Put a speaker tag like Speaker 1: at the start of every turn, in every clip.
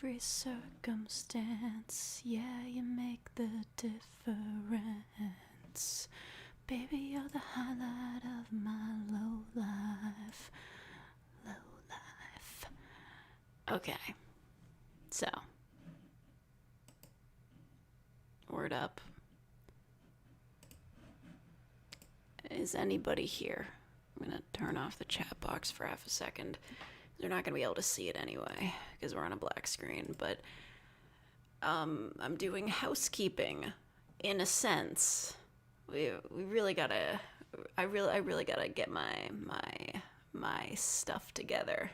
Speaker 1: every circumstance. Yeah, you make the difference. Baby, you're the highlight of my low life. Low life. Okay. So. Word up. Is anybody here? I'm gonna turn off the chat box for half a second. They're not gonna be able to see it anyway, because we're on a black screen, but I'm doing housekeeping, in a sense. We really gotta, I really gotta get my stuff together.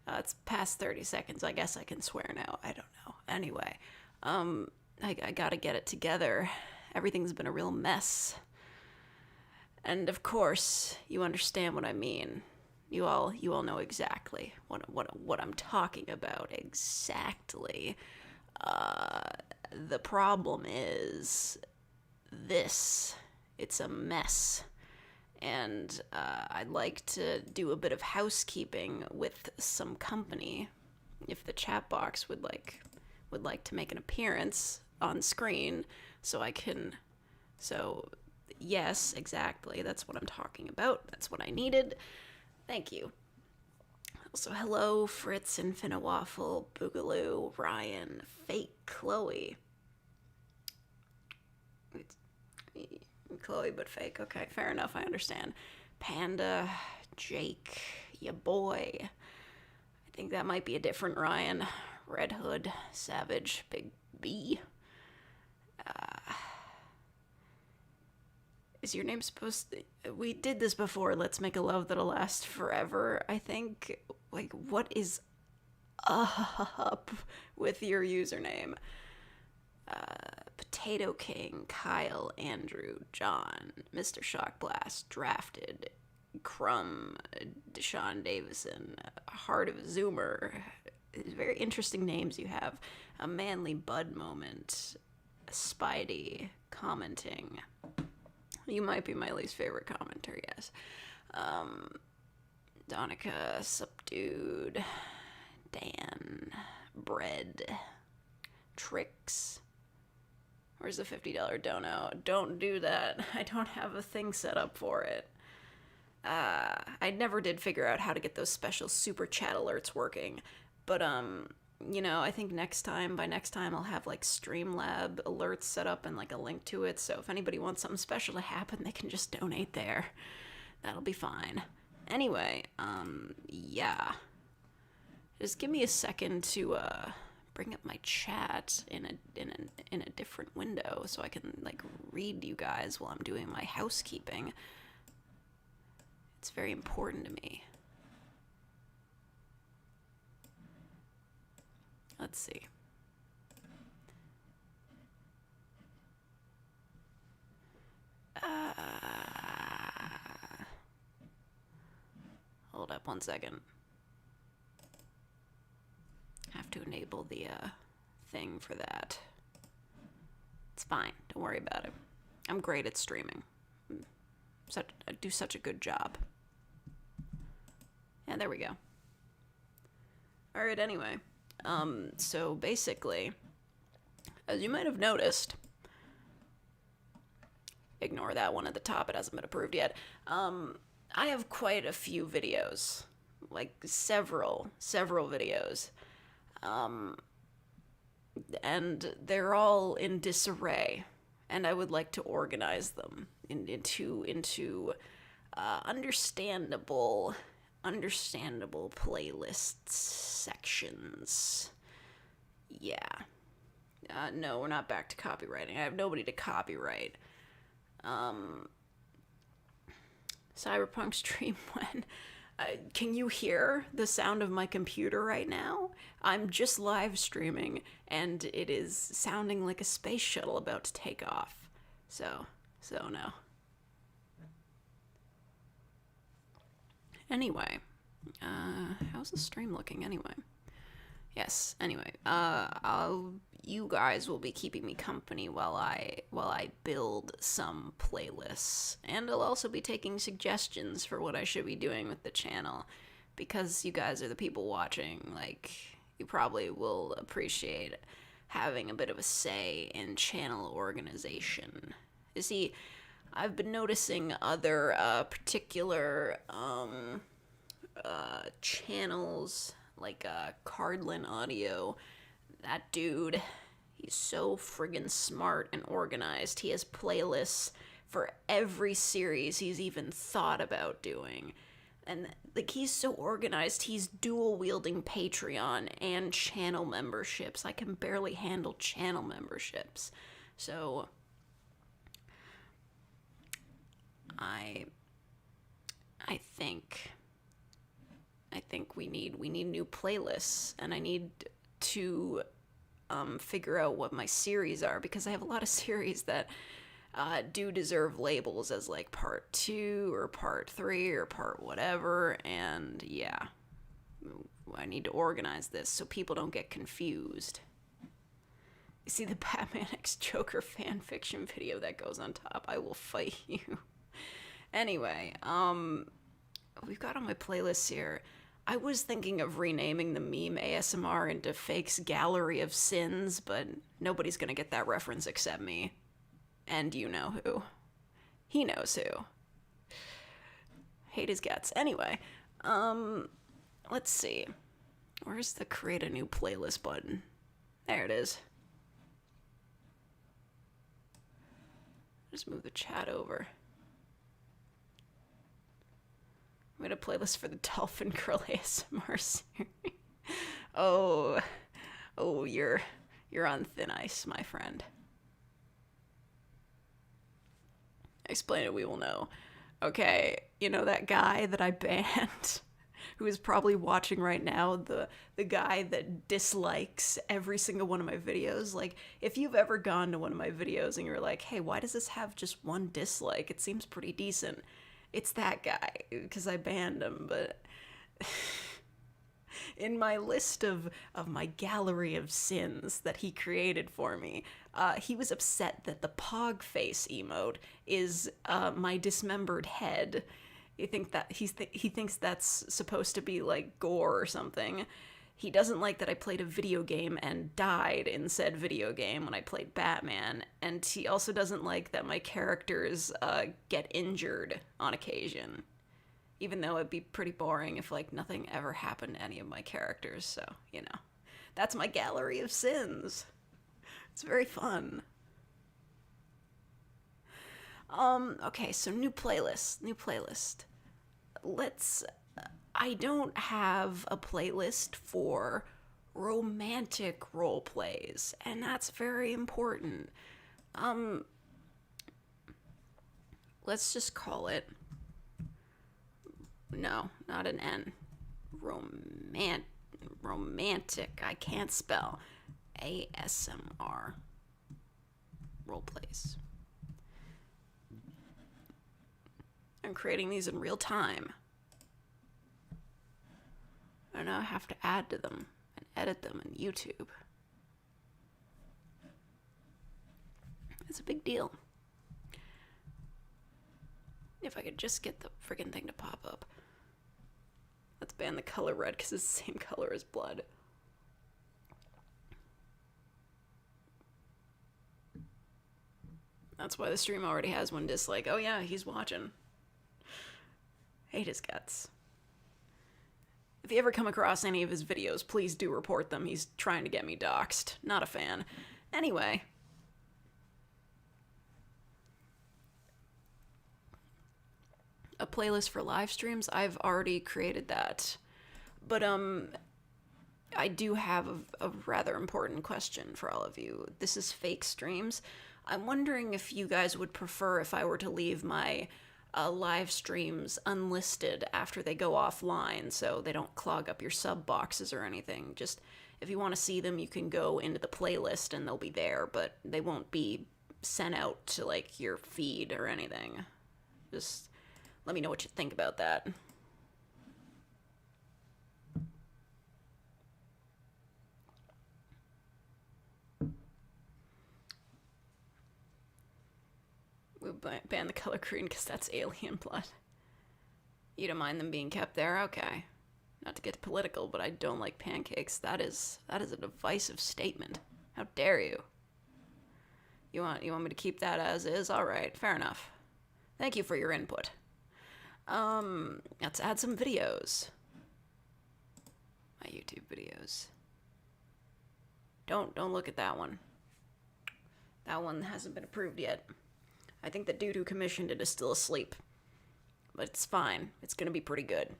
Speaker 1: It's past 30 seconds. I guess I can swear now. I don't know. Anyway, I gotta get it together. Everything's been a real mess. And of course, you understand what I mean. You all know exactly what I'm talking about. Exactly. The problem is this. It's a mess. And I'd like to do a bit of housekeeping with some company. If the chat box would like to make an appearance on screen, so I can. So, yes, exactly. That's what I'm talking about. That's what I needed. Thank you. Also, hello, Fritz, Infinite Waffle, Boogaloo, Ryan, Fake Chloe. Chloe, but fake. Okay, fair enough. I understand. Panda, Jake, ya boy. I think that might be a different Ryan. Red Hood, Savage, Big B. Is your name supposed to... We did this before. Let's make a love that'll last forever. I think, like, what is up with your username? Potato King, Kyle, Andrew, John, Mr. Shockblast, Drafted, Crumb, Deshaun Davison, Heart of a Zoomer. Very interesting names you have. A Manly Bud Moment, Spidey, Commenting. You might be my least favorite commenter, yes. Donica, Subdued, Dan, Bread, Tricks. Where's the $50 dono? Don't do that. I don't have a thing set up for it. I never did figure out how to get those special super chat alerts working. But, you know, I think by next time I'll have, like, Streamlab alerts set up and, like, a link to it. So if anybody wants something special to happen, they can just donate there. That'll be fine. Anyway, yeah. Just give me a second to, bring up my chat in a different window so I can, like, read you guys while I'm doing my housekeeping. It's very important to me. Let's see. Hold up one second. Have to enable the thing for that. It's fine. Don't worry about it. I'm great at streaming. I do such a good job. Yeah, there we go. Alright, anyway. So basically, as you might have noticed, ignore that one at the top, it hasn't been approved yet. I have quite a few videos. Like, several videos. And they're all in disarray, and I would like to organize them into understandable playlist sections. Yeah. No, we're not back to copywriting. I have nobody to copyright. Cyberpunk stream when... can you hear the sound of my computer right now? I'm just live streaming, and it is sounding like a space shuttle about to take off. So no. Anyway, how's the stream looking anyway? Yes, anyway, you guys will be keeping me company while I build some playlists, and I'll also be taking suggestions for what I should be doing with the channel, because you guys are the people watching. Like, you probably will appreciate having a bit of a say in channel organization. You see, I've been noticing other particular channels, like Cardlin Audio. That dude, he's so friggin' smart and organized. He has playlists for every series he's even thought about doing. And like, he's so organized, he's dual wielding Patreon and channel memberships. I can barely handle channel memberships. So I think we need new playlists, and I need to figure out what my series are, because I have a lot of series that do deserve labels as like part 2 or part 3 or part whatever, and yeah, I need to organize this so people don't get confused. You see the Batman x Joker fanfiction video that goes on top? I will fight you. Anyway, we've got on my playlist here. I was thinking of renaming the meme ASMR into Fake's Gallery of Sins, but nobody's gonna get that reference except me. And you know who. He knows who. Hate his guts. Anyway, let's see. Where's the create a new playlist button? There it is. Just move the chat over. I made a playlist for the Dolphin Girl ASMR series. Oh, you're on thin ice, my friend. Explain it, we will know. Okay, you know that guy that I banned, who is probably watching right now, the guy that dislikes every single one of my videos? Like, if you've ever gone to one of my videos and you're like, hey, why does this have just one dislike? It seems pretty decent. It's that guy, because I banned him, but in my list of my gallery of sins that he created for me, he was upset that the pog face emote is my dismembered head. He thinks that's supposed to be like gore or something. He doesn't like that I played a video game and died in said video game when I played Batman, and he also doesn't like that my characters get injured on occasion. Even though it'd be pretty boring if, like, nothing ever happened to any of my characters, so, you know. That's my gallery of sins. It's very fun. Okay, so new playlist. I don't have a playlist for romantic role plays, and that's very important. Let's just call it... No, not an N. Romantic. I can't spell. ASMR. Roleplays. I'm creating these in real time. I now have to add to them and edit them in YouTube. It's a big deal. If I could just get the friggin' thing to pop up. Let's ban the color red because it's the same color as blood. That's why the stream already has one dislike. Oh yeah, he's watching. Hate his guts. If you ever come across any of his videos, please do report them. He's trying to get me doxxed. Not a fan. Anyway. A playlist for live streams, I've already created that. But, I do have a rather important question for all of you. This is fake streams. I'm wondering if you guys would prefer if I were to leave my live streams unlisted after they go offline so they don't clog up your sub boxes or anything. Just, if you want to see them, you can go into the playlist and they'll be there, but they won't be sent out to, like, your feed or anything. Just... let me know what you think about that. We'll ban the color green because that's alien blood. You don't mind them being kept there? Okay. Not to get political, but I don't like pancakes. That is a divisive statement. How dare you? You want me to keep that as is? All right, fair enough. Thank you for your input. Let's add some videos. My YouTube videos. Don't look at that one. That one hasn't been approved yet. I think the dude who commissioned it is still asleep. But it's fine. It's gonna be pretty good.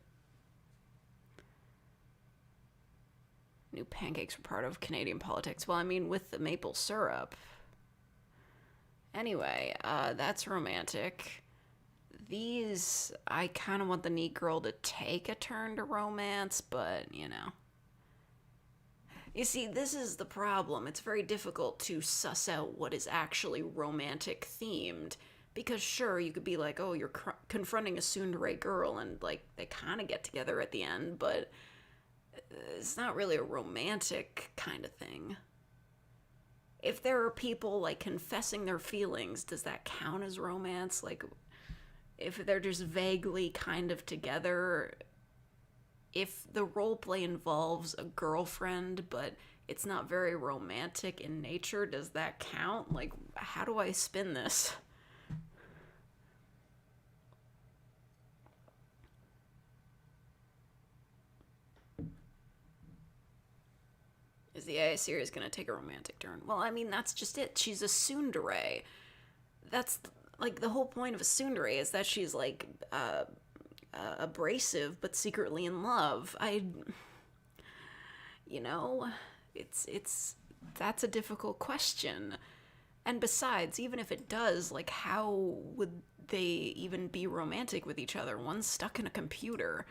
Speaker 1: New pancakes were part of Canadian politics. Well, I mean, with the maple syrup. Anyway, that's romantic. These, I kind of want the neat girl to take a turn to romance, but, you know. You see, this is the problem. It's very difficult to suss out what is actually romantic themed. Because sure, you could be like, oh, you're confronting a tsundere girl, and, like, they kind of get together at the end, but it's not really a romantic kind of thing. If there are people, like, confessing their feelings, does that count as romance? Like, if they're just vaguely kind of together, if the roleplay involves a girlfriend, but it's not very romantic in nature, does that count? Like, how do I spin this? Is the AI series going to take a romantic turn? Well, I mean, that's just it. She's a tsundere. That's, like, the whole point of a tsundere is that she's, like, abrasive but secretly in love. You know, that's a difficult question. And besides, even if it does, like, how would they even be romantic with each other? One's stuck in a computer.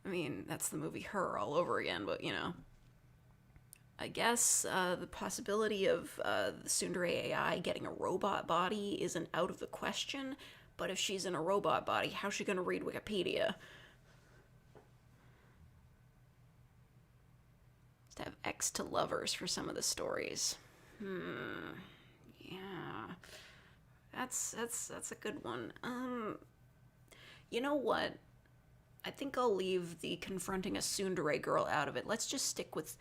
Speaker 1: I mean, that's the movie Her all over again, but, you know. I guess the possibility of the tsundere AI getting a robot body isn't out of the question, but if she's in a robot body, how's she going to read Wikipedia? To have X to lovers for some of the stories. Yeah. That's a good one. You know what? I think I'll leave the confronting a tsundere girl out of it. Let's just stick with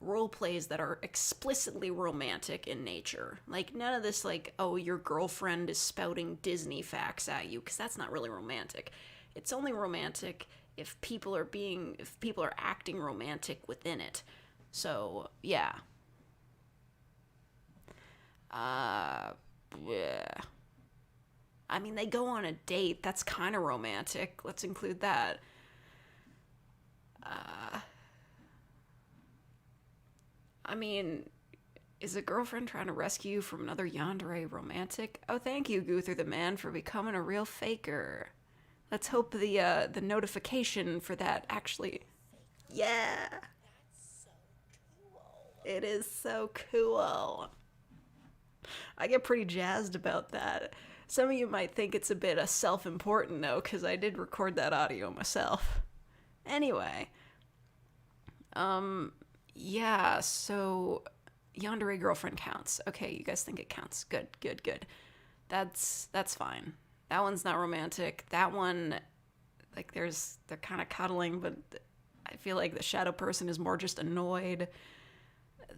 Speaker 1: role plays that are explicitly romantic in nature. Like, none of this, like, oh, your girlfriend is spouting Disney facts at you, because that's not really romantic. It's only romantic if people are acting romantic within it. So, yeah. Yeah. I mean, they go on a date. That's kind of romantic. Let's include that. I mean, is a girlfriend trying to rescue you from another yandere romantic? Oh, thank you, Guther the Man, for becoming a real faker. Let's hope the notification for that actually... Yeah! It is so cool. I get pretty jazzed about that. Some of you might think it's a bit self-important, though, because I did record that audio myself. Anyway. Yeah, so yandere girlfriend counts. Okay, you guys think it counts. Good. That's fine. That one's not romantic. That one, like, they're kind of cuddling, but I feel like the shadow person is more just annoyed.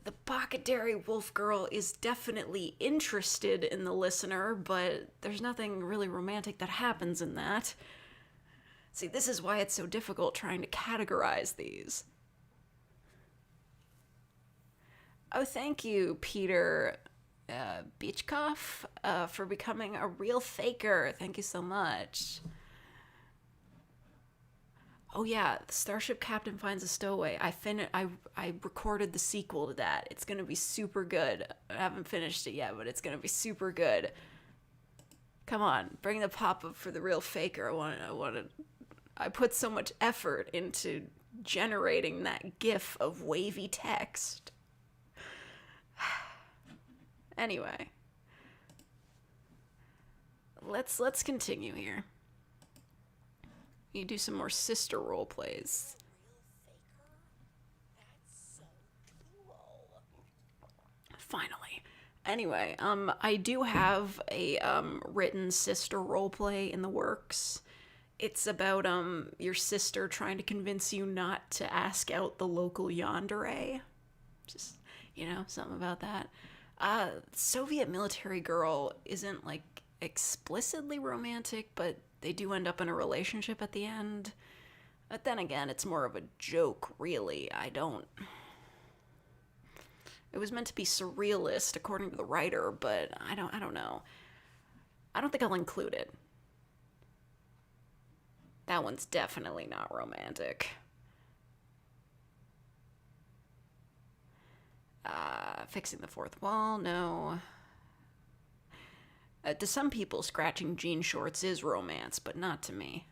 Speaker 1: The Bakaderi wolf girl is definitely interested in the listener, but there's nothing really romantic that happens in that. See, this is why it's so difficult trying to categorize these. Oh, thank you, Peter Beachkoff, for becoming a real faker. Thank you so much. Oh yeah, the Starship Captain Finds a Stowaway. I recorded the sequel to that. It's gonna be super good. I haven't finished it yet, but it's gonna be super good. Come on, bring the pop-up for the real faker. I put so much effort into generating that GIF of wavy text. Anyway, let's continue here. You do some more sister role plays. Finally. Anyway, I do have a written sister role play in the works. It's about your sister trying to convince you not to ask out the local yandere. Just, something about that. Soviet military girl isn't like explicitly romantic, but they do end up in a relationship at the end. But then again, it's more of a joke, really. It was meant to be surrealist according to the writer, but I don't know. I don't think I'll include it. That one's definitely not romantic. Fixing the fourth wall, no. To some people, scratching jean shorts is romance, but not to me.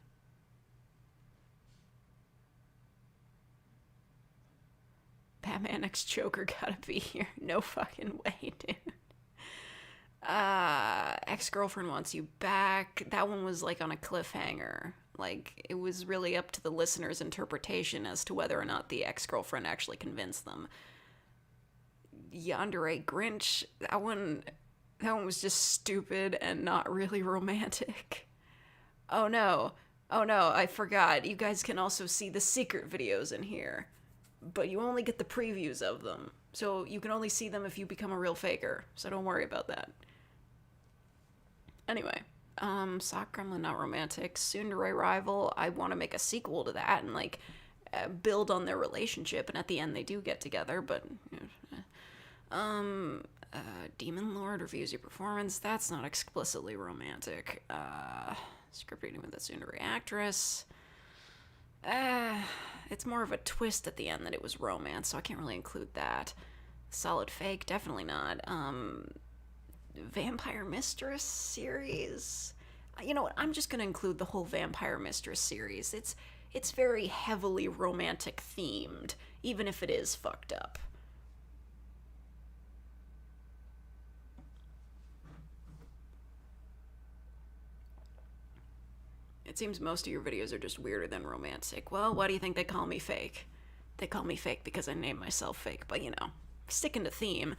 Speaker 1: Batman X Joker gotta be here. No fucking way, dude. Ex-girlfriend wants you back. That one was like on a cliffhanger. Like, it was really up to the listener's interpretation as to whether or not the ex-girlfriend actually convinced them. Yandere Grinch, that one was just stupid and not really romantic. Oh no, I forgot. You guys can also see the secret videos in here, but you only get the previews of them. So you can only see them if you become a real faker, so don't worry about that. Anyway, Sock Gremlin, not romantic. Tsundere Rival, I want to make a sequel to that and, like, build on their relationship, and at the end they do get together, but... Demon Lord reviews your performance. That's not explicitly romantic. Script reading with a Tsundere actress. It's more of a twist at the end that it was romance, so I can't really include that. Solid Fake, definitely not. Vampire Mistress series. You know what? I'm just gonna include the whole Vampire Mistress series. It's very heavily romantic themed, even if it is fucked up. It seems most of your videos are just weirder than romantic. Well, why do you think they call me fake? They call me fake because I named myself fake, but sticking to theme.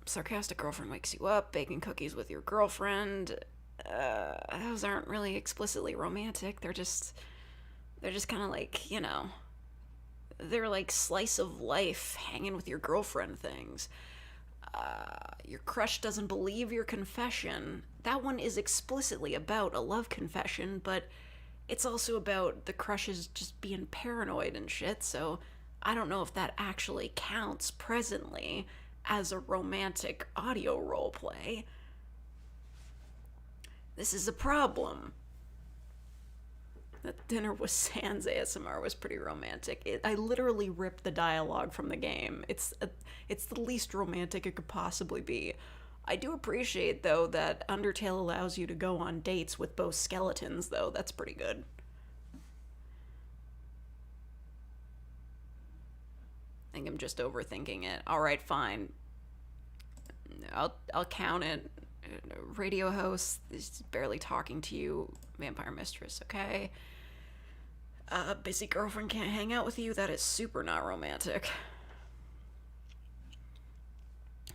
Speaker 1: Sarcastic girlfriend wakes you up, baking cookies with your girlfriend. Those aren't really explicitly romantic. They're just kind of like, they're like slice of life, hanging with your girlfriend things. Your crush doesn't believe your confession. That one is explicitly about a love confession, but it's also about the crushes just being paranoid and shit, so I don't know if that actually counts presently as a romantic audio roleplay. This is a problem. That Dinner with Sans ASMR was pretty romantic. I literally ripped the dialogue from the game. It's the least romantic it could possibly be. I do appreciate, though, that Undertale allows you to go on dates with both skeletons, though. That's pretty good. I think I'm just overthinking it. Alright, fine. I'll count it. Radio host is barely talking to you. Vampire Mistress, okay? Busy girlfriend can't hang out with you. That is super not romantic.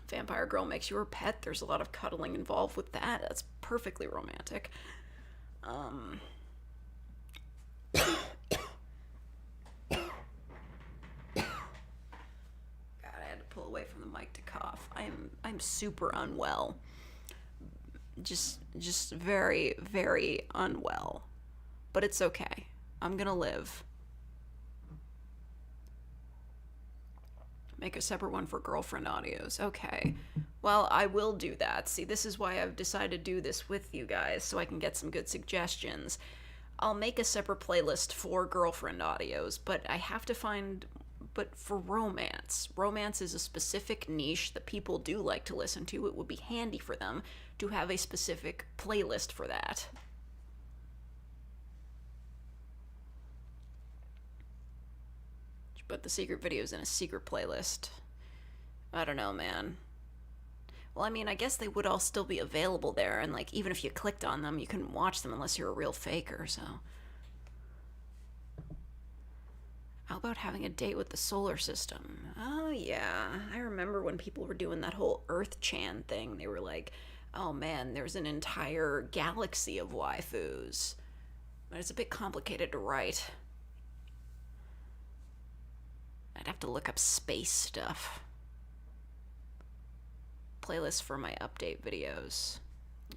Speaker 1: Vampire girl makes you her pet. There's a lot of cuddling involved with that. That's perfectly romantic. God, I had to pull away from the mic to cough. I'm super unwell. Just very, very unwell. But it's okay. I'm gonna live. Make a separate one for girlfriend audios. Okay. Well, I will do that. See, this is why I've decided to do this with you guys, so I can get some good suggestions. I'll make a separate playlist for girlfriend audios, but I have to find... But for romance. Romance is a specific niche that people do like to listen to. It would be handy for them to have a specific playlist for that. But the secret videos in a secret playlist. I don't know, man. Well, I mean, I guess they would all still be available there, and, like, even if you clicked on them, you couldn't watch them unless you're a real faker, so... How about having a date with the solar system? Oh, yeah. I remember when people were doing that whole Earth Chan thing. They were like, oh, man, there's an entire galaxy of waifus. But it's a bit complicated to write. I'd have to look up space stuff. Playlist for my update videos.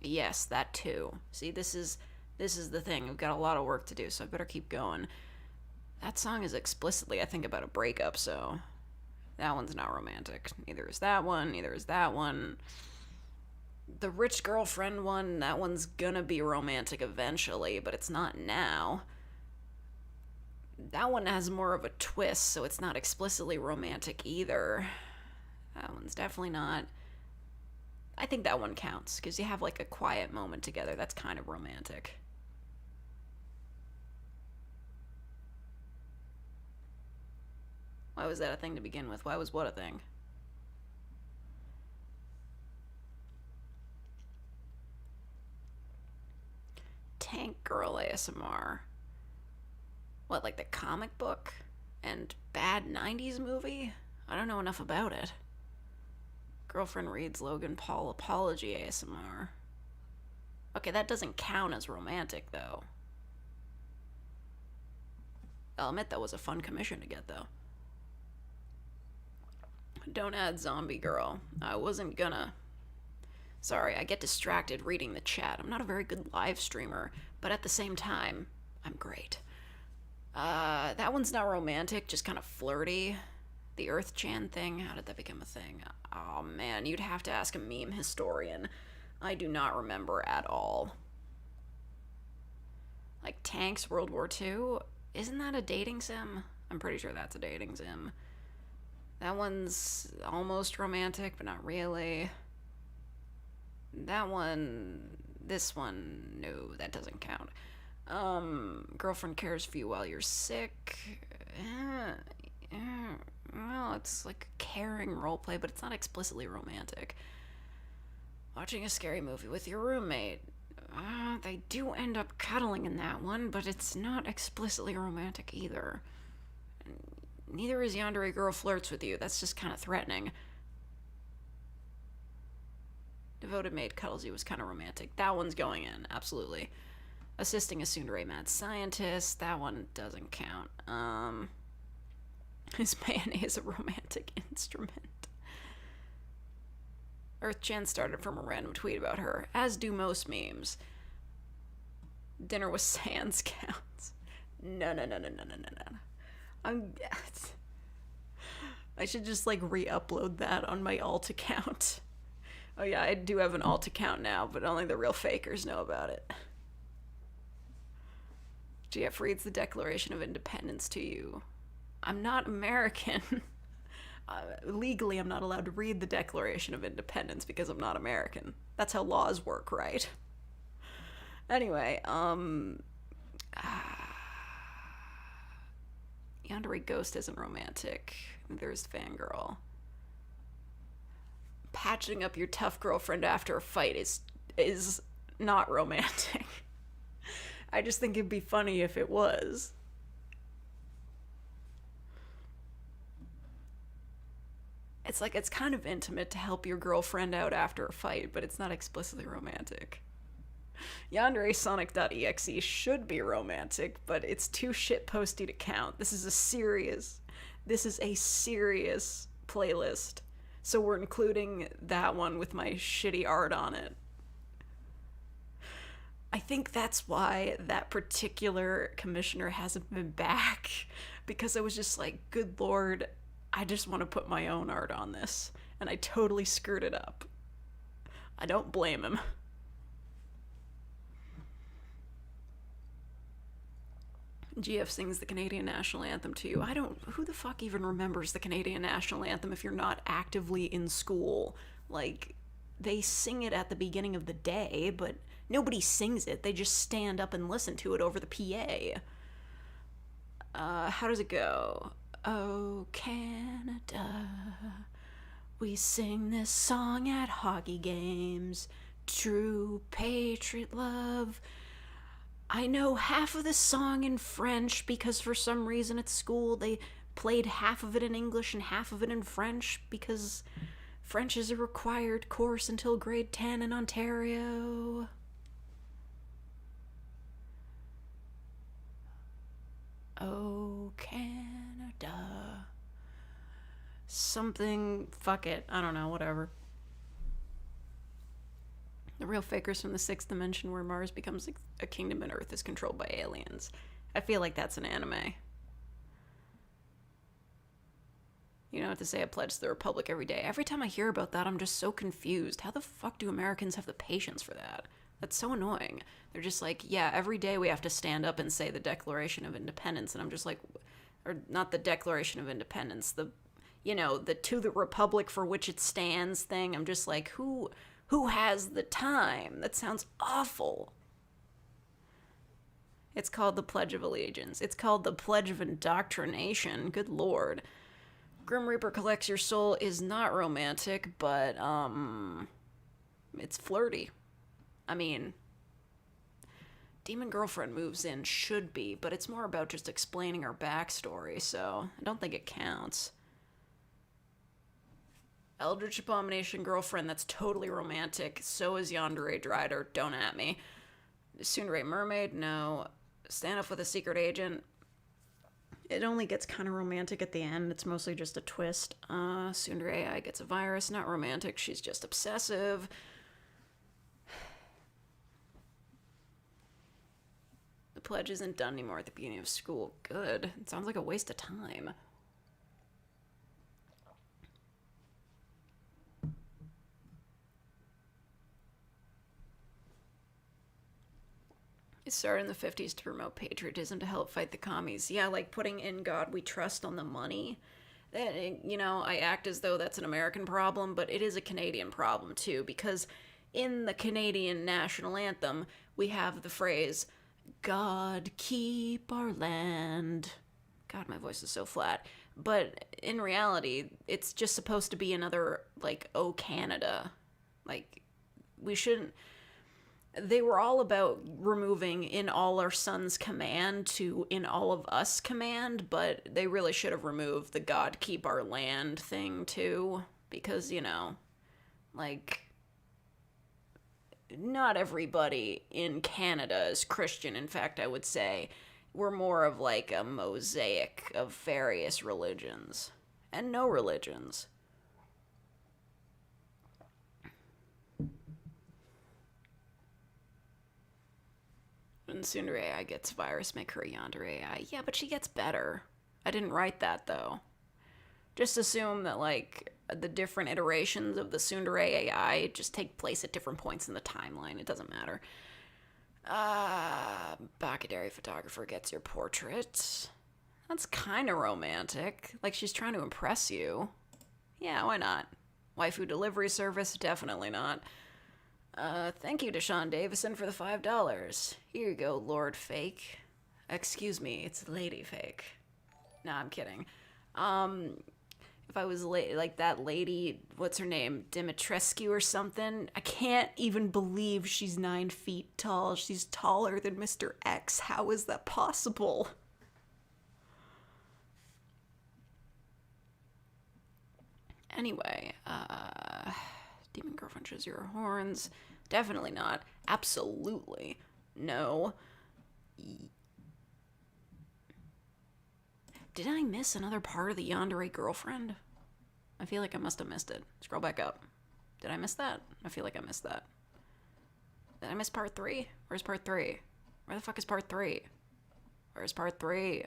Speaker 1: Yes, that too. See, this is the thing. We've got a lot of work to do, so I better keep going. That song is explicitly, I think, about a breakup, so that one's not romantic. Neither is that one, neither is that one. The rich girlfriend one, that one's gonna be romantic eventually, but it's not now. That one has more of a twist, so it's not explicitly romantic either. That one's definitely not. I think that one counts, because you have like a quiet moment together. That's kind of romantic. Why was that a thing to begin with? Why was what a thing? Tank Girl ASMR. What, like the comic book? And bad 90s movie? I don't know enough about it. Girlfriend reads Logan Paul apology ASMR. Okay, that doesn't count as romantic, though. I'll admit that was a fun commission to get, though. Don't add Zombie Girl. I wasn't gonna. Sorry, I get distracted reading the chat. I'm not a very good live streamer, but at the same time, I'm great. That one's not romantic, just kind of flirty. The Earth Chan thing, how did that become a thing? Oh man, you'd have to ask a meme historian. I do not remember at all. Like Tanks World War II? Isn't that a dating sim? I'm pretty sure that's a dating sim. That one's almost romantic, but not really. That one, this one, no, that doesn't count. Girlfriend cares for you while you're sick. Well, it's like a caring roleplay, but it's not explicitly romantic. Watching a scary movie with your roommate. They do end up cuddling in that one, but it's not explicitly romantic either. Neither is Yandere Girl Flirts with You. That's just kind of threatening. Devoted Maid Cuddles You was kind of romantic. That one's going in, absolutely. Assisting a Tsundere Mad Scientist. That one doesn't count. Is mayonnaise a romantic instrument? Earth-chan started from a random tweet about her, as do most memes. Dinner with Sans counts. No. I should just like re-upload that on my alt account. Oh yeah, I do have an alt account now, but only the real fakers know about it. GF reads the Declaration of Independence to you. I'm not American. Legally, I'm not allowed to read the Declaration of Independence because I'm not American. That's how laws work, right? Anyway, Yandere Ghost isn't romantic. There's Fangirl. Patching up your tough girlfriend after a fight is not romantic. I just think it'd be funny if it was. It's like, it's kind of intimate to help your girlfriend out after a fight, but it's not explicitly romantic. Yandere Sonic.exe should be romantic, but it's too shitposty to count. This is a serious playlist. So we're including that one with my shitty art on it. I think that's why that particular commissioner hasn't been back, because I was just like, good lord, I just want to put my own art on this, and I totally screwed it up. I don't blame him. GF sings the Canadian National Anthem to you. Who the fuck even remembers the Canadian National Anthem if you're not actively in school? Like, they sing it at the beginning of the day, but nobody sings it. They just stand up and listen to it over the PA. How does it go? Oh, Canada, we sing this song at hockey games. True patriot love. I know half of the song in French because for some reason at school they played half of it in English and half of it in French because French is a required course until grade 10 in Ontario. Oh, Canada. Something, fuck it. I don't know, whatever. The real fakers from the sixth dimension where Mars becomes a kingdom and Earth is controlled by aliens. I feel like that's an anime. You know what to say, I pledge to the Republic every day. Every time I hear about that, I'm just so confused. How the fuck do Americans have the patience for that? That's so annoying. They're just like, yeah, every day we have to stand up and say the Declaration of Independence. And I'm just like, or not the Declaration of Independence, the, you know, the to the Republic for which it stands thing. I'm just like, who has the time? That sounds awful. It's called the Pledge of Allegiance. It's called the Pledge of Indoctrination. Good lord. Grim Reaper collects your soul is not romantic, but, it's flirty. I mean, Demon Girlfriend moves in should be, but it's more about just explaining her backstory, so I don't think it counts. Eldritch Abomination Girlfriend, that's totally romantic. So is Yandere Drider, don't at me. Tsundere Mermaid, no. Stand Up with a Secret Agent, it only gets kind of romantic at the end. It's mostly just a twist. Tsundere AI gets a virus. Not romantic. She's just obsessive. The pledge isn't done anymore at the beginning of school. Good. It sounds like a waste of time. It started in the 50s to promote patriotism to help fight the commies. Yeah, like putting In God We Trust on the money. That, you know, I act as though that's an American problem, but it is a Canadian problem too, because in the Canadian national anthem, we have the phrase, God keep our land. God, my voice is so flat. But in reality, it's just supposed to be another, like, oh, Canada. Like, we shouldn't... They were all about removing in all our sons command to in all of us command, but they really should have removed the God keep our land thing too, because, you know, like, not everybody in Canada is Christian. In fact, I would say we're more of like a mosaic of various religions and no religions. When Tsundere AI gets virus, make her a Yandere AI. Yeah, but she gets better. I didn't write that, though. Just assume that, like, the different iterations of the Tsundere AI just take place at different points in the timeline. It doesn't matter. Bakadari photographer gets your portrait. That's kind of romantic. Like, she's trying to impress you. Yeah, why not? Waifu delivery service? Definitely not. Thank you to Sean Davison for the $5. Here you go, Lord Fake. Excuse me, it's Lady Fake. Nah, I'm kidding. If I was like that lady, what's her name? Dimitrescu or something? I can't even believe she's 9 feet tall. She's taller than Mr. X. How is that possible? Anyway, Demon Girlfriend shows your horns. Definitely not. Absolutely no. Did I miss another part of the Yandere Girlfriend? I feel like I must have missed it. Scroll back up. Did I miss that? I feel like I missed that. Did I miss part 3? Where's part 3? Where the fuck is part 3? Where's part 3?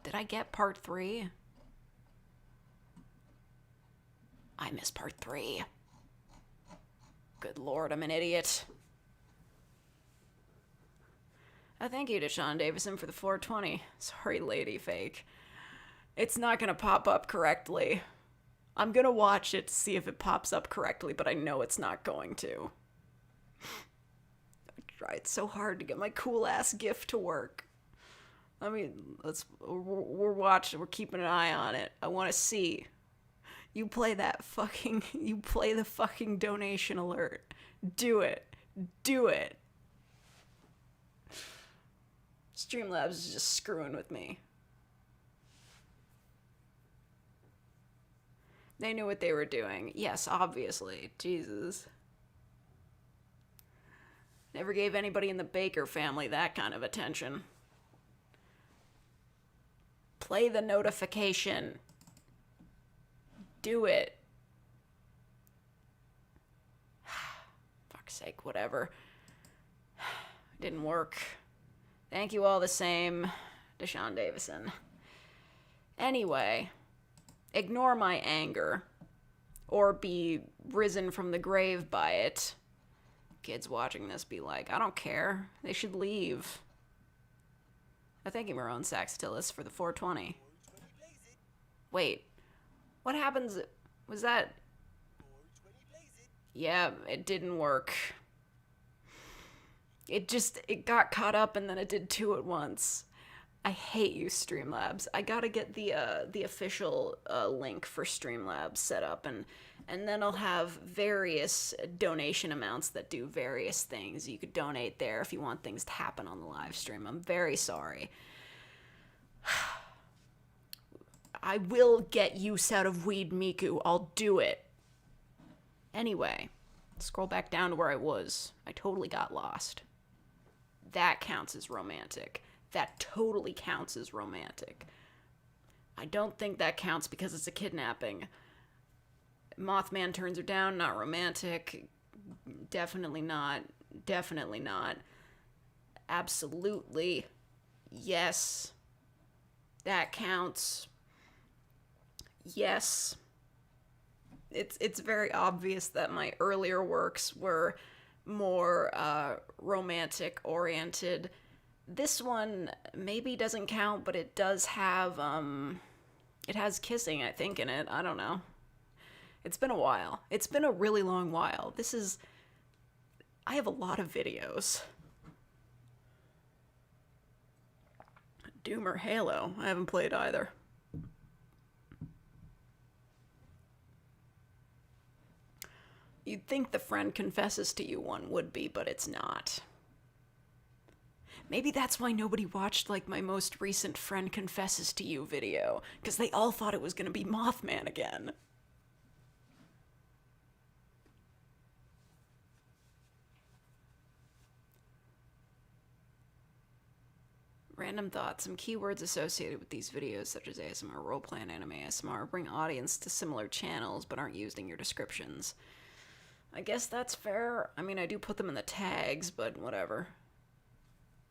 Speaker 1: Did I get part 3? I missed part 3. Good lord, I'm an idiot. Thank you to Sean Davison for the 420. Sorry, Lady Fake. It's not gonna pop up correctly. I'm gonna watch it to see if it pops up correctly, but I know it's not going to. I tried so hard to get my cool ass GIF to work. I mean, we're watching, we're keeping an eye on it. I want to see. You play the fucking donation alert. Do it. Do it. Streamlabs is just screwing with me. They knew what they were doing. Yes, obviously. Jesus. Never gave anybody in the Baker family that kind of attention. Play the notification. Do it. Fuck's sake, whatever. Didn't work. Thank you all the same, Deshaun Davison. Anyway, ignore my anger. Or be risen from the grave by it. Kids watching this be like, I don't care. They should leave. Thank you, Marone Saxtilis, for the 420. Wait. What happens... Was that... Yeah, it didn't work. It got caught up and then it did two at once. I hate you, Streamlabs. I gotta get the official link for Streamlabs set up, and then I'll have various donation amounts that do various things. You could donate there if you want things to happen on the live stream. I'm very sorry. I will get use out of Weed Miku. I'll do it. Anyway, scroll back down to where I was. I totally got lost. That counts as romantic. That totally counts as romantic. I don't think that counts because it's a kidnapping. Mothman turns her down, not romantic. Definitely not. Definitely not. Absolutely. Yes. That counts. Yes. It's very obvious that my earlier works were more romantic oriented. This one maybe doesn't count, but it does have, it has kissing, I think, in it. I don't know. It's been a while. It's been a really long while. I have a lot of videos. Doom or Halo. I haven't played either. You'd think the friend confesses to you one would be, but it's not. Maybe that's why nobody watched, like, my most recent Friend Confesses to You video, because they all thought it was going to be Mothman again. Random thoughts. Some keywords associated with these videos, such as ASMR, roleplay, and anime ASMR, bring audience to similar channels, but aren't used in your descriptions. I guess that's fair. I mean, I do put them in the tags, but whatever.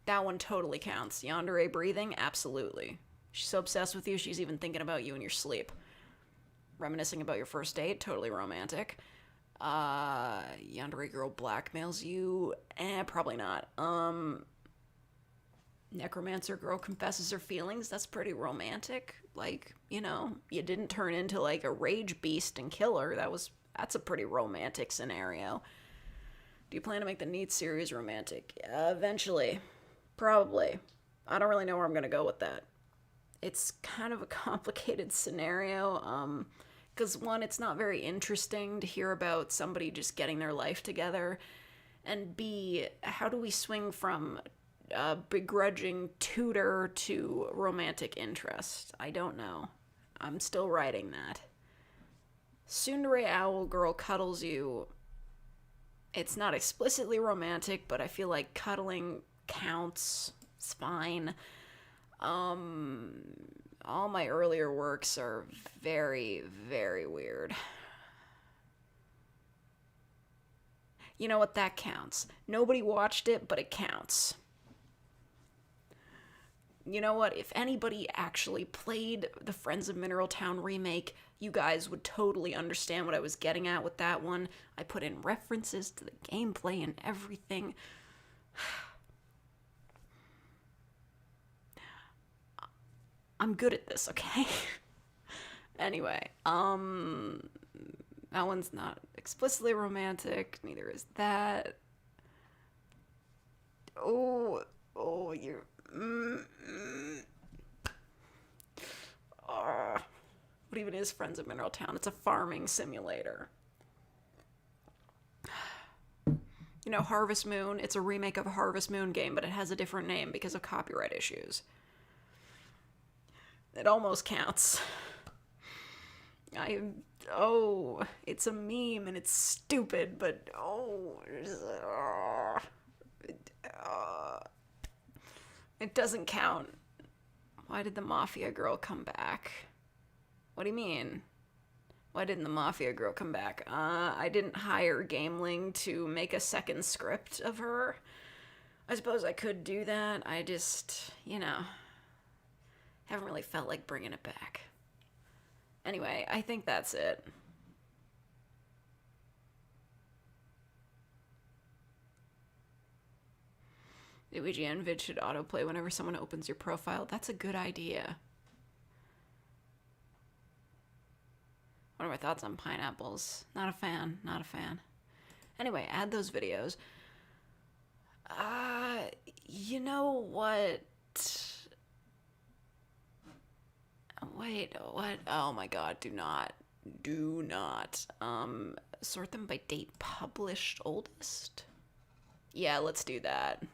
Speaker 1: That one totally counts. Yandere breathing? Absolutely. She's so obsessed with you, she's even thinking about you in your sleep. Reminiscing about your first date? Totally romantic. Yandere girl blackmails you? Probably not. Necromancer girl confesses her feelings? That's pretty romantic. Like, you know, you didn't turn into, like, a rage beast and kill her. That's a pretty romantic scenario. Do you plan to make the Neat series romantic? Eventually. Probably. I don't really know where I'm going to go with that. It's kind of a complicated scenario, because one, it's not very interesting to hear about somebody just getting their life together, and B, how do we swing from begrudging tutor to romantic interest? I don't know. I'm still writing that. Tsundere owl girl cuddles you. It's not explicitly romantic, but I feel like cuddling counts. It's fine. All my earlier works are very, very weird. You know what? That counts. Nobody watched it, but it counts. You know what? If anybody actually played the Friends of Mineral Town remake, you guys would totally understand what I was getting at with that one. I put in references to the gameplay and everything. I'm good at this, okay? Anyway, that one's not explicitly romantic, neither is that. Oh, you're... What even is Friends of Mineral Town? It's a farming simulator. You know, Harvest Moon, it's a remake of a Harvest Moon game, but it has a different name because of copyright issues. It almost counts. It's a meme and it's stupid, but it doesn't count. Why did the Mafia girl come back? What do you mean? Why didn't the Mafia girl come back? I didn't hire Gameling to make a second script of her. I suppose I could do that. I just, haven't really felt like bringing it back. Anyway, I think that's it. The WGN vid should autoplay whenever someone opens your profile. That's a good idea. What are my thoughts on pineapples? Not a fan. Not a fan. Anyway, add those videos. You know what? Wait, what? Oh my god, do not. Do not. Sort them by date published oldest? Yeah, let's do that.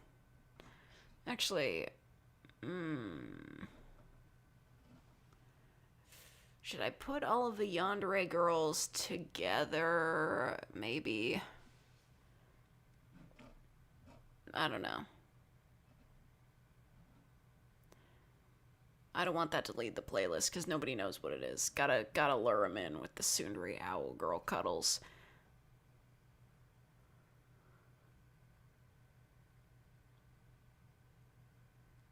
Speaker 1: Actually, should I put all of the Yandere girls together? Maybe. I don't know. I don't want that to lead the playlist because nobody knows what it is. Gotta lure them in with the Sundari Owl girl cuddles.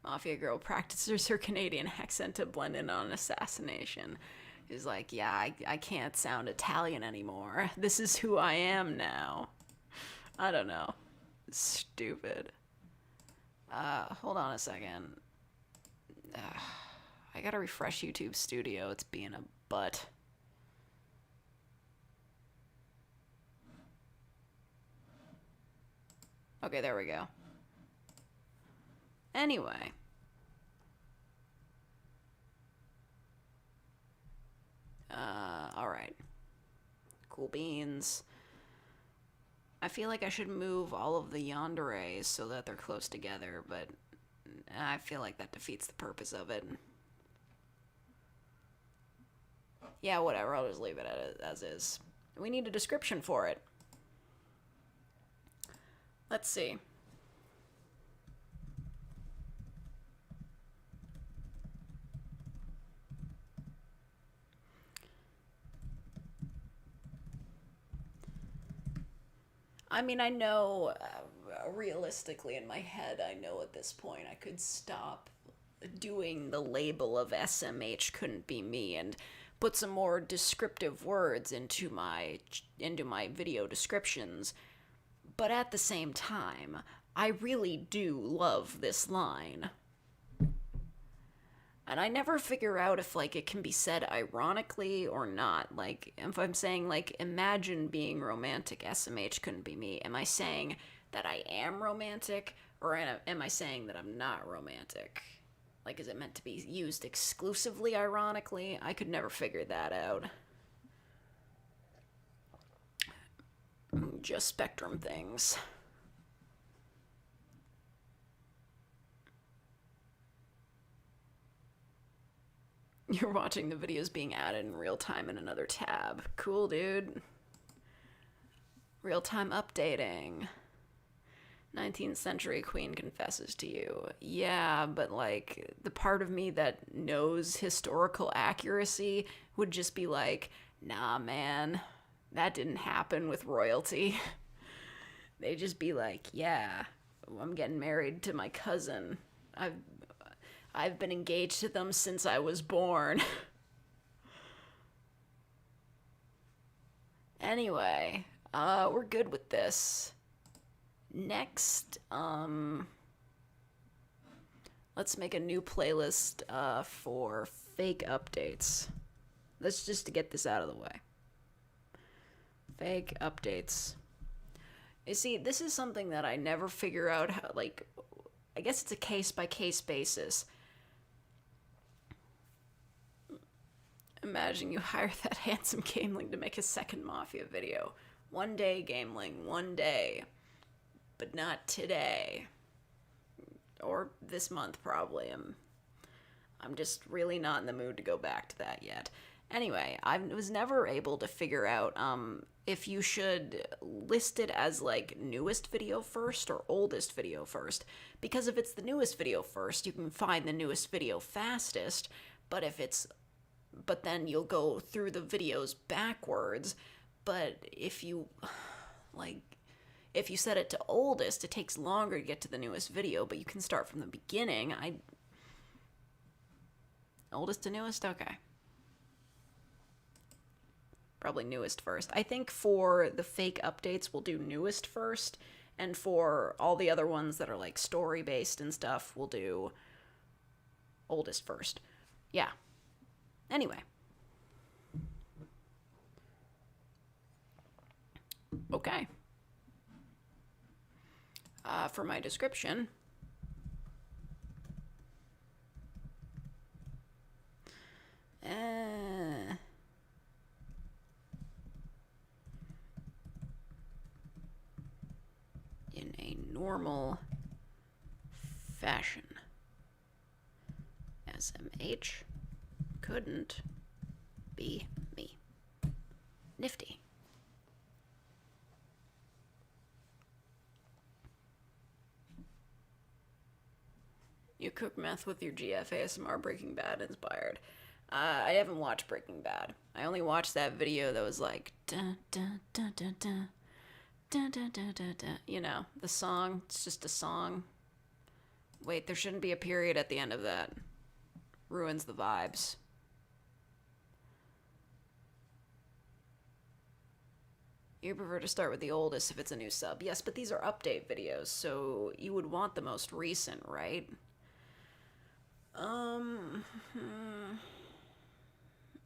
Speaker 1: Mafia girl practices her Canadian accent to blend in on assassination. Is like, yeah, I can't sound Italian anymore. This is who I am now. I don't know. Stupid. Hold on a second. I gotta refresh YouTube Studio. It's being a butt. Okay, there we go. Anyway. Alright. Cool beans. I feel like I should move all of the yanderes so that they're close together, but I feel like that defeats the purpose of it. Yeah, whatever, I'll just leave it as is. We need a description for it. Let's see. I mean, I know, realistically in my head, I know at this point I could stop doing the label of SMH couldn't be me and put some more descriptive words into my video descriptions. But at the same time, I really do love this line. And I never figure out if, like, it can be said ironically or not. Like, if I'm saying, like, imagine being romantic, SMH couldn't be me, am I saying that I am romantic, or am I saying that I'm not romantic? Like, is it meant to be used exclusively ironically? I could never figure that out. Just spectrum things. You're watching the videos being added in real time in another tab. Cool, dude. Real time updating. 19th century queen confesses to you. Yeah, but like the part of me that knows historical accuracy would just be like, nah, man, that didn't happen with royalty. They'd just be like, yeah, I'm getting married to my cousin. I've been engaged to them since I was born. Anyway, we're good with this. Next, let's make a new playlist for fake updates. Let's just get this out of the way. Fake updates. You see, this is something that I never figure out how, like, I guess it's a case-by-case basis. Imagine you hire that handsome Gameling to make a second Mafia video. One day, Gameling, one day. But not today. Or this month, probably. I'm just really not in the mood to go back to that yet. Anyway, I was never able to figure out if you should list it as like newest video first or oldest video first. Because if it's the newest video first, you can find the newest video fastest. But but then you'll go through the videos backwards. But if you set it to oldest, it takes longer to get to the newest video, but you can start from the beginning. Oldest to newest? Okay. Probably newest first. I think for the fake updates, we'll do newest first, and for all the other ones that are like story-based and stuff, we'll do oldest first. Yeah. Anyway. Okay. For my description, in a normal fashion, SMH couldn't be me. Nifty. You cook meth with your GF ASMR Breaking Bad inspired. I haven't watched Breaking Bad. I only watched that video that was like dun, dun, dun, dun, dun, dun, dun, dun, dun, dun. You know, the song. It's just a song. Wait, there shouldn't be a period at the end of that. Ruins the vibes. You prefer to start with the oldest if it's a new sub. Yes, but these are update videos, so you would want the most recent, right?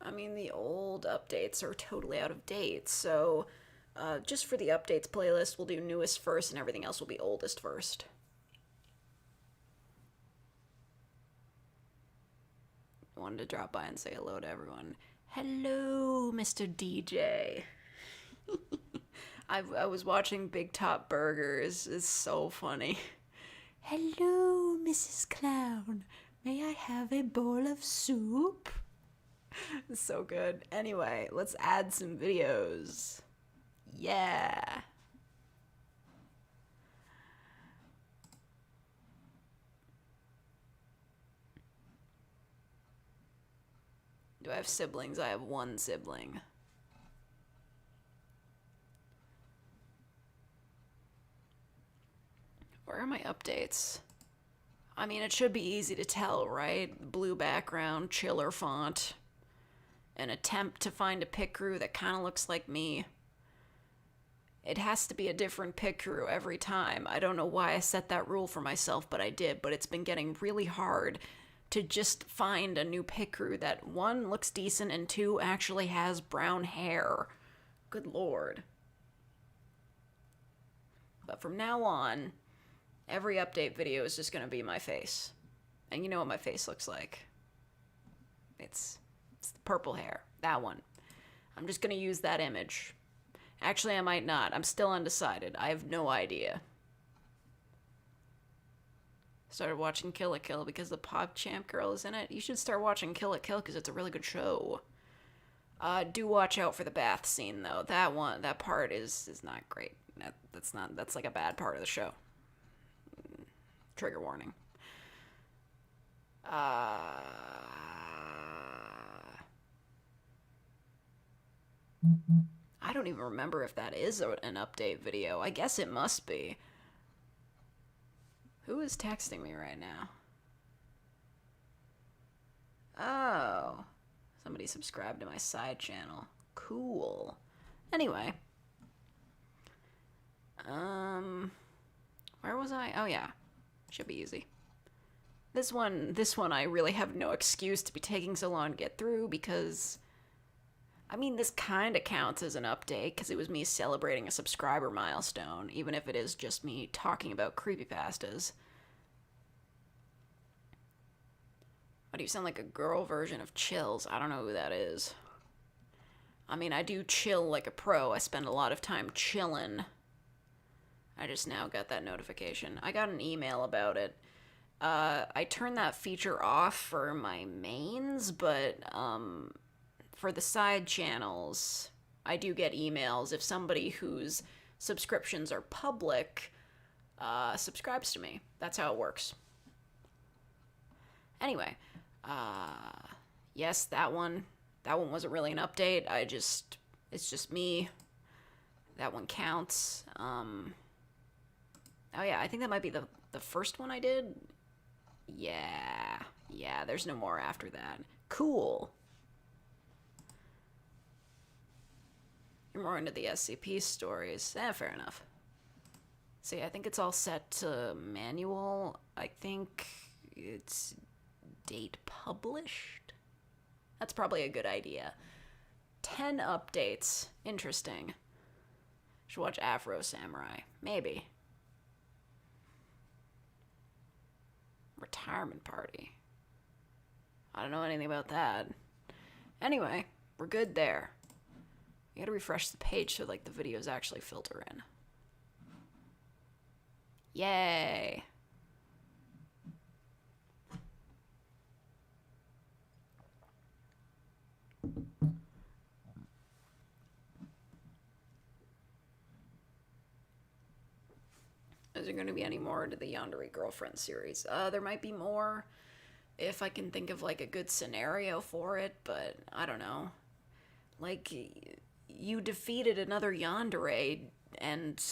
Speaker 1: I mean, the old updates are totally out of date, so just for the updates playlist, we'll do newest first, and everything else will be oldest first. I wanted to drop by and say hello to everyone. Hello, Mr. DJ. I was watching Big Top Burgers. It's so funny. Hello, Mrs. Clown. May I have a bowl of soup? It's so good. Anyway, let's add some videos. Yeah. Do I have siblings? I have one sibling. Where are my updates? I mean, it should be easy to tell, right? Blue background, chiller font. An attempt to find a pick crew that kind of looks like me. It has to be a different pick crew every time. I don't know why I set that rule for myself, but I did. But it's been getting really hard to just find a new pick crew that, one, looks decent, and two, actually has brown hair. Good lord. But from now on, every update video is just going to be my face. And you know what my face looks like. It's the purple hair. That one. I'm just going to use that image. Actually, I might not. I'm still undecided. I have no idea. Started watching Kill la Kill because the PogChamp girl is in it. You should start watching Kill la Kill because it's a really good show. Do watch out for the bath scene, though. That part is not great. That's like a bad part of the show. Trigger warning. I don't even remember if that is an update video. I guess it must be. Who is texting me right now? Oh. Somebody subscribed to my side channel. Cool. Anyway. Where was I? Oh, yeah. Should be easy. This one I really have no excuse to be taking so long to get through because, I mean, this kind of counts as an update because it was me celebrating a subscriber milestone, even if it is just me talking about creepypastas. Why do you sound like a girl version of Chills? I don't know who that is. I mean, I do chill like a pro. I spend a lot of time chillin'. I just now got that notification. I got an email about it. I turned that feature off for my mains, but for the side channels, I do get emails if somebody whose subscriptions are public subscribes to me. That's how it works. Anyway, yes, that one wasn't really an update. It's just me. That one counts. Oh yeah, I think that might be the first one I did. Yeah, there's no more after that. Cool. You're more into the SCP stories. Fair enough. See, I think it's all set to manual. I think it's date published. That's probably a good idea. 10 updates. Interesting. Should watch Afro Samurai. Maybe. Retirement party. I don't know anything about that. Anyway, we're good there. You gotta refresh the page so like the videos actually filter in. Yay. Is there going to be any more to the Yandere Girlfriend series? There might be more if I can think of like a good scenario for it, but I don't know. Like, you defeated another Yandere, and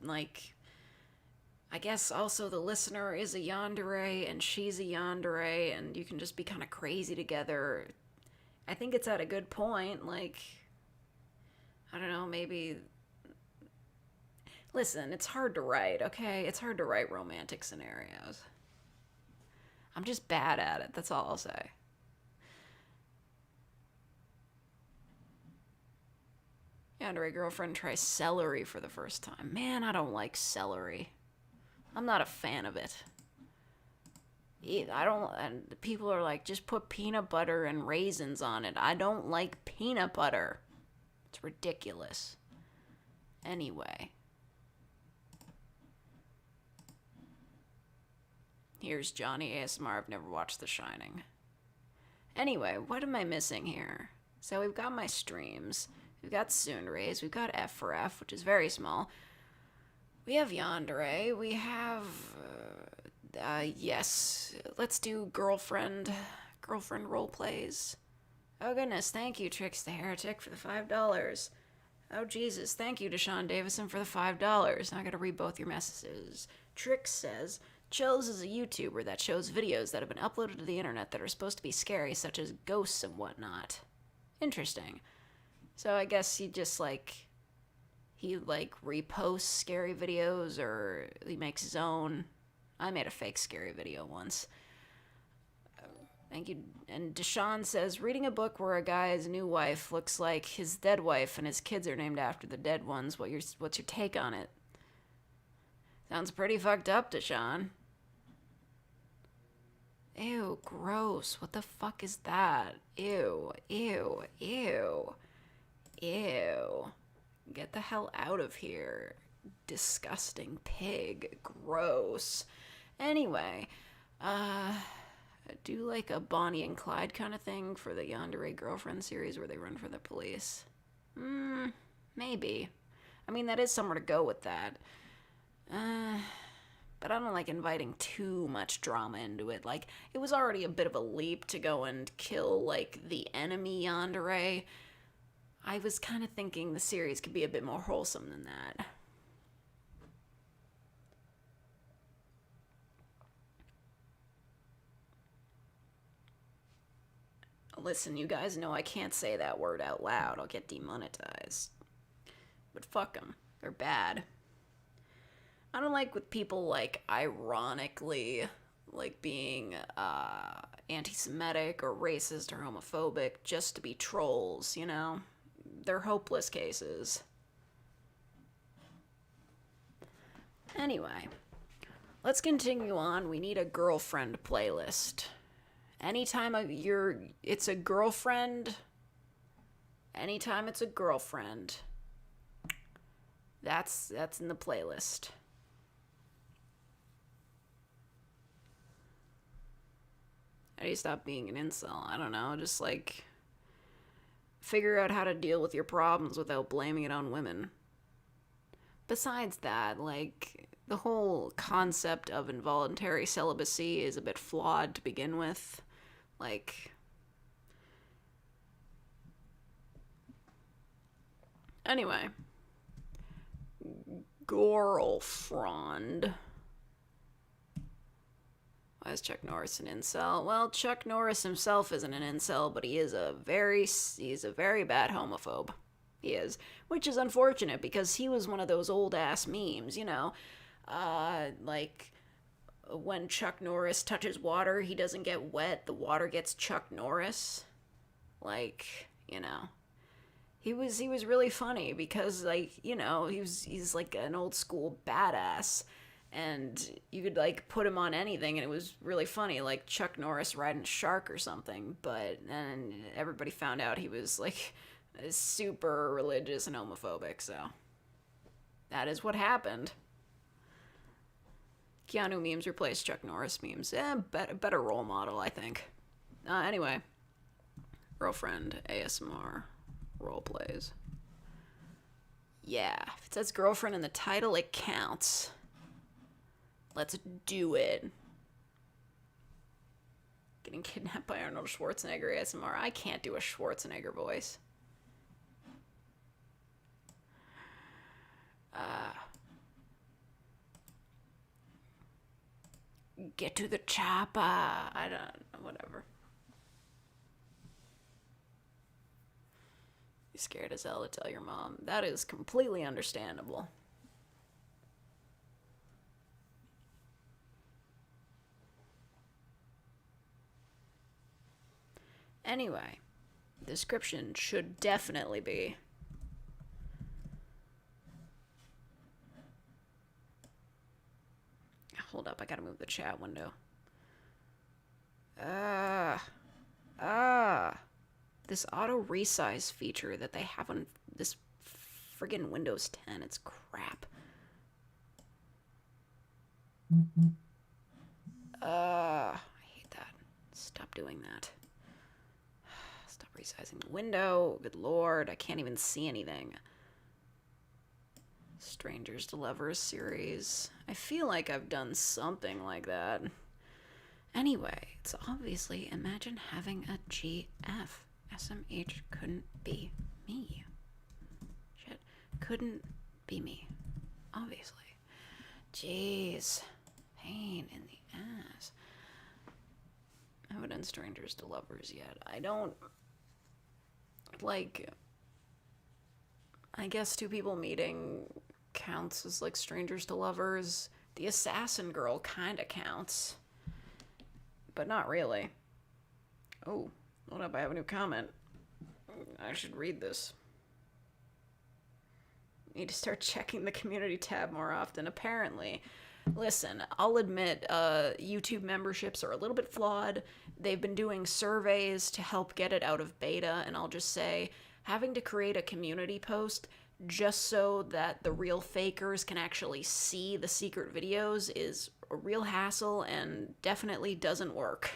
Speaker 1: like, I guess also the listener is a Yandere and she's a Yandere, and you can just be kind of crazy together. I think it's at a good point. Like, I don't know, maybe. Listen, it's hard to write, okay? It's hard to write romantic scenarios. I'm just bad at it, that's all I'll say. Yandere Girlfriend tries celery for the first time. Man, I don't like celery. I'm not a fan of it. And people are like, just put peanut butter and raisins on it. I don't like peanut butter. It's ridiculous. Anyway. Here's Johnny ASMR. I've never watched The Shining. Anyway, what am I missing here? So we've got my streams. We've got Soonrays. We've got F for F, which is very small. We have Yandere. We have... yes. Let's do girlfriend role plays. Oh goodness, thank you, Trix the Heretic, for the $5. Oh Jesus, thank you, Deshaun Davison, for the $5. Now I gotta read both your messages. Trix says... Chills is a YouTuber that shows videos that have been uploaded to the internet that are supposed to be scary, such as ghosts and whatnot. Interesting. So I guess he just, he reposts scary videos, or he makes his own. I made a fake scary video once. Thank you. And Deshaun says, reading a book where a guy's new wife looks like his dead wife and his kids are named after the dead ones. What's your take on it? Sounds pretty fucked up, Deshaun. Ew, gross. What the fuck is that? Ew, ew, ew. Ew. Get the hell out of here. Disgusting pig. Gross. Anyway, do like a Bonnie and Clyde kind of thing for the Yandere Girlfriend series where they run for the police. Maybe. I mean, that is somewhere to go with that. But I don't like inviting too much drama into it. Like, it was already a bit of a leap to go and kill, the enemy Yandere. I was kind of thinking the series could be a bit more wholesome than that. Listen, you guys know I can't say that word out loud. I'll get demonetized. But fuck them. They're bad. I don't like with people, ironically, being, anti-Semitic or racist or homophobic just to be trolls, you know? They're hopeless cases. Anyway, let's continue on. We need a girlfriend playlist. Anytime it's a girlfriend, anytime it's a girlfriend, that's in the playlist. How do you stop being an incel? I don't know, just Figure out how to deal with your problems without blaming it on women. Besides that, like, the whole concept of involuntary celibacy is a bit flawed to begin with. Like, anyway. Girlfriend. Why is Chuck Norris an incel? Well, Chuck Norris himself isn't an incel, but he's a very bad homophobe. He is, which is unfortunate because he was one of those old ass memes, you know, like when Chuck Norris touches water, he doesn't get wet, the water gets Chuck Norris. Like, you know. He was really funny because, like, you know, he's like an old school badass, and you could like put him on anything and it was really funny, like Chuck Norris riding a shark or something. But then everybody found out he was like super religious and homophobic, so that is what happened. Keanu memes replaced Chuck Norris memes. Better role model, I think. Anyway, girlfriend ASMR role plays. Yeah, if it says girlfriend in the title, it counts. Let's do it. Getting kidnapped by Arnold Schwarzenegger ASMR. I can't do a Schwarzenegger voice. Get to the chopper. I don't know, whatever. You're scared as hell to tell your mom. That is completely understandable. Anyway, description should definitely be hold up, I gotta move the chat window. This auto resize feature that they have on this friggin' Windows 10, it's crap. I hate that. Stop doing that. Stop resizing the window. Good lord, I can't even see anything. Strangers to Lovers series. I feel like I've done something like that. Anyway, it's obviously imagine having a GF. SMH couldn't be me. Shit, couldn't be me. Obviously. Jeez. Pain in the ass. I haven't done Strangers to Lovers yet. I don't... Like... I guess two people meeting counts as, like, Strangers to Lovers. The Assassin Girl kinda counts. But not really. Oh, hold up, I have a new comment. I should read this. Need to start checking the community tab more often, apparently. Listen, I'll admit, YouTube memberships are a little bit flawed. They've been doing surveys to help get it out of beta, and I'll just say, having to create a community post just so that the real fakers can actually see the secret videos is a real hassle and definitely doesn't work.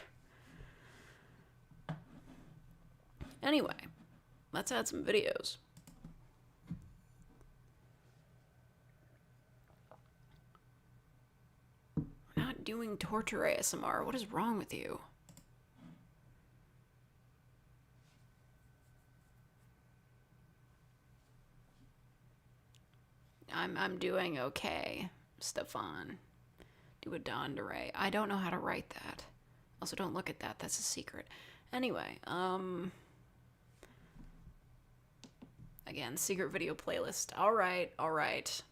Speaker 1: Anyway, let's add some videos. We're not doing torture ASMR. What is wrong with you? I'm doing okay, Stefan. Do a Dondere. I don't know how to write that. Also, don't look at that. That's a secret. Anyway, again, secret video playlist. All right.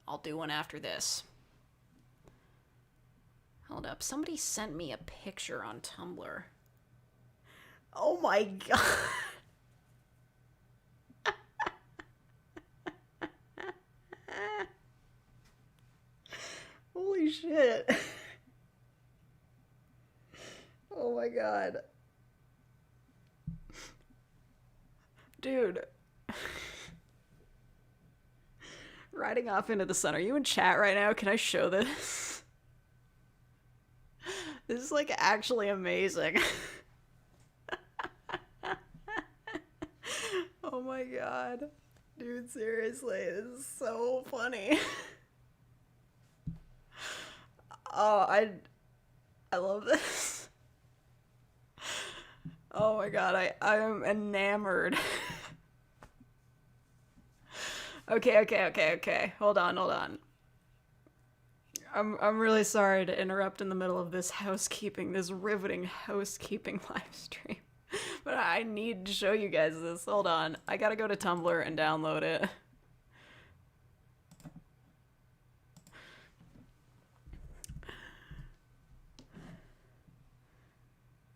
Speaker 1: I'll do one after this. Hold up. Somebody sent me a picture on Tumblr. Oh my god. Holy shit. Oh my god. Dude. Riding off into the sun. Are you in chat right now? Can I show this? This is like actually amazing. Oh my god. Dude, seriously, this is so funny. Oh, I love this. Oh my god, I am enamored. Okay. Hold on. I'm really sorry to interrupt in the middle of this riveting housekeeping live stream. But I need to show you guys this. Hold on. I gotta go to Tumblr and download it.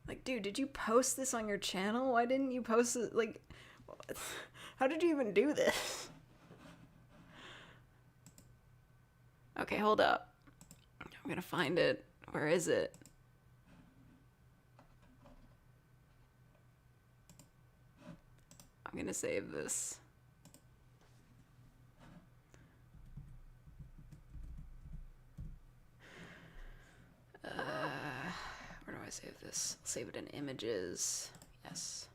Speaker 1: Like, dude, did you post this on your channel? Why didn't you post it? Like, how did you even do this? Okay, hold up. I'm gonna find it. Where is it? I'm gonna save this. Where do I save this? I'll save it in images. Yes.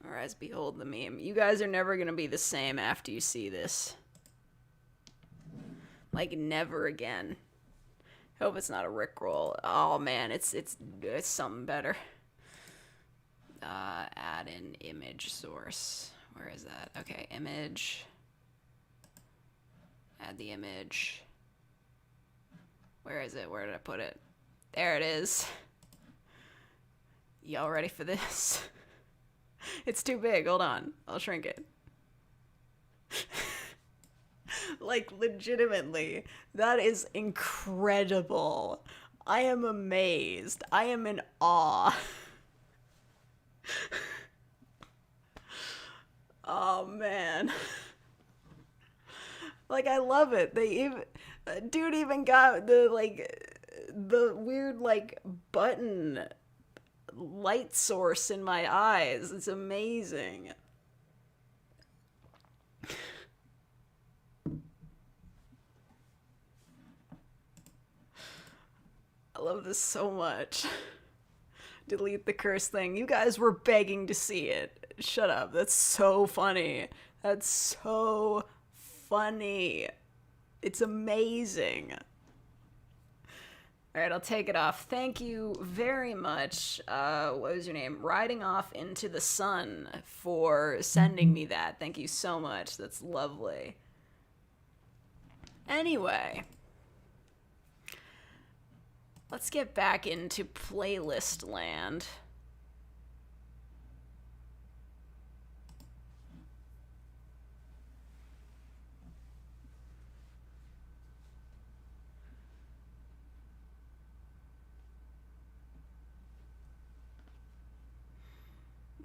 Speaker 1: Or as behold the meme. You guys are never gonna be the same after you see this. Like, never again. Hope it's not a Rickroll. Oh man, it's something better. Add an image source. Where is that? Okay, image. Add the image. Where is it? Where did I put it? There it is. Y'all ready for this? It's too big. Hold on. I'll shrink it. Like, legitimately, that is incredible. I am amazed. I am in awe. Oh, man. Like, I love it. Dude even got the weird, like, button light source in my eyes. It's amazing. I love this so much. Delete the curse thing. You guys were begging to see it. Shut up. That's so funny. That's so funny. It's amazing. Alright, I'll take it off. Thank you very much. What was your name? Riding Off Into the Sun, for sending me that. Thank you so much. That's lovely. Anyway, let's get back into playlist land.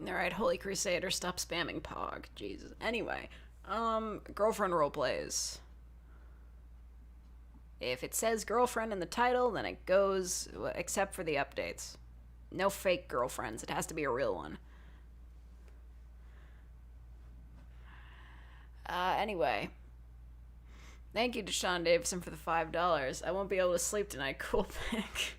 Speaker 1: Alright, Holy Crusader, stop spamming Pog. Jesus. Anyway, girlfriend roleplays. If it says girlfriend in the title, then it goes, except for the updates. No fake girlfriends. It has to be a real one. Anyway. Thank you to Sean Davison for the $5. I won't be able to sleep tonight. Cool pick.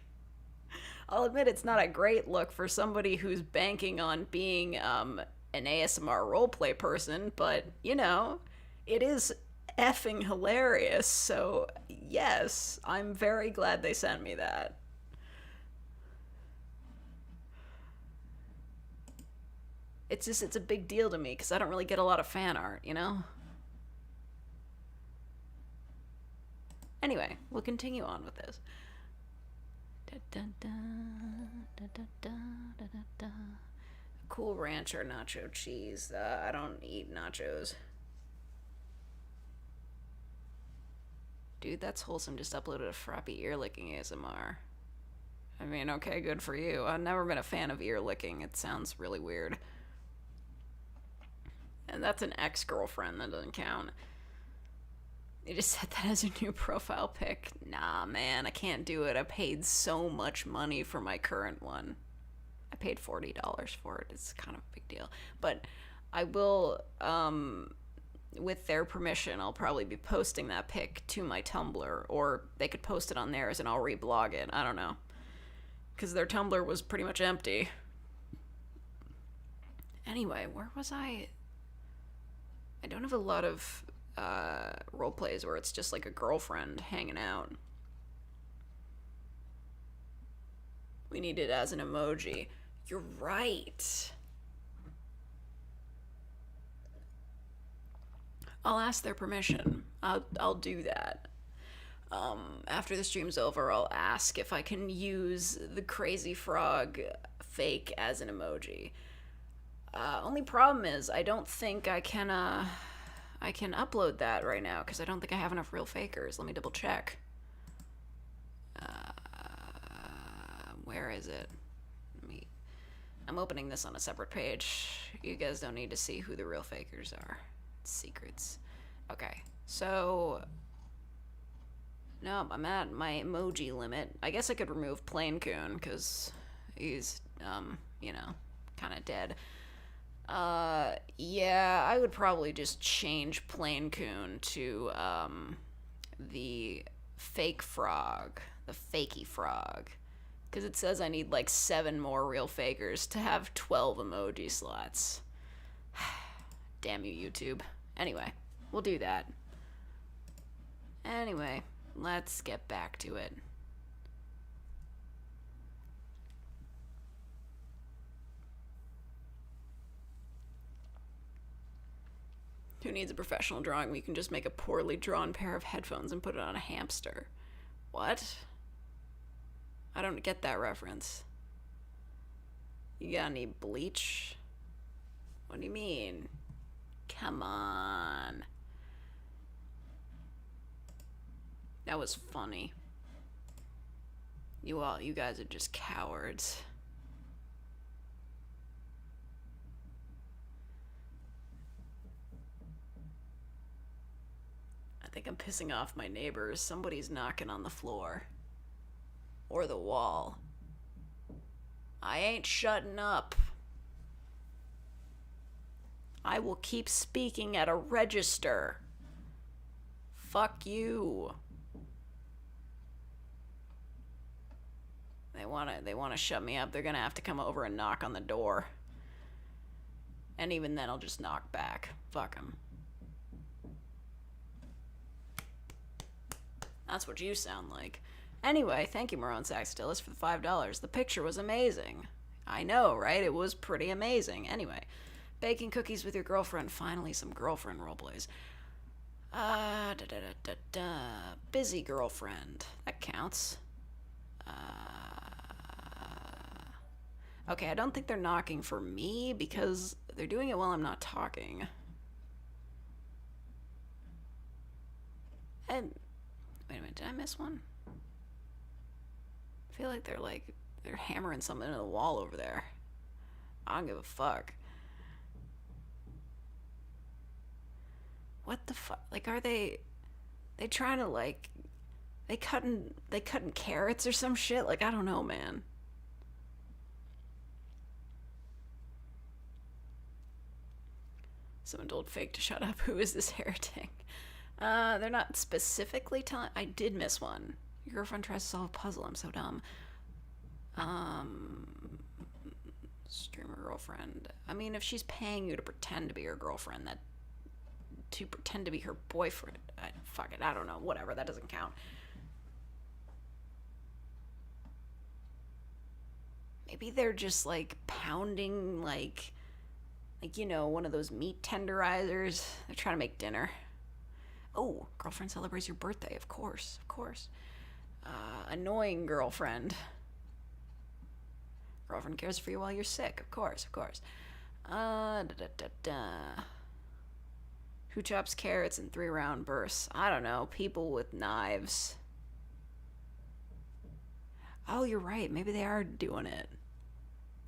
Speaker 1: I'll admit it's not a great look for somebody who's banking on being an ASMR roleplay person, but, you know, it is effing hilarious, so yes, I'm very glad they sent me that. It's a big deal to me, because I don't really get a lot of fan art, you know? Anyway, we'll continue on with this. Cool Ranch or nacho cheese. I don't eat nachos. Dude, that's wholesome. Just uploaded a frappy ear licking ASMR. I mean, okay, good for you. I've never been a fan of ear licking. It sounds really weird. And that's an ex-girlfriend. That doesn't count. You just set that as your new profile pic. Nah, man, I can't do it. I paid so much money for my current one. I paid $40 for it. It's kind of a big deal. But I will, with their permission, I'll probably be posting that pic to my Tumblr. Or they could post it on theirs and I'll reblog it. I don't know. Because their Tumblr was pretty much empty. Anyway, where was I? I don't have a lot of role plays where it's just like a girlfriend hanging out. We need it as an emoji. You're right. I'll ask their permission. I'll do that. After the stream's over, I'll ask if I can use the crazy frog fake as an emoji. Only problem is I don't think I can upload that right now because I don't think I have enough real fakers. Let me double check. Where is it? I'm opening this on a separate page. You guys don't need to see who the real fakers are. It's secrets. Okay, so no, I'm at my emoji limit. I guess I could remove Plain Coon because he's kind of dead. Yeah, I would probably just change Plain Coon to the fake frog, the fakey frog. Because it says I need like 7 more real fakers to have 12 emoji slots. Damn you, YouTube. Anyway, we'll do that. Anyway, let's get back to it. Who needs a professional drawing? We can just make a poorly drawn pair of headphones and put it on a hamster. What? I don't get that reference. You got any bleach? What do you mean? Come on. That was funny. You guys are just cowards. I think I'm pissing off my neighbors. Somebody's knocking on the floor. Or the wall. I ain't shutting up. I will keep speaking at a register. Fuck you. They wanna shut me up. They're gonna have to come over and knock on the door. And even then I'll just knock back. Fuck them. That's what you sound like. Anyway, thank you, Marone Saxtilis, for the $5. The picture was amazing. I know, right? It was pretty amazing. Anyway, baking cookies with your girlfriend. Finally, some girlfriend roleplays. Busy girlfriend. That counts. Okay, I don't think they're knocking for me because they're doing it while I'm not talking. And wait a minute, did I miss one? I feel like they're hammering something into the wall over there. I don't give a fuck. What the fuck? Like, are they trying to they cutting carrots or some shit? Like, I don't know, man. Someone told Fake to shut up. Who is this heretic? They're not specifically telling. I did miss one. Your girlfriend tries to solve a puzzle. I'm so dumb. Streamer girlfriend. I mean, if she's paying you to pretend to be her girlfriend, to pretend to be her boyfriend, fuck it, I don't know. Whatever, that doesn't count. Maybe they're just pounding one of those meat tenderizers. They're trying to make dinner. Oh, girlfriend celebrates your birthday. Of course. Annoying girlfriend. Girlfriend cares for you while you're sick. Of course. Who chops carrots in 3-round bursts? I don't know. People with knives. Oh, you're right. Maybe they are doing it.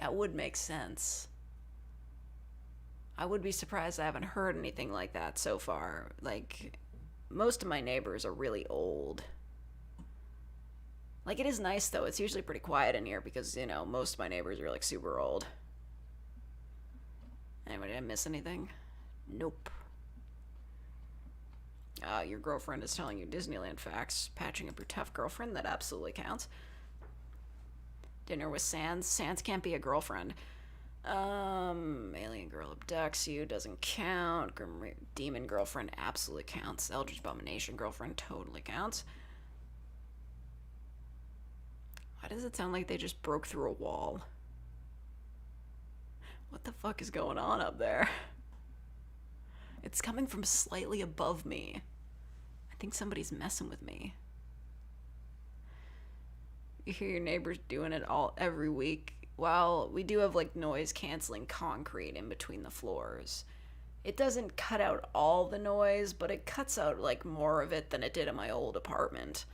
Speaker 1: That would make sense. I would be surprised I haven't heard anything like that so far. Most of my neighbors are really old. It is nice, though. It's usually pretty quiet in here because, most of my neighbors are, super old. Anyway, did I miss anything? Nope. Your girlfriend is telling you Disneyland facts. Patching up your tough girlfriend. That absolutely counts. Dinner with Sans. Sans can't be a girlfriend. Alien girl abducts you, doesn't count. Demon girlfriend absolutely counts. Eldritch abomination girlfriend totally counts. Why does it sound like they just broke through a wall? What the fuck is going on up there? It's coming from slightly above me. I think somebody's messing with me. You hear your neighbors doing it every week. Well, we do have like noise canceling concrete in between the floors. It doesn't cut out all the noise, but it cuts out like more of it than it did in my old apartment.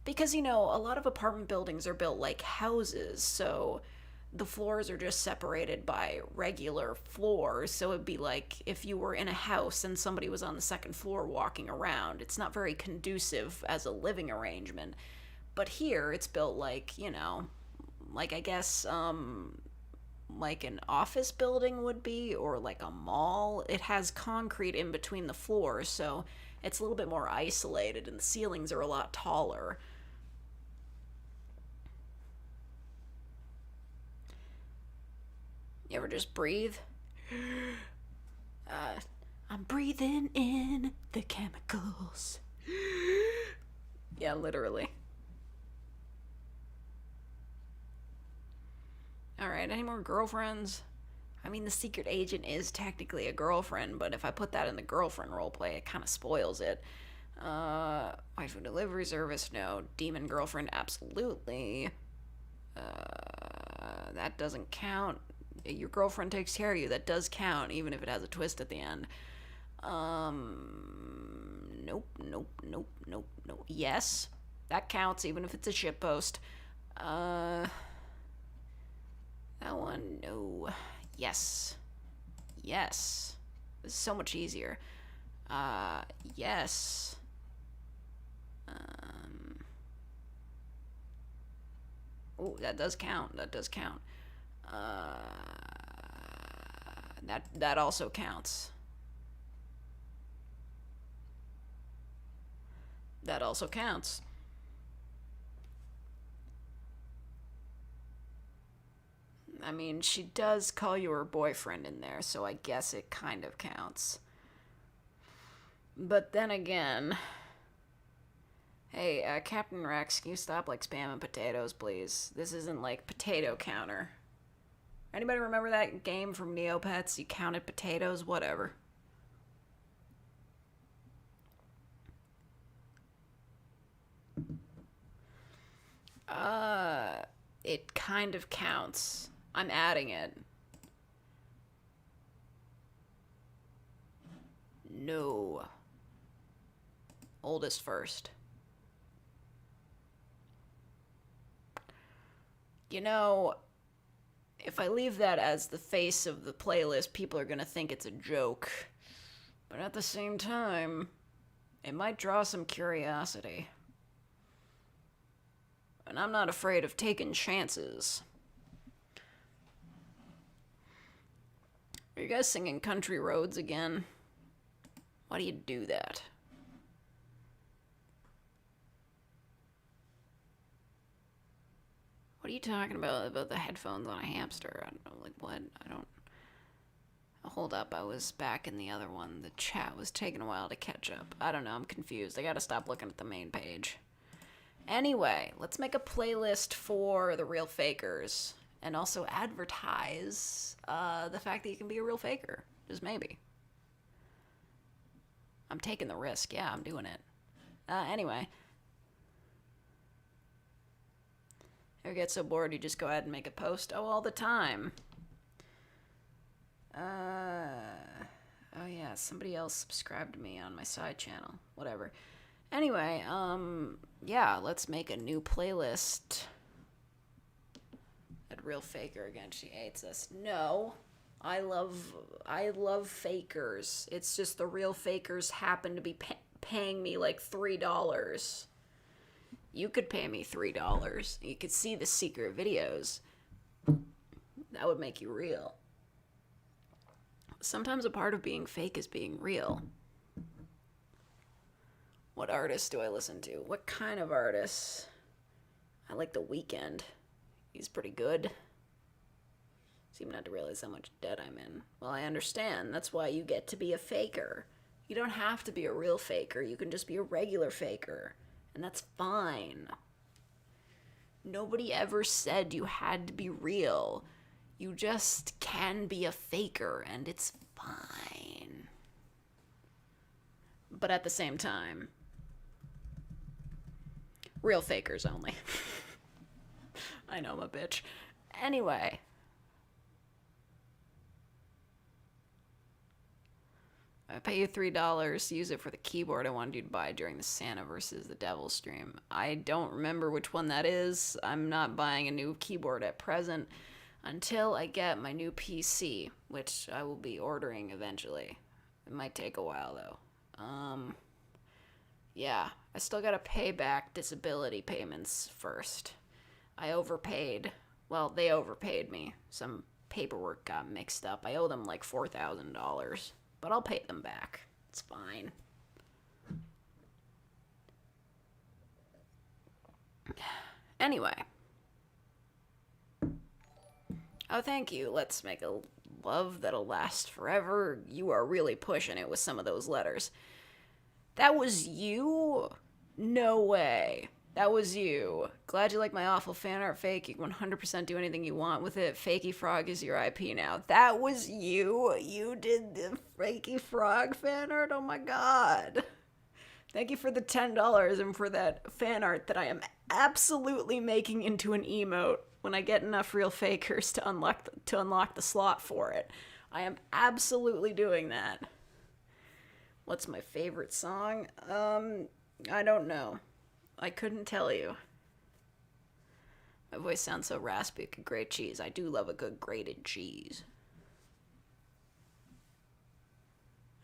Speaker 1: Because, you know, a lot of apartment buildings are built like houses, so the floors are just separated by regular floors. So it'd be like if you were in a house and somebody was on the second floor walking around. It's not very conducive as a living arrangement. But here it's built like, you know, like I guess like an office building would be, or like a mall. It has concrete in between the floors, so it's a little bit more isolated, and the ceilings are a lot taller. You ever just breathe? I'm breathing in the chemicals. Yeah, literally. Alright, any more girlfriends? I mean, the secret agent is technically a girlfriend, but if I put that in the girlfriend roleplay, it kind of spoils it. Waifu delivery service, no. Demon girlfriend, absolutely. That doesn't count. Your girlfriend takes care of you. That does count, even if it has a twist at the end. Nope. Yes, that counts, even if it's a shitpost. That one, no. Yes. This is so much easier. Yes. Oh, that does count. That also counts. That also counts. I mean, she does call you her boyfriend in there, so I guess it kind of counts. But then again... Hey, Captain Rex, can you stop, like, spamming potatoes, please? This isn't, like, potato counter. Anybody remember that game from Neopets? You counted potatoes? Whatever. It kind of counts. I'm adding it. No. Oldest first. You know, if I leave that as the face of the playlist, people are gonna think it's a joke. But at the same time, it might draw some curiosity. And I'm not afraid of taking chances. Are you guys singing Country Roads again? Why do you do that? What are you talking about the headphones on a hamster? I don't know, like what? I don't... Hold up, I was back in the other one. The chat was taking a while to catch up. I don't know, I'm confused. I gotta stop looking at the main page. Anyway, let's make a playlist for the real fakers. And also advertise the fact that you can be a real faker. Just maybe. I'm taking the risk. Yeah, I'm doing it. Anyway. Ever get so bored you just go ahead and make a post? Oh, all the time. Oh yeah, somebody else subscribed to me on my side channel. Whatever. Anyway, yeah, let's make a new playlist. That real faker again, she hates us. No. I love fakers. It's just the real fakers happen to be paying me like $3. You could pay me $3. You could see the secret videos. That would make you real. Sometimes a part of being fake is being real. What artists do I listen to? What kind of artists? I like The Weeknd. He's pretty good. Seem not to realize how much debt I'm in. Well, I understand. That's why you get to be a faker. You don't have to be a real faker. You can just be a regular faker. And that's fine. Nobody ever said you had to be real. You just can be a faker, and it's fine. But at the same time, real fakers only. I know I'm a bitch. Anyway. I pay you $3 to use it for the keyboard I wanted you to buy during the Santa versus the Devil stream. I don't remember which one that is. I'm not buying a new keyboard at present until I get my new PC, which I will be ordering eventually. It might take a while, though. Yeah, I still gotta pay back disability payments first. I overpaid. Well, they overpaid me. Some paperwork got mixed up. I owe them like $4,000. But I'll pay them back. It's fine. Anyway. Oh, thank you. Let's make a love that'll last forever. You are really pushing it with some of those letters. That was you? No way. That was you. Glad you like my awful fan art fake. You can 100% do anything you want with it. Fakey Frog is your IP now. That was you? You did the Fakey Frog fan art? Oh my god. Thank you for the $10 and for that fan art that I am absolutely making into an emote when I get enough real fakers to unlock the slot for it. I am absolutely doing that. What's my favorite song? I don't know. I couldn't tell you. My voice sounds so raspy it could grate cheese. I do love a good grated cheese.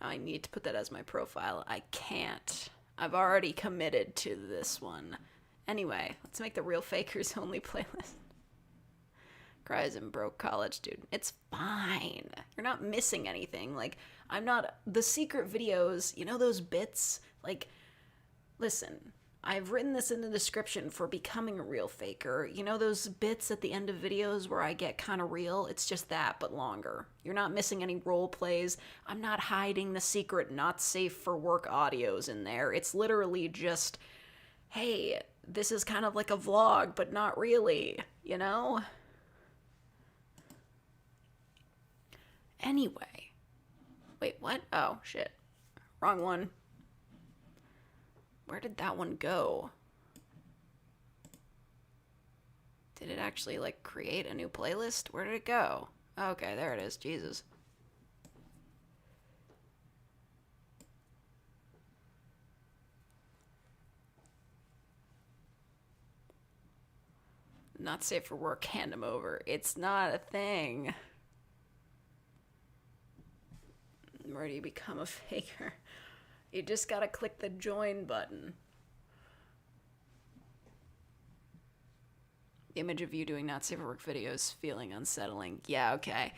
Speaker 1: I need to put that as my profile. I can't. I've already committed to this one. Anyway, let's make the Real Fakers only playlist. Cries and broke college student. It's fine. You're not missing anything. Like, I'm not... The secret videos, you know those bits? Like, listen... I've written this in the description for becoming a real faker. You know those bits at the end of videos where I get kind of real? It's just that, but longer. You're not missing any role plays. I'm not hiding the secret not safe for work audios in there. It's literally just, hey, this is kind of like a vlog, but not really, you know? Anyway. Wait, what? Oh, shit. Wrong one. Where did that one go? Did it actually, like, create a new playlist? Where did it go? Okay, there it is. Jesus. Not safe for work, hand them over. It's not a thing. Where do you become a faker? You just gotta click the join button. The image of you doing not safe for work videos feeling unsettling. Yeah, okay.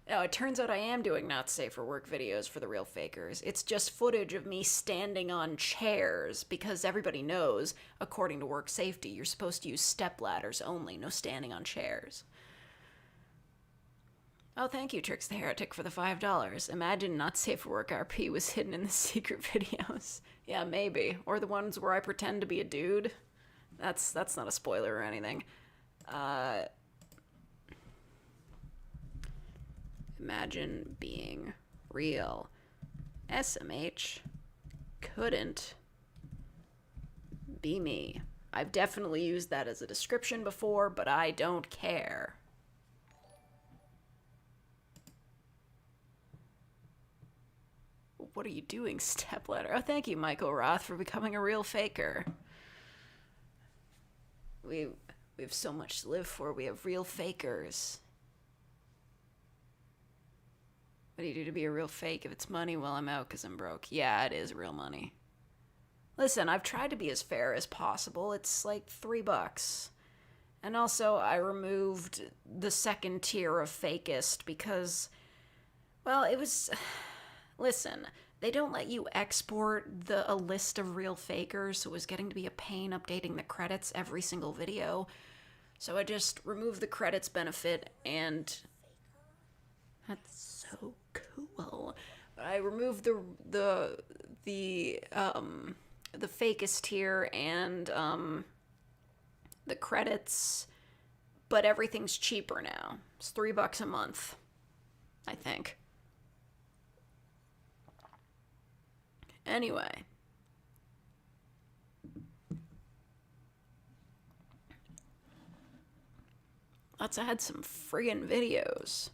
Speaker 1: No, it turns out I am doing not safe for work videos for the Real Fakers. It's just footage of me standing on chairs because everybody knows, according to work safety, you're supposed to use step ladders only, no standing on chairs. Oh, thank you, Tricks the Heretic, for the $5. Imagine not safe for work RP was hidden in the secret videos. Yeah, maybe. Or the ones where I pretend to be a dude. That's not a spoiler or anything. Imagine being real. SMH couldn't be me. I've definitely used that as a description before, but I don't care. What are you doing, stepladder? Oh, thank you, Michael Roth, for becoming a real faker. We have so much to live for. We have real fakers. What do you do to be a real fake? If it's money, well, I'm out because I'm broke. Yeah, it is real money. Listen, I've tried to be as fair as possible. It's like $3. And also, I removed the second tier of fakest because, well, it was... Listen, they don't let you export a list of real fakers, so it was getting to be a pain updating the credits every single video. So I just removed the credits benefit and That's so cool. I removed the fakest here and the credits, but everything's cheaper now. It's $3 a month, I think. Anyway. Let's add some friggin' videos.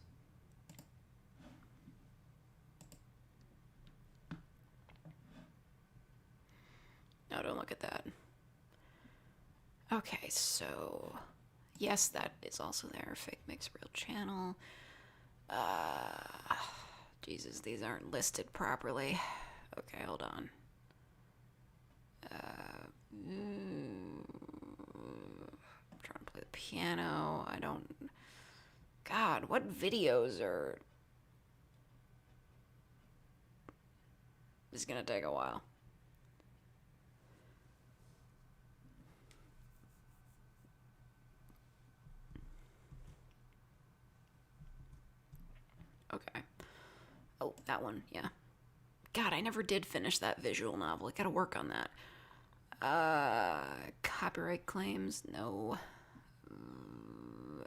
Speaker 1: No, don't look at that. Okay, so yes, that is also there. Fake Mix Real Channel. Jesus, these aren't listed properly. Okay, hold on. I'm trying to play the piano. I don't. God, what videos are. This is gonna take a while. Okay. Oh, that one, yeah. God, I never did finish that visual novel. I gotta work on that. Copyright claims, no.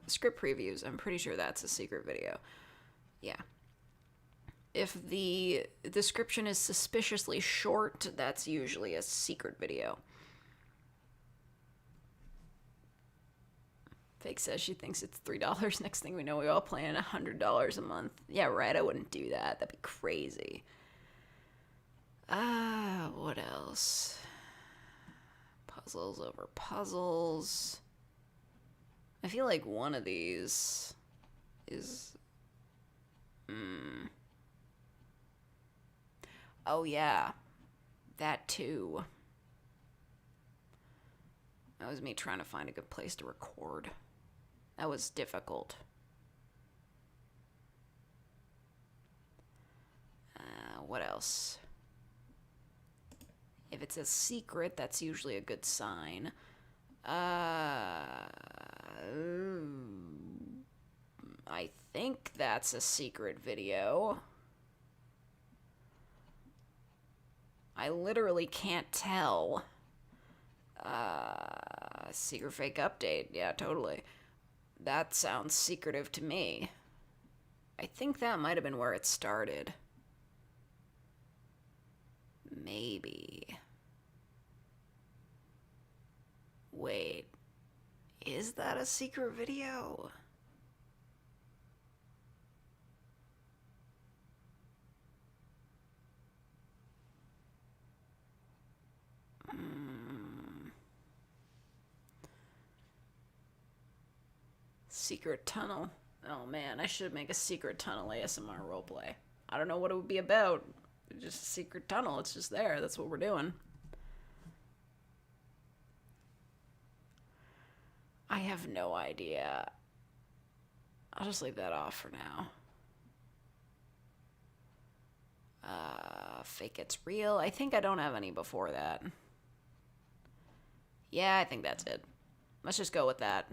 Speaker 1: Script previews, I'm pretty sure that's a secret video. Yeah. If the description is suspiciously short, that's usually a secret video. Fake says she thinks it's $3. Next thing we know, we all plan $100 a month. Yeah, right, I wouldn't do that. That'd be crazy. What else? Puzzles over puzzles. I feel like one of these is... Oh, yeah. That, too. That was me trying to find a good place to record. That was difficult. What else? If it's a secret, that's usually a good sign. I think that's a secret video. I literally can't tell. Secret fake update. Yeah, totally. That sounds secretive to me. I think that might have been where it started. Maybe. Wait. Is that a secret video? Secret tunnel. Oh man, I should make a secret tunnel ASMR roleplay. I don't know what it would be about. Just a secret tunnel. It's just there. That's what we're doing. I have no idea. I'll just leave that off for now. Fake it's real. I think I don't have any before that. Yeah, I think that's it. Let's just go with that.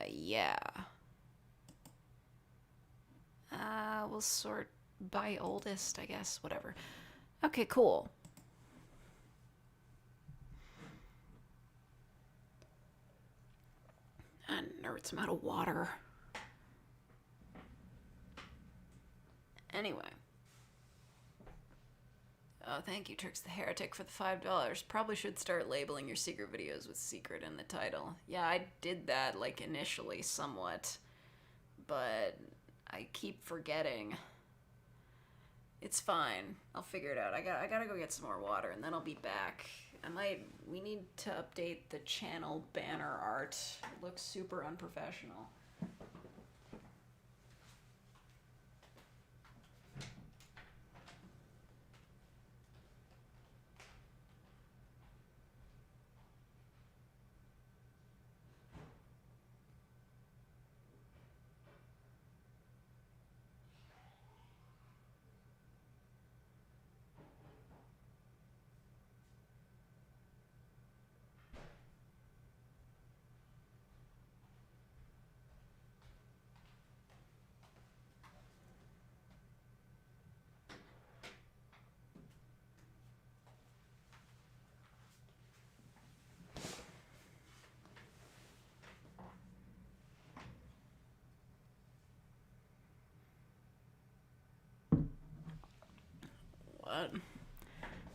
Speaker 1: Yeah. We'll sort by oldest, I guess. Whatever. Okay, cool. And nerds, I'm out of water. Anyway. Oh, thank you, Tricks the Heretic, for the $5. Probably should start labeling your secret videos with secret in the title. Yeah, I did that, like, initially, somewhat. But I keep forgetting. It's fine. I'll figure it out. I gotta go get some more water, and then I'll be back. We need to update the channel banner art. It looks super unprofessional. but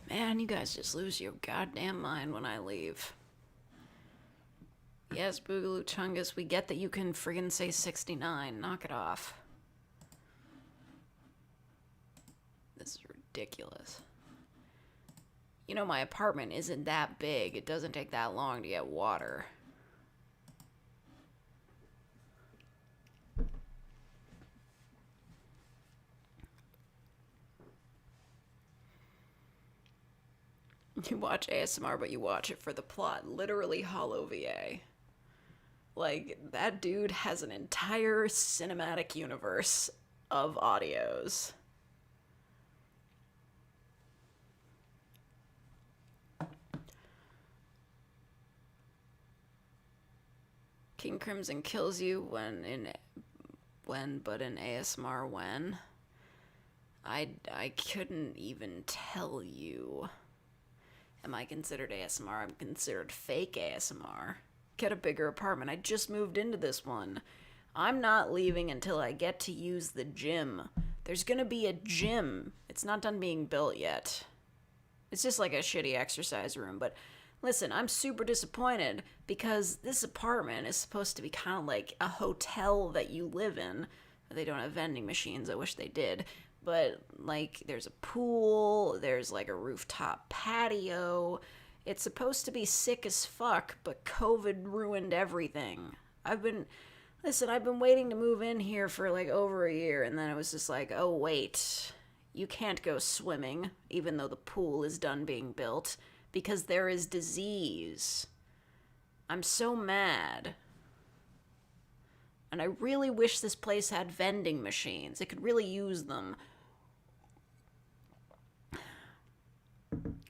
Speaker 1: man, you guys just lose your goddamn mind when I leave. Yes, Boogaloo Chungus, we get that you can friggin' say 69. Knock it off. This is ridiculous. You know, my apartment isn't that big. It doesn't take that long to get water. You watch ASMR, but you watch it for the plot. Literally Hollow VA. Like, that dude has an entire cinematic universe of audios. King Crimson kills you but in ASMR when? I couldn't even tell you. Am I considered ASMR? I'm considered fake ASMR. Get a bigger apartment. I just moved into this one. I'm not leaving until I get to use the gym. There's gonna be a gym. It's not done being built yet. It's just like a shitty exercise room, but listen, I'm super disappointed because this apartment is supposed to be kind of like a hotel that you live in. They don't have vending machines. I wish they did. But, like, there's a pool, there's, like, a rooftop patio. It's supposed to be sick as fuck, but COVID ruined everything. I've been waiting to move in here for, like, over a year, and then it was just like, oh, wait, you can't go swimming, even though the pool is done being built, because there is disease. I'm so mad. And I really wish this place had vending machines. It could really use them.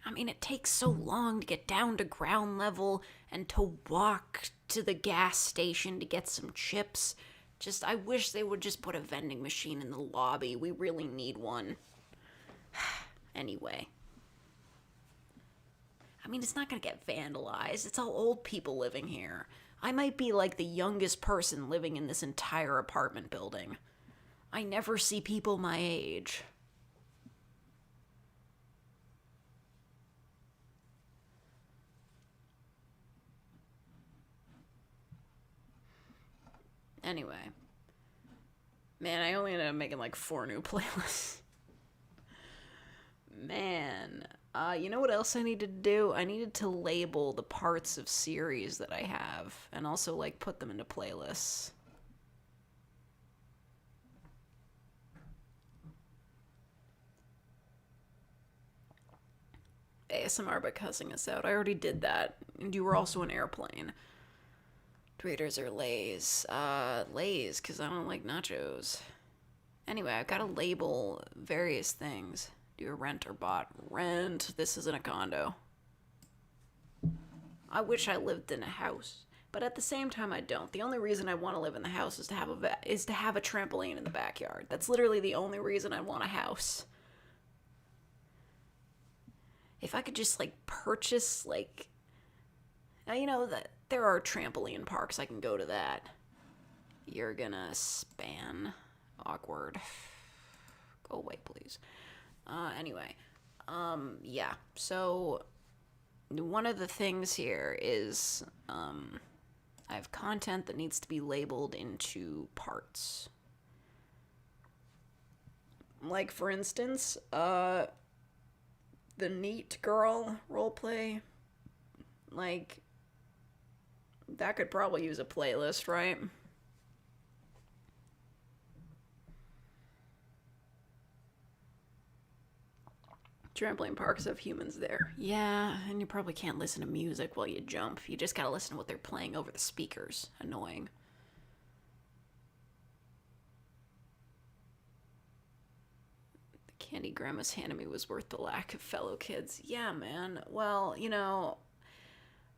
Speaker 1: I mean, it takes so long to get down to ground level and to walk to the gas station to get some chips. Just, I wish they would just put a vending machine in the lobby. We really need one. Anyway. I mean, it's not gonna get vandalized. It's all old people living here. I might be like the youngest person living in this entire apartment building. I never see people my age. Anyway. Man, I only ended up making like 4 new playlists. Man. You know what else I needed to do? I needed to label the parts of series that I have. And also, like, put them into playlists. ASMR by cussing us out. I already did that. And you were also an airplane. Doritos or Lay's? Lay's, because I don't like nachos. Anyway, I've got to label various things. Do a rent or bought. Rent. This isn't a condo. I wish I lived in a house. But at the same time, I don't. The only reason I want to live in the house is to have a trampoline in the backyard. That's literally the only reason I want a house. If I could just, like, purchase, like... Now, you know, that there are trampoline parks. I can go to that. You're gonna span. Awkward. Go away, please. Anyway. Yeah. So, one of the things here is, I have content that needs to be labeled into parts. Like, for instance, the Neat Girl roleplay. Like, that could probably use a playlist, right? Trampoline parks have humans there. Yeah, and you probably can't listen to music while you jump. You just gotta listen to what they're playing over the speakers. Annoying. The candy Grandma's handed me was worth the lack of fellow kids. Yeah, man. Well, you know...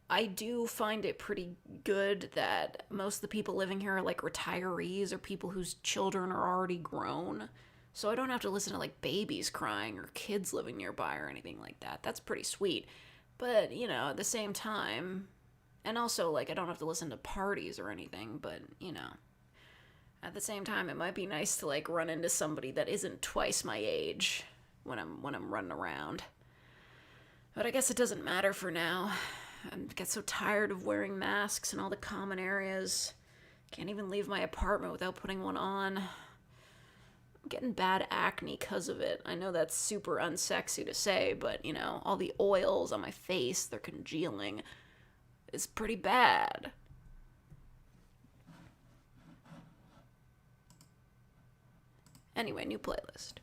Speaker 1: I do find it pretty good that most of the people living here are like retirees or people whose children are already grown. So I don't have to listen to like babies crying or kids living nearby or anything like that. That's pretty sweet. But, you know, at the same time, and also like I don't have to listen to parties or anything, but, you know, at the same time it might be nice to like run into somebody that isn't twice my age when I'm running around. But I guess it doesn't matter for now. I get so tired of wearing masks in all the common areas. Can't even leave my apartment without putting one on. I'm getting bad acne because of it. I know that's super unsexy to say, but, you know, all the oils on my face, they're congealing. It's pretty bad. Anyway, new playlist.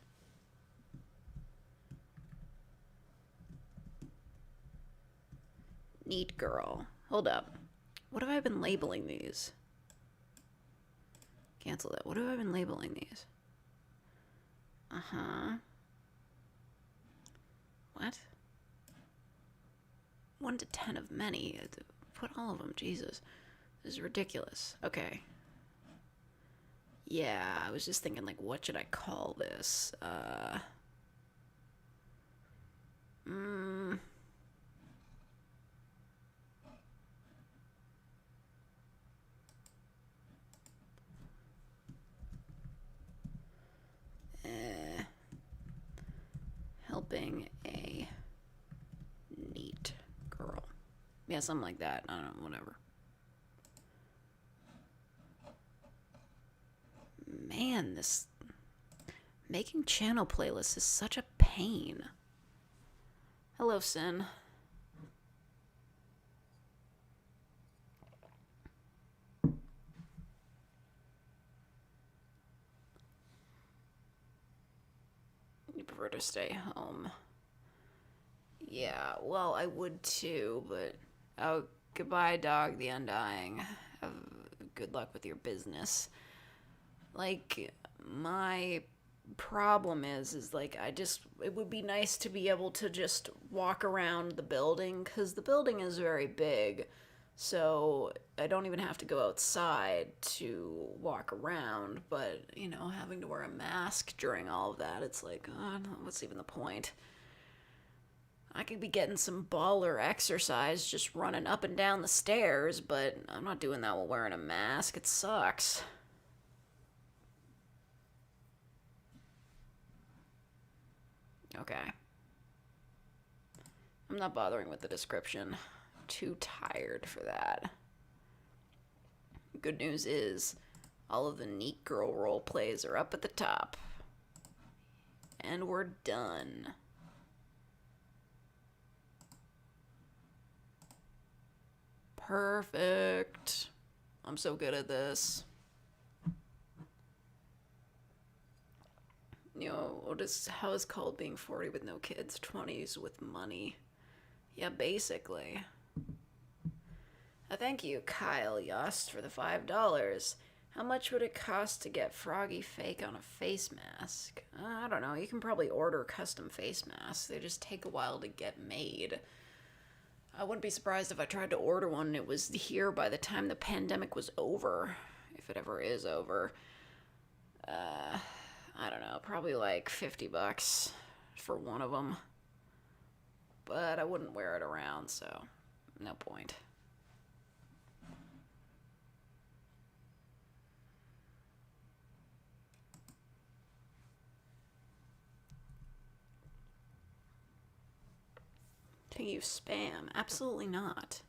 Speaker 1: Neat girl. Hold up. What have I been labeling these? Cancel that. What have I been labeling these? Uh-huh. What? 1 to 10 of many. Put all of them. Jesus. This is ridiculous. Okay. Yeah, I was just thinking, like, what should I call this? Helping a neat girl. Yeah, something like that. I don't know, whatever. Man, this making channel playlists is such a pain. Hello, Sin. You prefer to stay home. Yeah, well, I would too, but... Oh, goodbye, dog the Undying. Good luck with your business. Like, my problem is like, it would be nice to be able to just walk around the building, because the building is very big, so I don't even have to go outside to walk around, but, you know, having to wear a mask during all of that, it's like, what's even the point? I could be getting some baller exercise just running up and down the stairs, but I'm not doing that while wearing a mask. It sucks. Okay. I'm not bothering with the description. Too tired for that. Good news is, all of the neat girl role plays are up at the top. And we're done. Perfect. I'm so good at this. You know, how is called being 40 with no kids, 20s with money? Yeah, basically. Thank you, Kyle Yost, for the $5. How much would it cost to get Froggy Fake on a face mask? I don't know. You can probably order custom face masks. They just take a while to get made. I wouldn't be surprised if I tried to order one and it was here by the time the pandemic was over. If it ever is over. I don't know. Probably like $50 for one of them. But I wouldn't wear it around, so no point. To you spam? Absolutely not.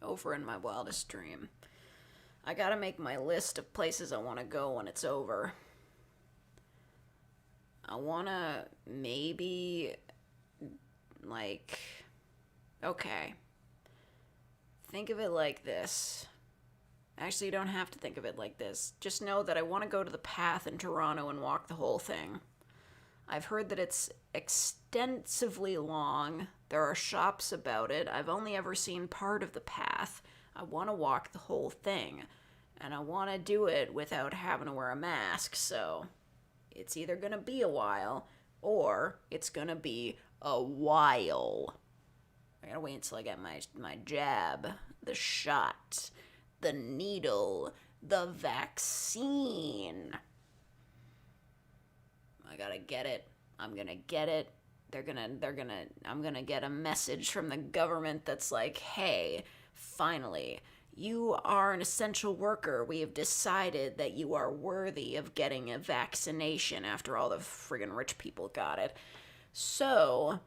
Speaker 1: Over in my wildest dream. I gotta make my list of places I want to go when it's over. I wanna maybe, like, okay. Think of it like this. Actually, you don't have to think of it like this. Just know that I want to go to the Path in Toronto and walk the whole thing. I've heard that it's extensively long. There are shops about it. I've only ever seen part of the Path. I want to walk the whole thing. And I want to do it without having to wear a mask, so it's either going to be a while or it's going to be a while. I gotta wait until I get my jab, the shot, the needle, the vaccine. I gotta get it. I'm gonna get it. I'm gonna get a message from the government that's like, hey, finally, You are an essential worker. We have decided that you are worthy of getting a vaccination after all the friggin' rich people got it. So,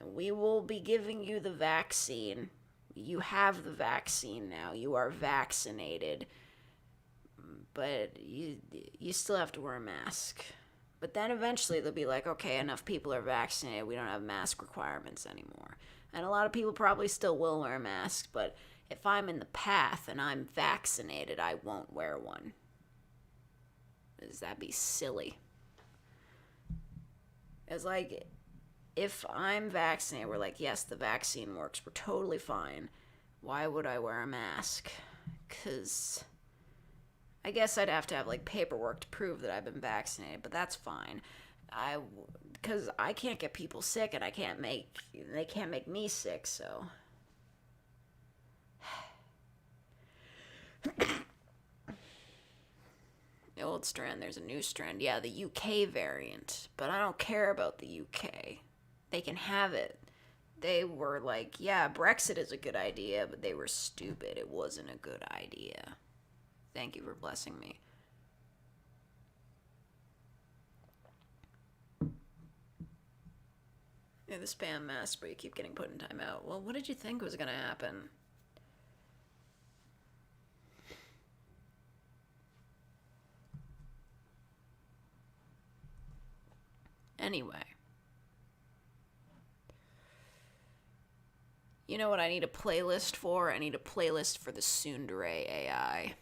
Speaker 1: we will be giving you the vaccine. You have the vaccine now. You are vaccinated. But you still have to wear a mask. But then eventually they'll be like, okay, enough people are vaccinated. We don't have mask requirements anymore. And a lot of people probably still will wear masks, but if I'm in the path and I'm vaccinated, I won't wear one. Does that be silly? It's like, if I'm vaccinated, we're like, yes, the vaccine works. We're totally fine. Why would I wear a mask? Because I guess I'd have to have, like, paperwork to prove that I've been vaccinated, but that's fine. Because I can't get people sick, and they can't make me sick, so. The old strand, there's a new strand. Yeah, the UK variant. But I don't care about the UK. They can have it. They were like, yeah, Brexit is a good idea, but they were stupid. It wasn't a good idea. Thank you for blessing me. Yeah, the spam mask, but you keep getting put in timeout. Well, what did you think was going to happen? Anyway. You know what I need a playlist for? I need a playlist for the Tsundere AI.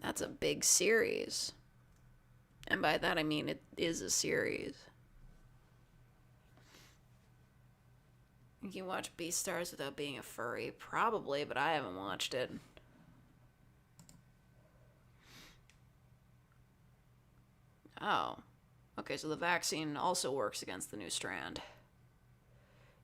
Speaker 1: That's a big series. And by that I mean it is a series. You can watch Beastars without being a furry? Probably, but I haven't watched it. Oh. Okay, so the vaccine also works against the new strand.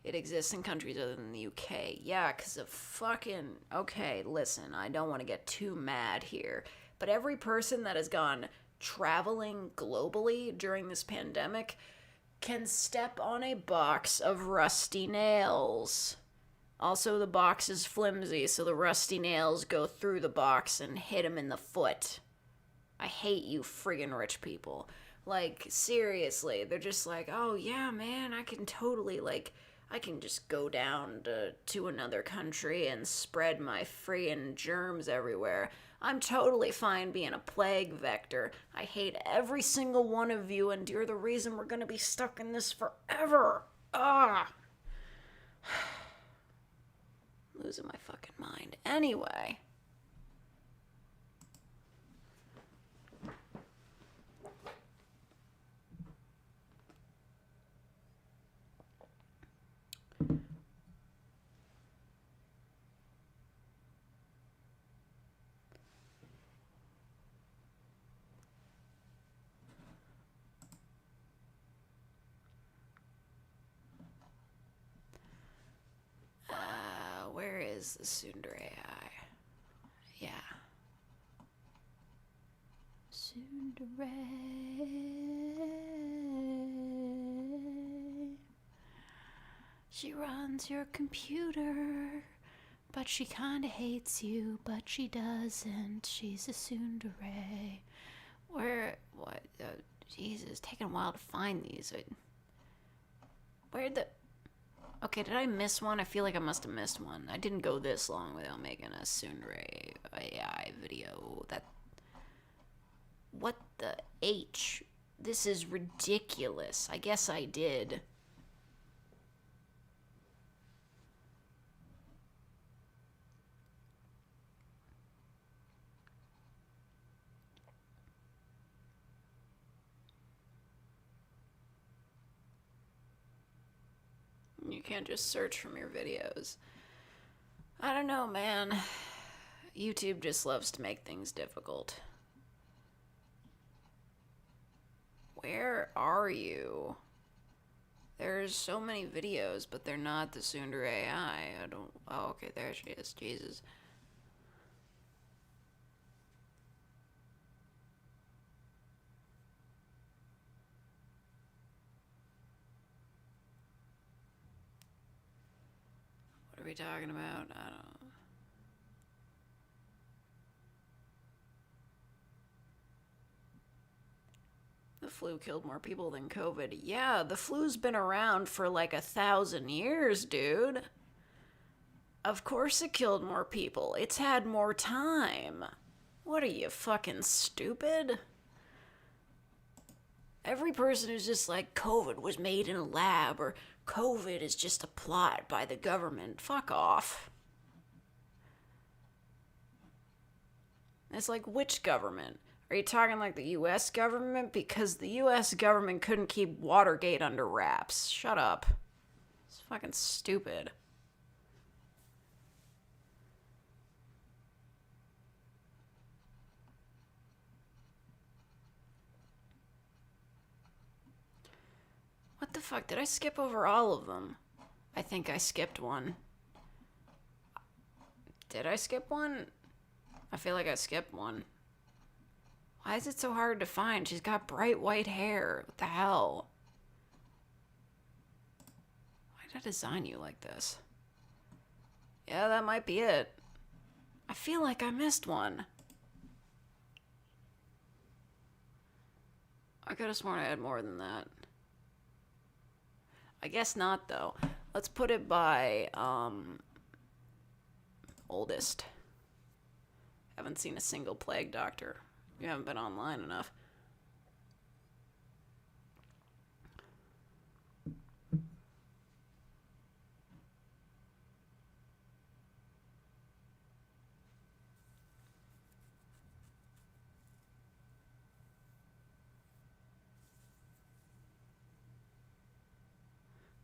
Speaker 1: It exists in countries other than the UK. Yeah, because of fucking... Okay, listen, I don't want to get too mad here, but every person that has gone traveling globally during this pandemic can step on a box of rusty nails. Also, the box is flimsy, so the rusty nails go through the box and hit him in the foot. I hate you friggin' rich people. Like, seriously, they're just like, oh yeah, man, I can totally, like, I can just go down to another country and spread my friggin' germs everywhere. I'm totally fine being a plague vector. I hate every single one of you, and you're the reason we're gonna be stuck in this forever. Ah. Losing my fucking mind. Anyway. Where is the Tsundere AI? Yeah. Tsundere. She runs your computer, but she kinda hates you, but she doesn't. She's a tsundere. Where, what, Jesus, taking a while to find these. Where'd the, okay, did I miss one? I feel like I must have missed one. I didn't go this long without making a tsundere AI video. What the H? This is ridiculous. I guess I did. You can't just search from your videos. I don't know, man. YouTube just loves to make things difficult. Where are you? There's so many videos, but they're not the Tsundere AI. I don't... Oh, okay, there she is. Jesus. What are we talking about? I don't know. The flu killed more people than COVID. Yeah, the flu's been around for like 1,000 years, dude. Of course it killed more people. It's had more time. What are you, fucking stupid? Every person who's just like, COVID was made in a lab, or COVID is just a plot by the government. Fuck off. It's like, which government? Are you talking like the US government? Because the US government couldn't keep Watergate under wraps. Shut up. It's fucking stupid. What the fuck? Did I skip over all of them? I think I skipped one. Did I skip one? I feel like I skipped one. Why is it so hard to find? She's got bright white hair. What the hell? Why did I design you like this? Yeah, that might be it. I feel like I missed one. I could have sworn I had more than that. I guess not, though. Let's put it by, oldest. Haven't seen a single plague doctor. You haven't been online enough.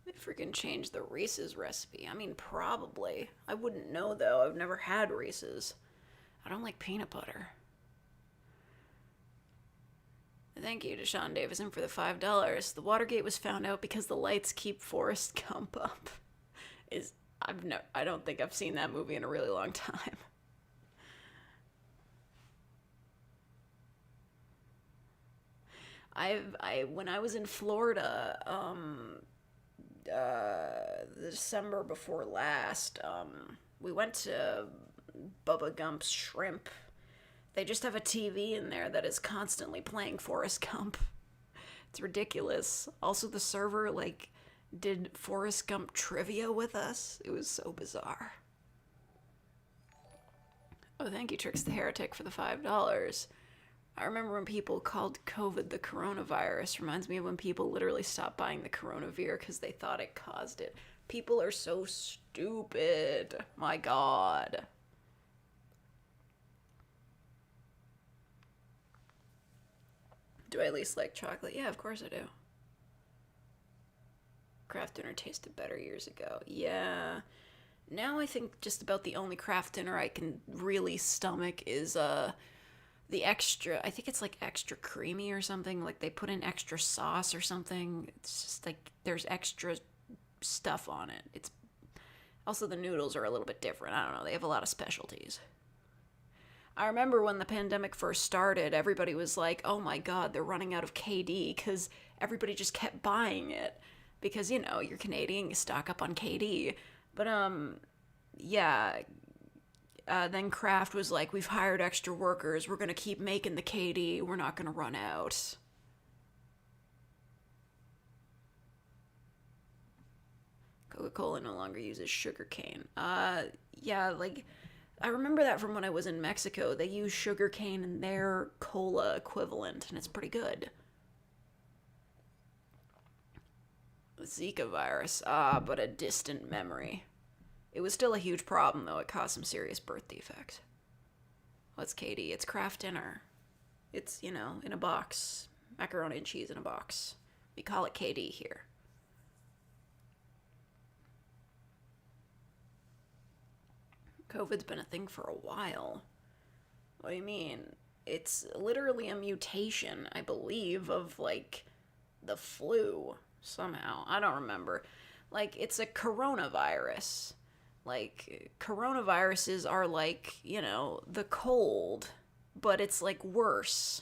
Speaker 1: They freaking changed the Reese's recipe. I mean, probably. I wouldn't know, though. I've never had Reese's. I don't like peanut butter. Thank you to Sean Davison for the $5. The Watergate was found out because the lights keep Forrest Gump up. I don't think I've seen that movie in a really long time. When I was in Florida, the December before last, we went to Bubba Gump's Shrimp. They just have a TV in there that is constantly playing Forrest Gump. It's ridiculous. Also, the server, did Forrest Gump trivia with us. It was so bizarre. Oh, thank you, Trix the Heretic, for the $5. I remember when people called COVID the coronavirus. Reminds me of when people literally stopped buying the coronavir because they thought it caused it. People are so stupid. My God. Do I at least like chocolate? Yeah, of course I do. Kraft dinner tasted better years ago. Yeah. Now I think just about the only Kraft dinner I can really stomach is the extra, I think it's like extra creamy or something. Like they put in extra sauce or something. It's just like there's extra stuff on it. It's also, the noodles are a little bit different. I don't know. They have a lot of specialties. I remember when the pandemic first started, everybody was like, oh my God, they're running out of KD, because everybody just kept buying it. Because, you're Canadian, you stock up on KD. But, yeah. Then Kraft was like, we've hired extra workers. We're going to keep making the KD. We're not going to run out. Coca-Cola no longer uses sugarcane. Yeah, I remember that from when I was in Mexico. They use sugarcane in their cola equivalent, and it's pretty good. Zika virus. But a distant memory. It was still a huge problem, though. It caused some serious birth defects. What's KD? It's Kraft dinner. It's, in a box. Macaroni and cheese in a box. We call it KD here. COVID's been a thing for a while. What do you mean? It's literally a mutation, I believe, of, the flu, somehow. I don't remember. It's a coronavirus. Coronaviruses are the cold, but it's, worse.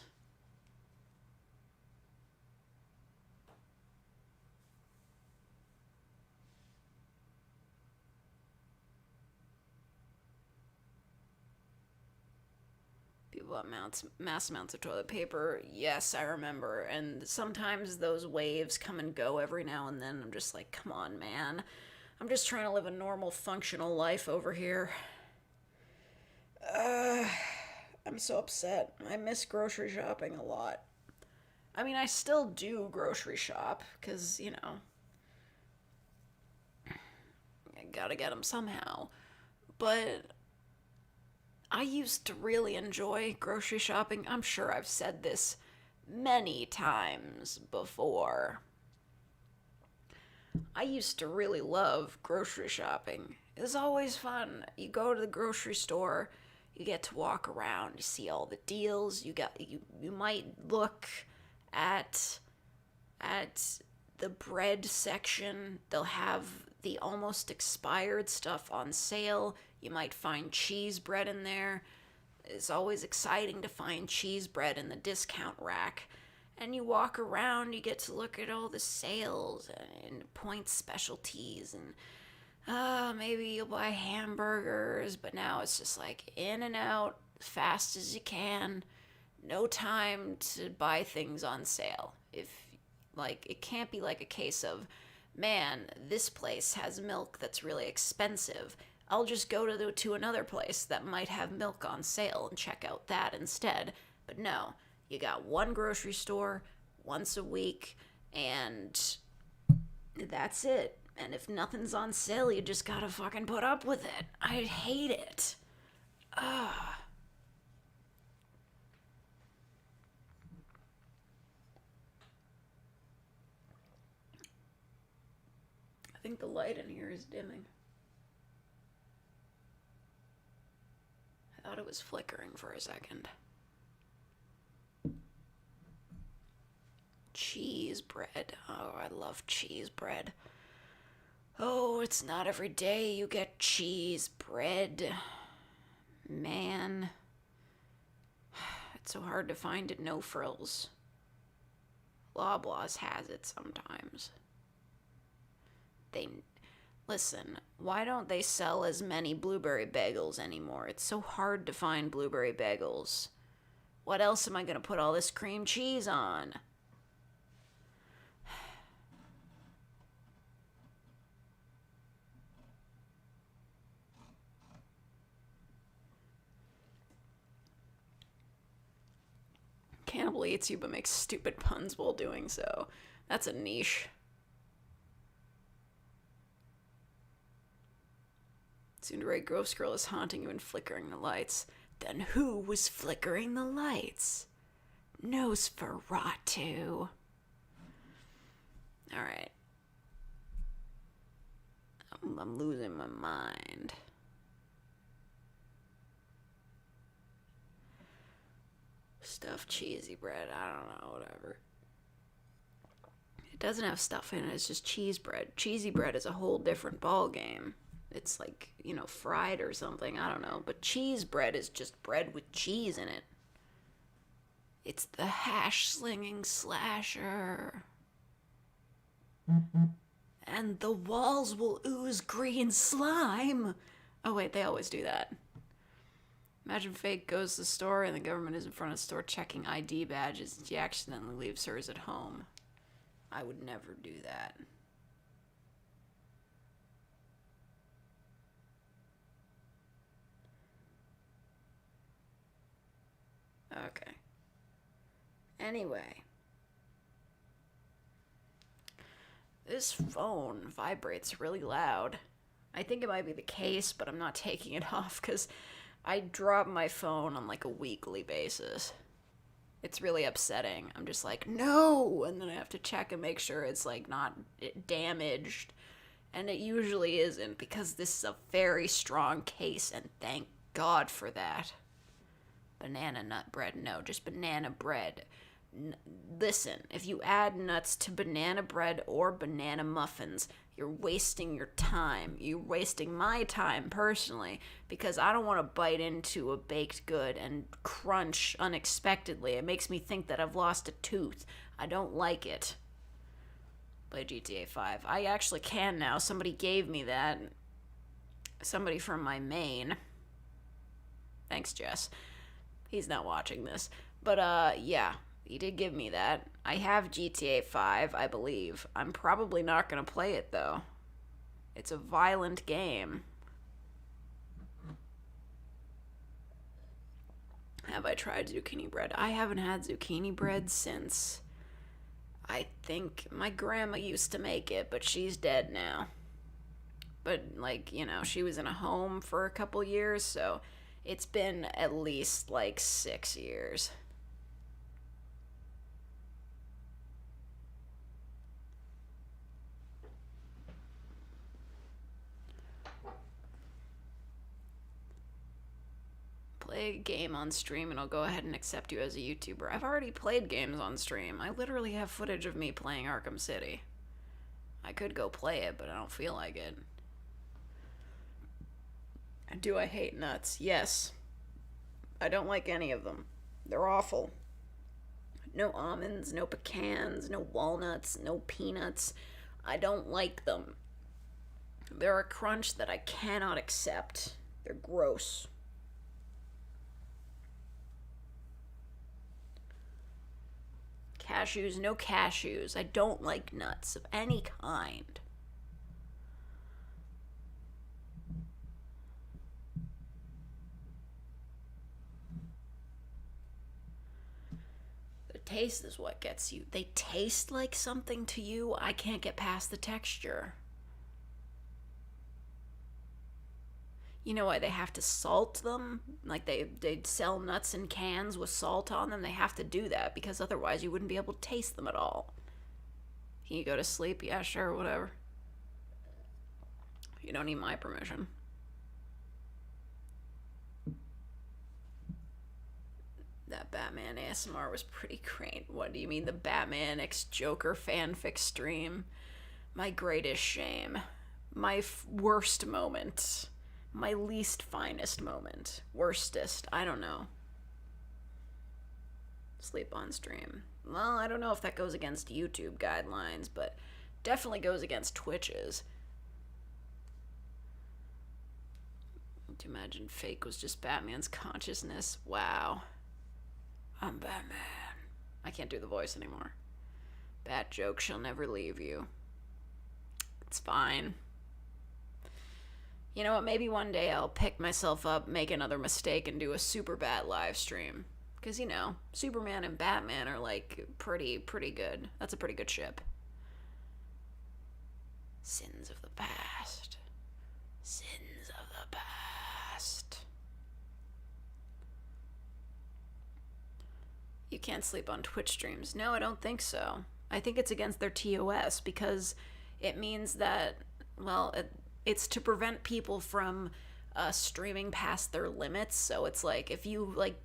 Speaker 1: about mass amounts of toilet paper. Yes, I remember. And sometimes those waves come and go every now and then. I'm just like, come on, man. I'm just trying to live a normal, functional life over here. I'm so upset. I miss grocery shopping a lot. I mean, I still do grocery shop, because, I gotta get them somehow. But I used to really enjoy grocery shopping. I'm sure I've said this many times before. I used to really love grocery shopping. It was always fun. You go to the grocery store, you get to walk around, you see all the deals. You might look at the bread section. They'll have the almost expired stuff on sale. You might find cheese bread in there. It's always exciting to find cheese bread in the discount rack. And you walk around, you get to look at all the sales and point specialties, and maybe you'll buy hamburgers, but now it's just like in and out, as fast as you can. No time to buy things on sale. It can't be like a case of, man, this place has milk that's really expensive. I'll just go to another place that might have milk on sale and check out that instead. But no, you got one grocery store once a week, and that's it. And if nothing's on sale, you just gotta fucking put up with it. I hate it. Ugh. I think the light in here is dimming. I thought it was flickering for a second. Cheese bread. Oh, I love cheese bread. Oh, it's not every day you get cheese bread. Man. It's so hard to find at No Frills. Loblaws has it sometimes. Listen, why don't they sell as many blueberry bagels anymore? It's so hard to find blueberry bagels. What else am I gonna put all this cream cheese on? Cannibal eats you but makes stupid puns while doing so. That's a niche. Tsundere Ghost Girl is haunting you and flickering the lights. Then who was flickering the lights? Nosferatu. Alright. I'm losing my mind. Stuffed cheesy bread. I don't know, whatever. It doesn't have stuff in it, it's just cheese bread. Cheesy bread is a whole different ball game. It's like, fried or something, I don't know. But cheese bread is just bread with cheese in it. It's the hash-slinging slasher. And the walls will ooze green slime. Oh wait, they always do that. Imagine Fake goes to the store and the government is in front of the store checking ID badges and she accidentally leaves hers at home. I would never do that. Okay. Anyway. This phone vibrates really loud. I think it might be the case, but I'm not taking it off because I drop my phone on like a weekly basis. It's really upsetting. I'm just like, no! And then I have to check and make sure it's like not damaged. And it usually isn't because this is a very strong case and thank God for that. Banana nut bread, no, just banana bread. Listen, if you add nuts to banana bread or banana muffins, you're wasting your time. You're wasting my time, personally, because I don't want to bite into a baked good and crunch unexpectedly. It makes me think that I've lost a tooth. I don't like it. Play GTA 5. I actually can now. Somebody gave me that. Somebody from my main. Thanks, Jess. He's not watching this. But, yeah, he did give me that. I have GTA 5, I believe. I'm probably not going to play it, though. It's a violent game. Have I tried zucchini bread? I haven't had zucchini bread since... I think my grandma used to make it, but she's dead now. But, like, you know, she was in a home for a couple years, so it's been at least, like, 6 years. Play a game on stream and I'll go ahead and accept you as a YouTuber. I've already played games on stream. I literally have footage of me playing Arkham City. I could go play it, but I don't feel like it. Do I hate nuts? Yes. I don't like any of them. They're awful. No almonds, no pecans, no walnuts, no peanuts. I don't like them. They're a crunch that I cannot accept. They're gross. Cashews, no cashews. I don't like nuts of any kind. The taste is what gets you. They taste like something to you. I can't get past the texture. You know why they have to salt them? Like they sell nuts in cans with salt on them. They have to do that because otherwise you wouldn't be able to taste them at all. Can you go to sleep? Yeah, sure, whatever. You don't need my permission. That Batman ASMR was pretty great. What do you mean, the Batman x Joker fanfic stream? My greatest shame. My worst moment. My least finest moment. Worstest. I don't know. Sleep on stream. Well, I don't know if that goes against YouTube guidelines, but definitely goes against Twitch's. To imagine fake was just Batman's consciousness. Wow. I'm Batman. I can't do the voice anymore. Bat joke shall never leave you. It's fine. You know what, maybe one day I'll pick myself up, make another mistake, and do a Superbat live stream. Because, you know, Superman and Batman are, like, pretty good. That's a pretty good ship. Sins of the past. Sins of the past. You can't sleep on Twitch streams. No, I don't think so. I think it's against their TOS because it means that, well, it's to prevent people from streaming past their limits. So it's like, if you, like,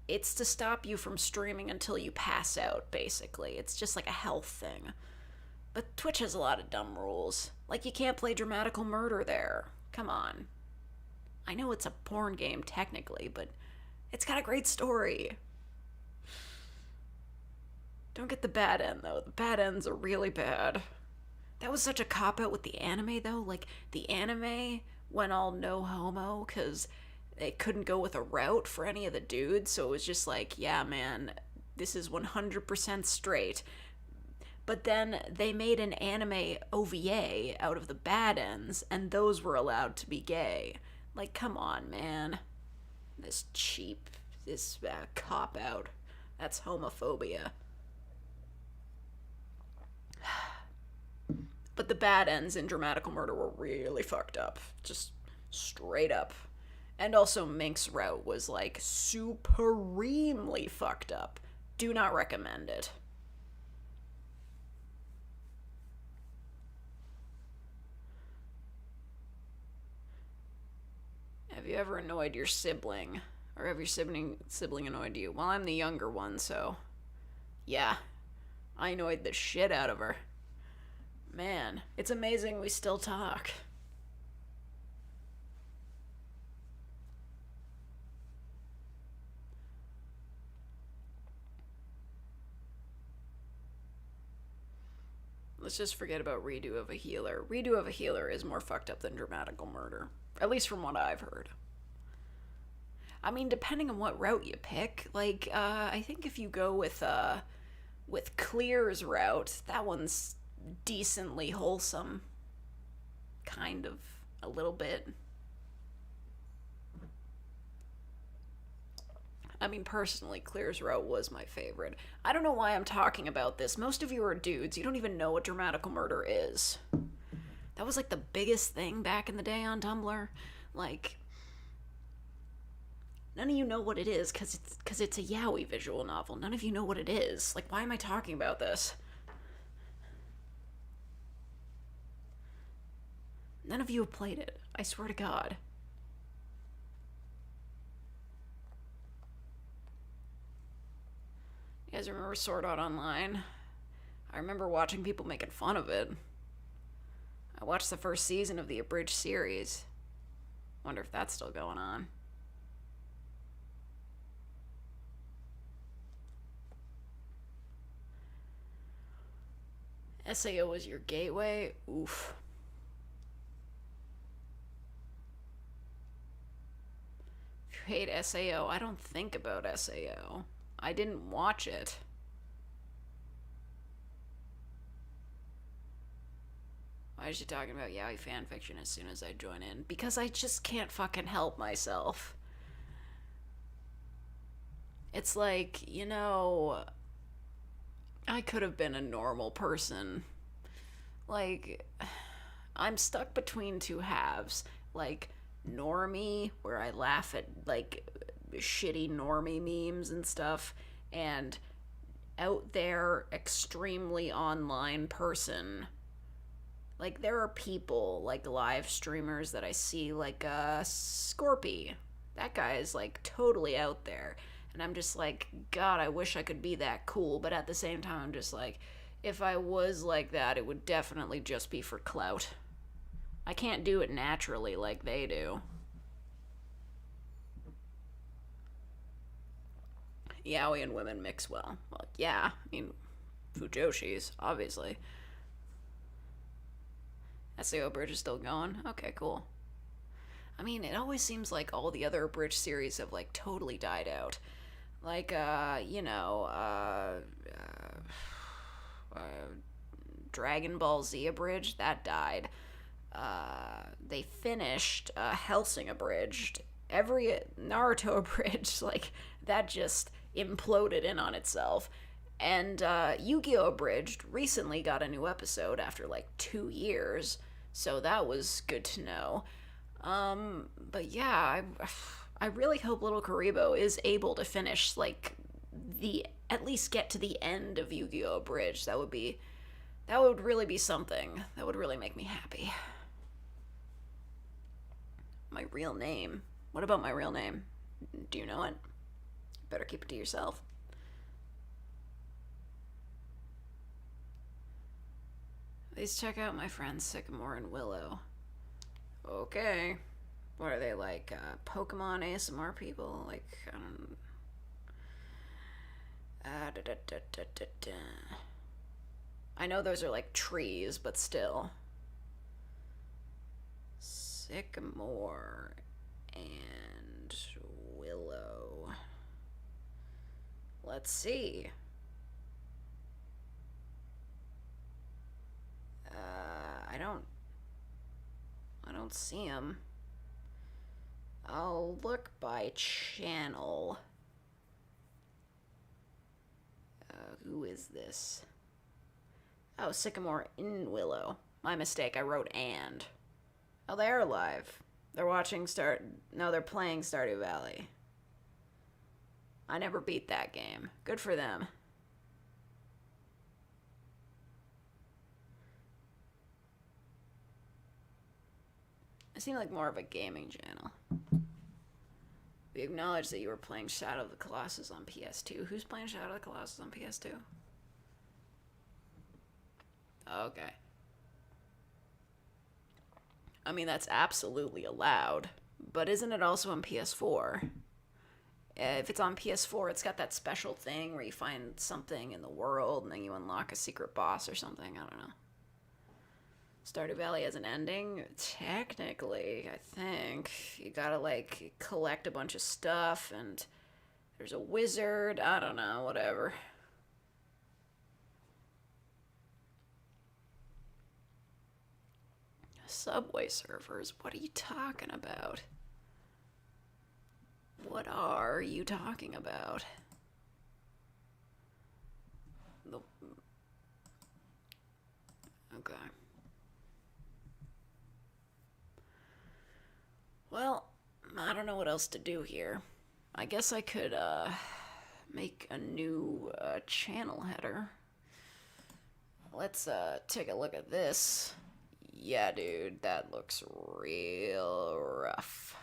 Speaker 1: it's to stop you from streaming until you pass out, basically. It's just like a health thing. But Twitch has a lot of dumb rules. Like, you can't play Dramatical Murder there. Come on. I know it's a porn game, technically, but it's got a great story. Don't get the bad end, though. The bad ends are really bad. That was such a cop-out with the anime, though. Like, the anime went all no homo because they couldn't go with a route for any of the dudes, so it was just like, yeah, man, this is 100% straight. But then they made an anime OVA out of the bad ends, and those were allowed to be gay. Like, come on, man. This cop-out. That's homophobia. But the bad ends in Dramatical Murder were really fucked up. Just straight up. And also Mink's route was, like, supremely fucked up. Do not recommend it. Have you ever annoyed your sibling? Or have your sibling annoyed you? Well, I'm the younger one, so... yeah. I annoyed the shit out of her. Man, it's amazing we still talk. Let's just forget about Redo of a Healer. Redo of a Healer is more fucked up than Dramatical Murder. At least from what I've heard. I mean, depending on what route you pick, like, I think if you go with Clear's route, that one's decently wholesome. Kind of, a little bit. I mean, personally, Clear's route was my favorite. I don't know why I'm talking about this. Most of you are dudes. You don't even know what dramatical murder is. That was like the biggest thing back in the day on Tumblr. Like, none of you know what it is because it's a yaoi visual novel. None of you know what it is. Like, why am I talking about this? None of you have played it. I swear to God. You guys remember Sword Art Online? I remember watching people making fun of it. I watched the first season of the abridged series. Wonder if that's still going on. SAO was your gateway? Oof. If you hate SAO, I don't think about SAO. I didn't watch it. Why is she talking about yaoi fanfiction as soon as I join in? Because I just can't fucking help myself. It's like, you know, I could have been a normal person. Like, I'm stuck between two halves. Like, normie, where I laugh at, like, shitty normie memes and stuff, and out there, extremely online person. Like, there are people, like, live streamers that I see, like, Scorpy. That guy is, like, totally out there. And I'm just like, God, I wish I could be that cool. But at the same time, I'm just like, if I was like that, it would definitely just be for clout. I can't do it naturally like they do. Yaoi and women mix well. Well, yeah, I mean, Fujoshis, obviously. SAO Bridge is still going? Okay, cool. I mean, it always seems like all the other Bridge series have, like, totally died out. Like, Dragon Ball Z Abridged, that died. They finished Hellsing Abridged. Every Naruto Abridged, like, that just imploded in on itself. And Yu-Gi-Oh! Abridged recently got a new episode after, like, 2 years, so that was good to know. But yeah, I really hope Little Karibo is able to finish, like, at least get to the end of Yu-Gi-Oh! Abridged. That would really be something. That would really make me happy. My real name. What about my real name? Do you know it? Better keep it to yourself. Please check out my friends Sycamore and Willow. Okay. What are they, like, Pokemon ASMR people? Like, I know those are, like, trees, but still. Sycamore and Willow. Let's see. I don't see him. I'll look by channel. Who is this? Oh, Sycamore in Willow. My mistake, I wrote and. Oh, they are live. They're they're playing Stardew Valley. I never beat that game. Good for them. It seemed like more of a gaming channel. We acknowledge that you were playing Shadow of the Colossus on PS2. Who's playing Shadow of the Colossus on PS2? Okay. I mean, that's absolutely allowed. But isn't it also on PS4? If it's on PS4, it's got that special thing where you find something in the world and then you unlock a secret boss or something. I don't know. Stardew Valley has an ending? Technically, I think. You gotta, like, collect a bunch of stuff, and there's a wizard. I don't know, whatever. Subway servers? What are you talking about? What are you talking about? Okay. Well, I don't know what else to do here. I guess I could, make a new, channel header. Let's, take a look at this. Yeah, dude, that looks real rough.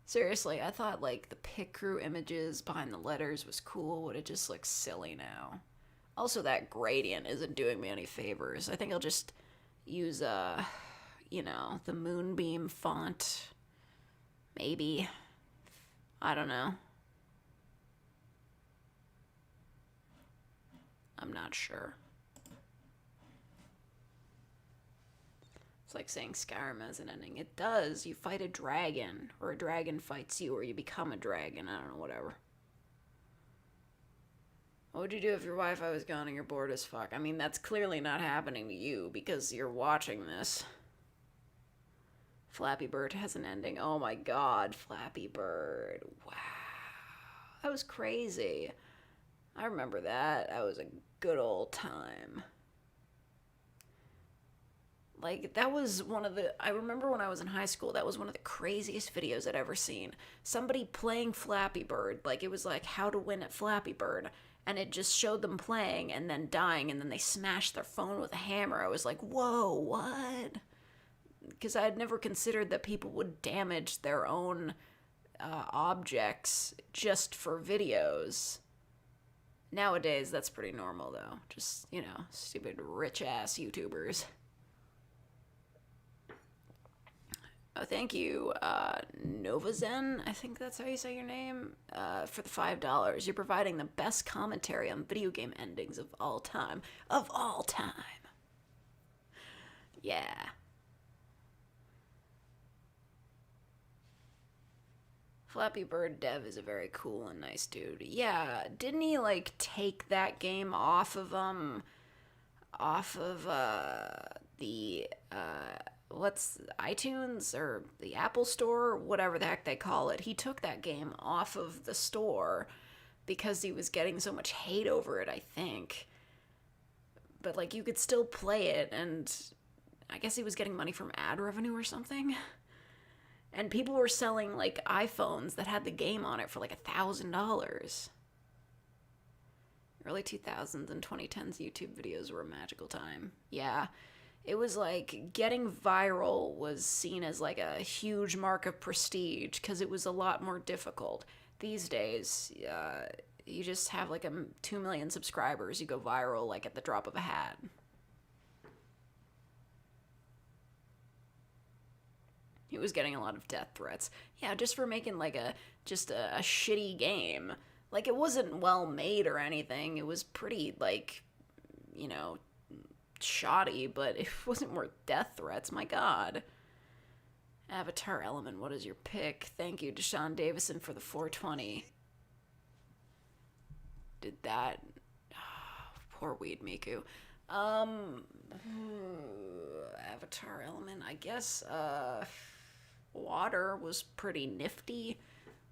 Speaker 1: Seriously, I thought, like, the pic crew images behind the letters was cool, but it just looks silly now. Also, that gradient isn't doing me any favors. I think I'll just use, you know, the Moonbeam font. Maybe. I don't know. I'm not sure. It's like saying Skyrim has an ending. It does. You fight a dragon, or a dragon fights you, or you become a dragon. I don't know, whatever. What would you do if your Wi-Fi was gone and you're bored as fuck? I mean, that's clearly not happening to you because you're watching this. Flappy Bird has an ending. Oh my god, Flappy Bird. Wow. That was crazy. I remember that. That was a good old time. Like, that was one of the... I remember when I was in high school, that was one of the craziest videos I'd ever seen. Somebody playing Flappy Bird. Like, it was like, how to win at Flappy Bird. And it just showed them playing and then dying, and then they smashed their phone with a hammer. I was like, whoa, what? Because I had never considered that people would damage their own objects just for videos. Nowadays, that's pretty normal, though. Just, you know, stupid rich-ass YouTubers. Oh, thank you, Novazen, I think that's how you say your name, for the $5. You're providing the best commentary on video game endings of all time. Of all time. Yeah. Flappy Bird Dev is a very cool and nice dude. Yeah, didn't he, like, take that game off of, the, what's iTunes or the Apple Store, whatever the heck they call it. He took that game off of the store because he was getting so much hate over it, I think. But, like, you could still play it, and I guess he was getting money from ad revenue or something. And people were selling, like, iPhones that had the game on it for, like, $1,000. Early 2000s and 2010s YouTube videos were a magical time. Yeah. It was like getting viral was seen as like a huge mark of prestige because it was a lot more difficult. These days, you just have like 2 million subscribers, you go viral like at the drop of a hat. He was getting a lot of death threats. Yeah, just for making like a shitty game. Like, it wasn't well made or anything. It was pretty, like, you know, shoddy, but it wasn't worth death threats. My god. Avatar Element, what is your pick? Thank you, Deshaun Davison, for the 420. Did that... Oh, poor Weed Miku. Avatar Element, I guess, water was pretty nifty.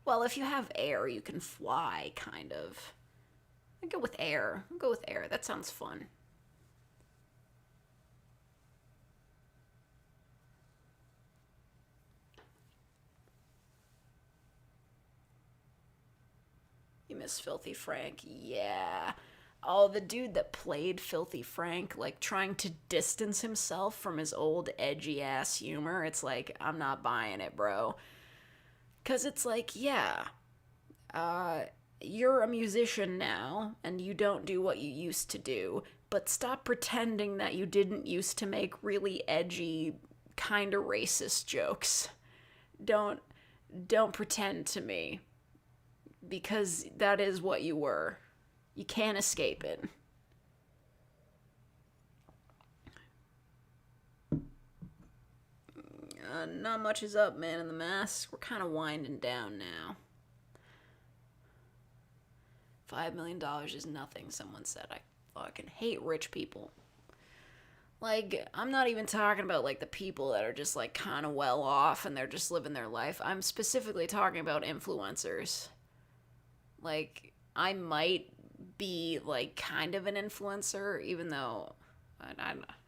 Speaker 1: Well, if you have air, you can fly, kind of. I'll go with air. I'll go with air. That sounds fun. You miss Filthy Frank? Yeah. Oh, the dude that played Filthy Frank, like, trying to distance himself from his old edgy-ass humor. It's like, I'm not buying it, bro. Because it's like, yeah, you're a musician now, and you don't do what you used to do, but stop pretending that you didn't used to make really edgy, kind of racist jokes. Don't pretend to me, because that is what you were. You can't escape it. Not much is up, man in the mask. We're kind of winding down now. $5 million is nothing, someone said. I fucking hate rich people. Like, I'm not even talking about, like, the people that are just, like, kind of well off and they're just living their life. I'm specifically talking about influencers. Like, I might be, like, kind of an influencer, even though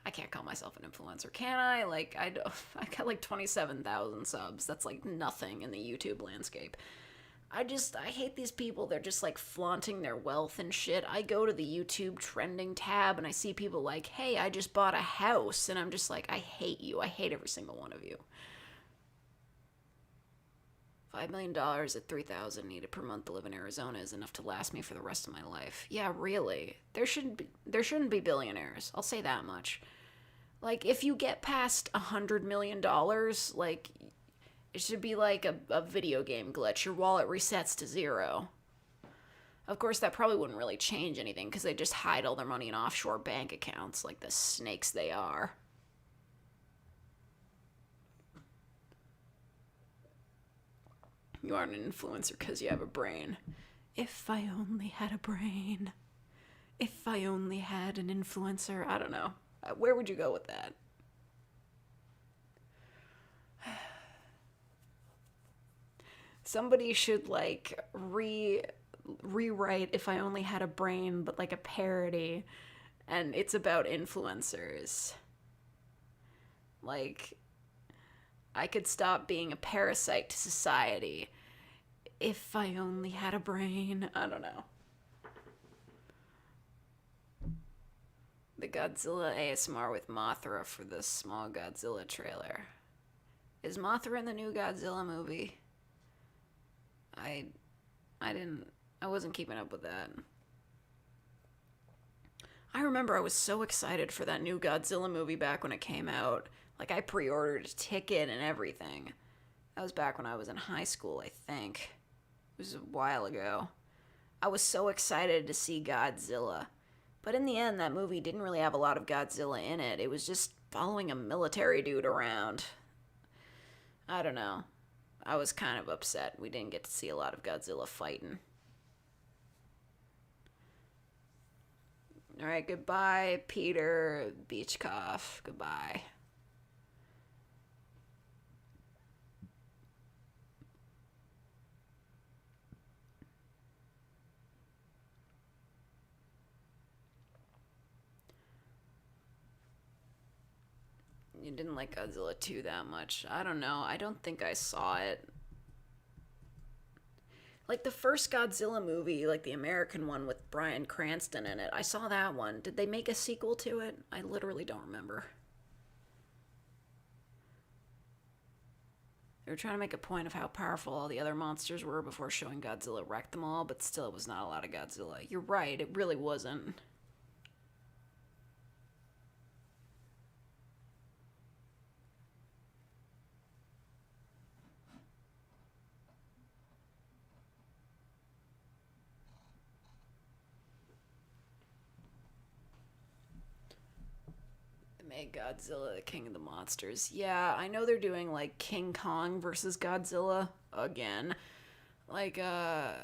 Speaker 1: I can't call myself an influencer, can I? Like, I got, like, 27,000 subs. That's, like, nothing in the YouTube landscape. I hate these people. They're just, like, flaunting their wealth and shit. I go to the YouTube trending tab and I see people like, hey, I just bought a house. And I'm just like, I hate you. I hate every single one of you. $5 million at $3,000 needed per month to live in Arizona is enough to last me for the rest of my life. Yeah, really. There shouldn't be billionaires. I'll say that much. Like, if you get past $100 million, like, it should be like a video game glitch. Your wallet resets to zero. Of course, that probably wouldn't really change anything because they just hide all their money in offshore bank accounts like the snakes they are. You aren't an influencer because you have a brain. If I only had a brain. If I only had an influencer. I don't know. Where would you go with that? Somebody should, like, rewrite If I Only Had a Brain, but, like, a parody. And it's about influencers. Like, I could stop being a parasite to society if I only had a brain. I don't know. The Godzilla ASMR with Mothra for the small Godzilla trailer. Is Mothra in the new Godzilla movie? I wasn't keeping up with that. I remember I was so excited for that new Godzilla movie back when it came out. Like, I pre-ordered a ticket and everything. That was back when I was in high school, I think. It was a while ago. I was so excited to see Godzilla. But in the end, that movie didn't really have a lot of Godzilla in it. It was just following a military dude around. I don't know. I was kind of upset. We didn't get to see a lot of Godzilla fighting. Alright, goodbye, Peter Beachcoff. Goodbye. You didn't like Godzilla 2 that much. I don't know. I don't think I saw it. Like, the first Godzilla movie, like the American one with Bryan Cranston in it, I saw that one. Did they make a sequel to it? I literally don't remember. They were trying to make a point of how powerful all the other monsters were before showing Godzilla wreck them all, but still it was not a lot of Godzilla. You're right, it really wasn't. Made Godzilla the king of the monsters. Yeah, I know they're doing, like, King Kong versus Godzilla again. Like, I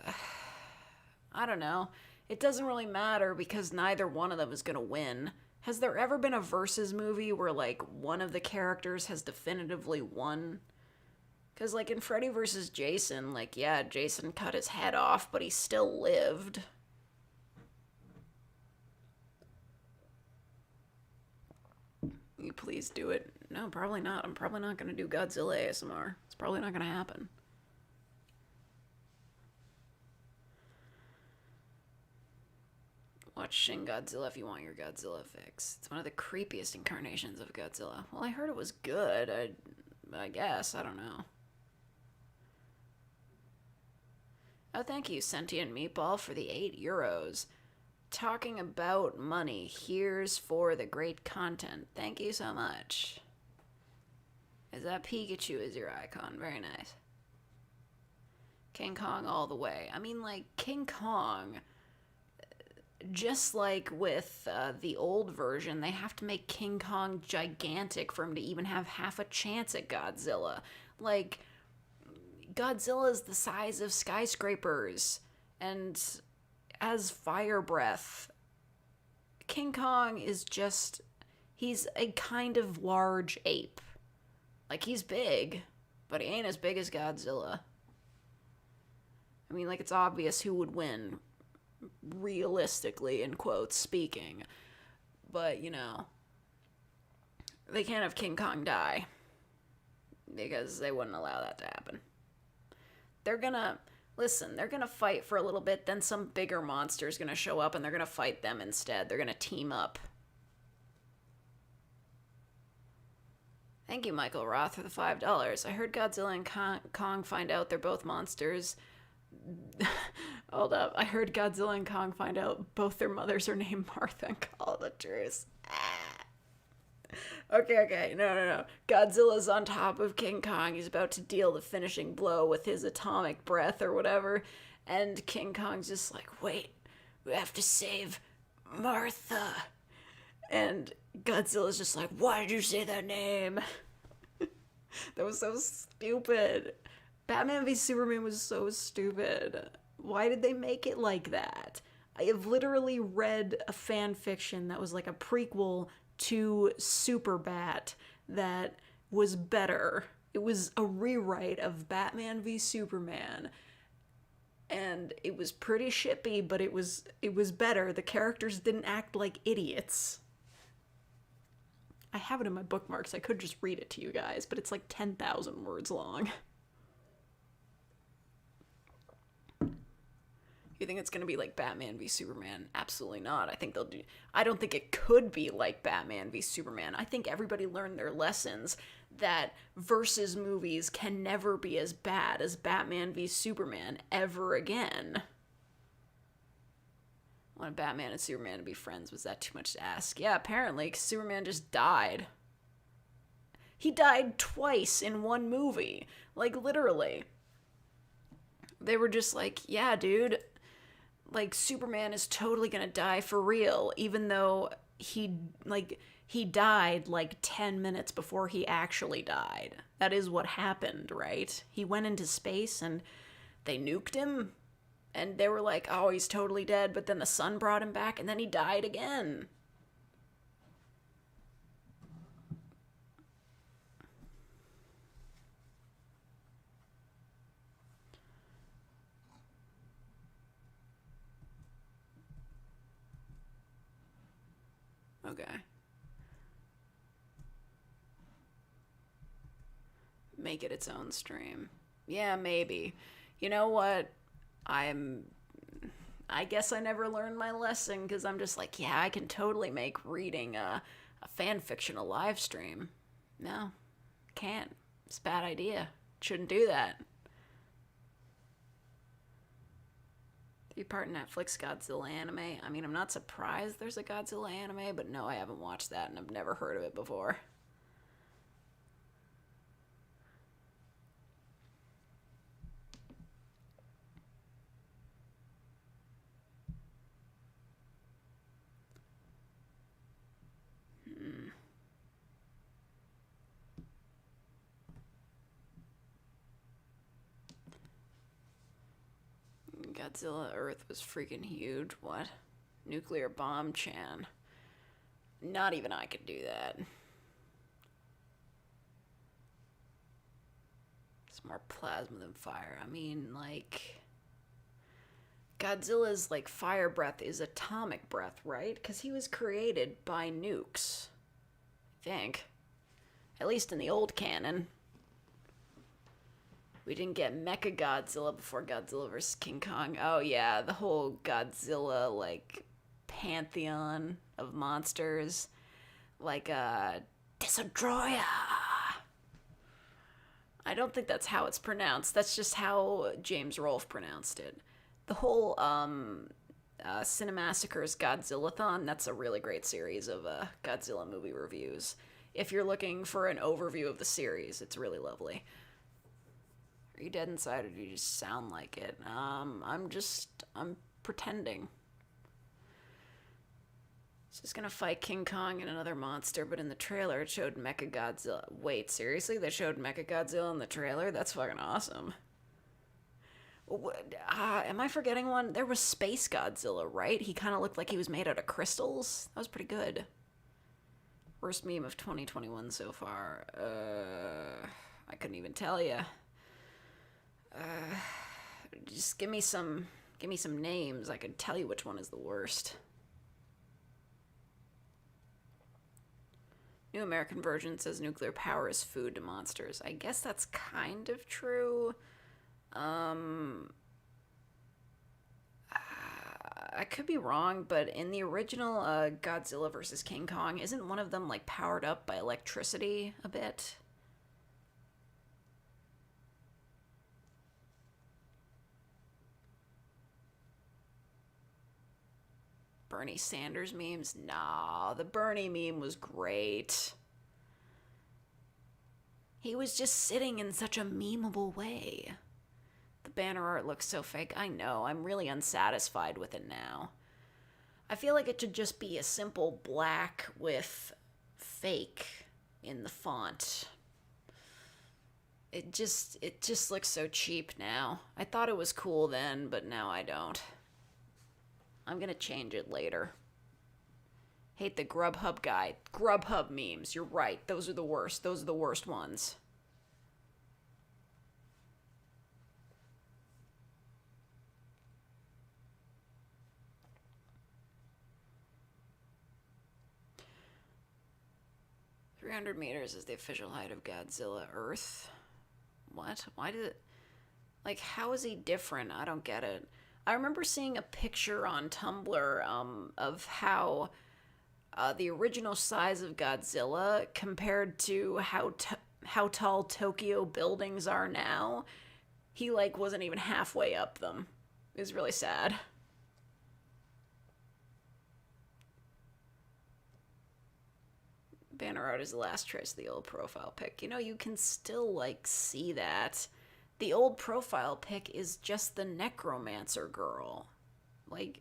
Speaker 1: don't know. It doesn't really matter because neither one of them is gonna win. Has there ever been a versus movie where, like, one of the characters has definitively won? Because, like, in Freddy vs. Jason, like, yeah, Jason cut his head off, but he still lived. You please do it. No, probably not. I'm probably not going to do Godzilla ASMR. It's probably not going to happen. Watch Shin Godzilla if you want your Godzilla fix. It's one of the creepiest incarnations of Godzilla. Well, I heard it was good. I guess. I don't know. Oh, thank you, Sentient Meatball, for the €8. Talking about money, here's for the great content. Thank you so much. Is that Pikachu is your icon? Very nice. King Kong all the way. I mean, like, King Kong, just like with the old version, they have to make King Kong gigantic for him to even have half a chance at Godzilla. Like, Godzilla is the size of skyscrapers, and as fire breath. King Kong is just, he's a kind of large ape. Like, he's big, but he ain't as big as Godzilla. I mean, like, it's obvious who would win, realistically, in quotes speaking. But, you know, they can't have King Kong die, because they wouldn't allow that to happen. They're gonna, listen, they're gonna fight for a little bit, then some bigger monster's gonna show up, and they're gonna fight them instead. They're gonna team up. Thank you, Michael Roth, for the $5. I heard Godzilla and Kong find out they're both monsters. Hold up. I heard Godzilla and Kong find out both their mothers are named Martha and call it a truce. Okay. No. Godzilla's on top of King Kong. He's about to deal the finishing blow with his atomic breath or whatever. And King Kong's just like, wait, we have to save Martha. And Godzilla's just like, why did you say that name? That was so stupid. Batman v Superman was so stupid. Why did they make it like that? I have literally read a fan fiction that was like a prequel to Superbat that was better. It was a rewrite of Batman v Superman. And it was pretty shippy, but it was better. The characters didn't act like idiots. I have it in my bookmarks. I could just read it to you guys, but it's like 10,000 words long. You think it's going to be like Batman v Superman? Absolutely not. I don't think it could be like Batman v Superman. I think everybody learned their lessons that versus movies can never be as bad as Batman v Superman ever again. I wanted Batman and Superman to be friends. Was that too much to ask? Yeah, apparently, because Superman just died. He died twice in one movie. Like, literally. They were just like, yeah, dude, like, Superman is totally gonna die for real, even though he died like 10 minutes before he actually died. That is what happened, right? He went into space and they nuked him, and they were like, oh, he's totally dead, but then the sun brought him back, and then he died again. Okay. Make it its own stream. Yeah, maybe. You know what? I guess I never learned my lesson, because I'm just like, yeah, I can totally make reading a fan fiction a live stream. No, can't. It's a bad idea. Shouldn't do that. 3-part Netflix Godzilla anime. I mean, I'm not surprised there's a Godzilla anime, but no, I haven't watched that, and I've never heard of it before. Godzilla Earth was freaking huge. What? Nuclear bomb Chan. Not even I could do that. It's more plasma than fire. I mean, like, Godzilla's, like, fire breath is atomic breath, right? Because he was created by nukes. I think. At least in the old canon. We didn't get Mecha Godzilla before Godzilla vs. King Kong. Oh yeah, the whole Godzilla, like, pantheon of monsters. Like, Desodroya. I don't think that's how it's pronounced. That's just how James Rolfe pronounced it. The whole, Cinemassacre's Godzillathon, that's a really great series of, Godzilla movie reviews. If you're looking for an overview of the series, it's really lovely. Are you dead inside, or do you just sound like it? I'm pretending. He's just gonna fight King Kong and another monster, but in the trailer it showed Mechagodzilla. Wait, seriously? They showed Mechagodzilla in the trailer? That's fucking awesome. Am I forgetting one? There was Space Godzilla, right? He kind of looked like he was made out of crystals. That was pretty good. Worst meme of 2021 so far. I couldn't even tell you. Just give me some names. I could tell you which one is the worst. New American version says nuclear power is food to monsters. I guess that's kind of true. I could be wrong, but in the original Godzilla vs. King Kong, isn't one of them like powered up by electricity a bit? Bernie Sanders memes? Nah, the Bernie meme was great. He was just sitting in such a memeable way. The banner art looks so fake. I know, I'm really unsatisfied with it now. I feel like it should just be a simple black with fake in the font. It just looks so cheap now. I thought it was cool then, but now I don't. I'm gonna change it later. Hate the Grubhub guy. Grubhub memes, you're right. Those are the worst. Those are the worst ones. $300 is the official height of Godzilla Earth. What? Why did it... Like, how is he different? I don't get it. I remember seeing a picture on Tumblr of how the original size of Godzilla compared to how tall Tokyo buildings are now. He, like, wasn't even halfway up them. It was really sad. Banner art is the last trace of the old profile pic. You know, you can still, like, see that. The old profile pic is just the necromancer girl. Like,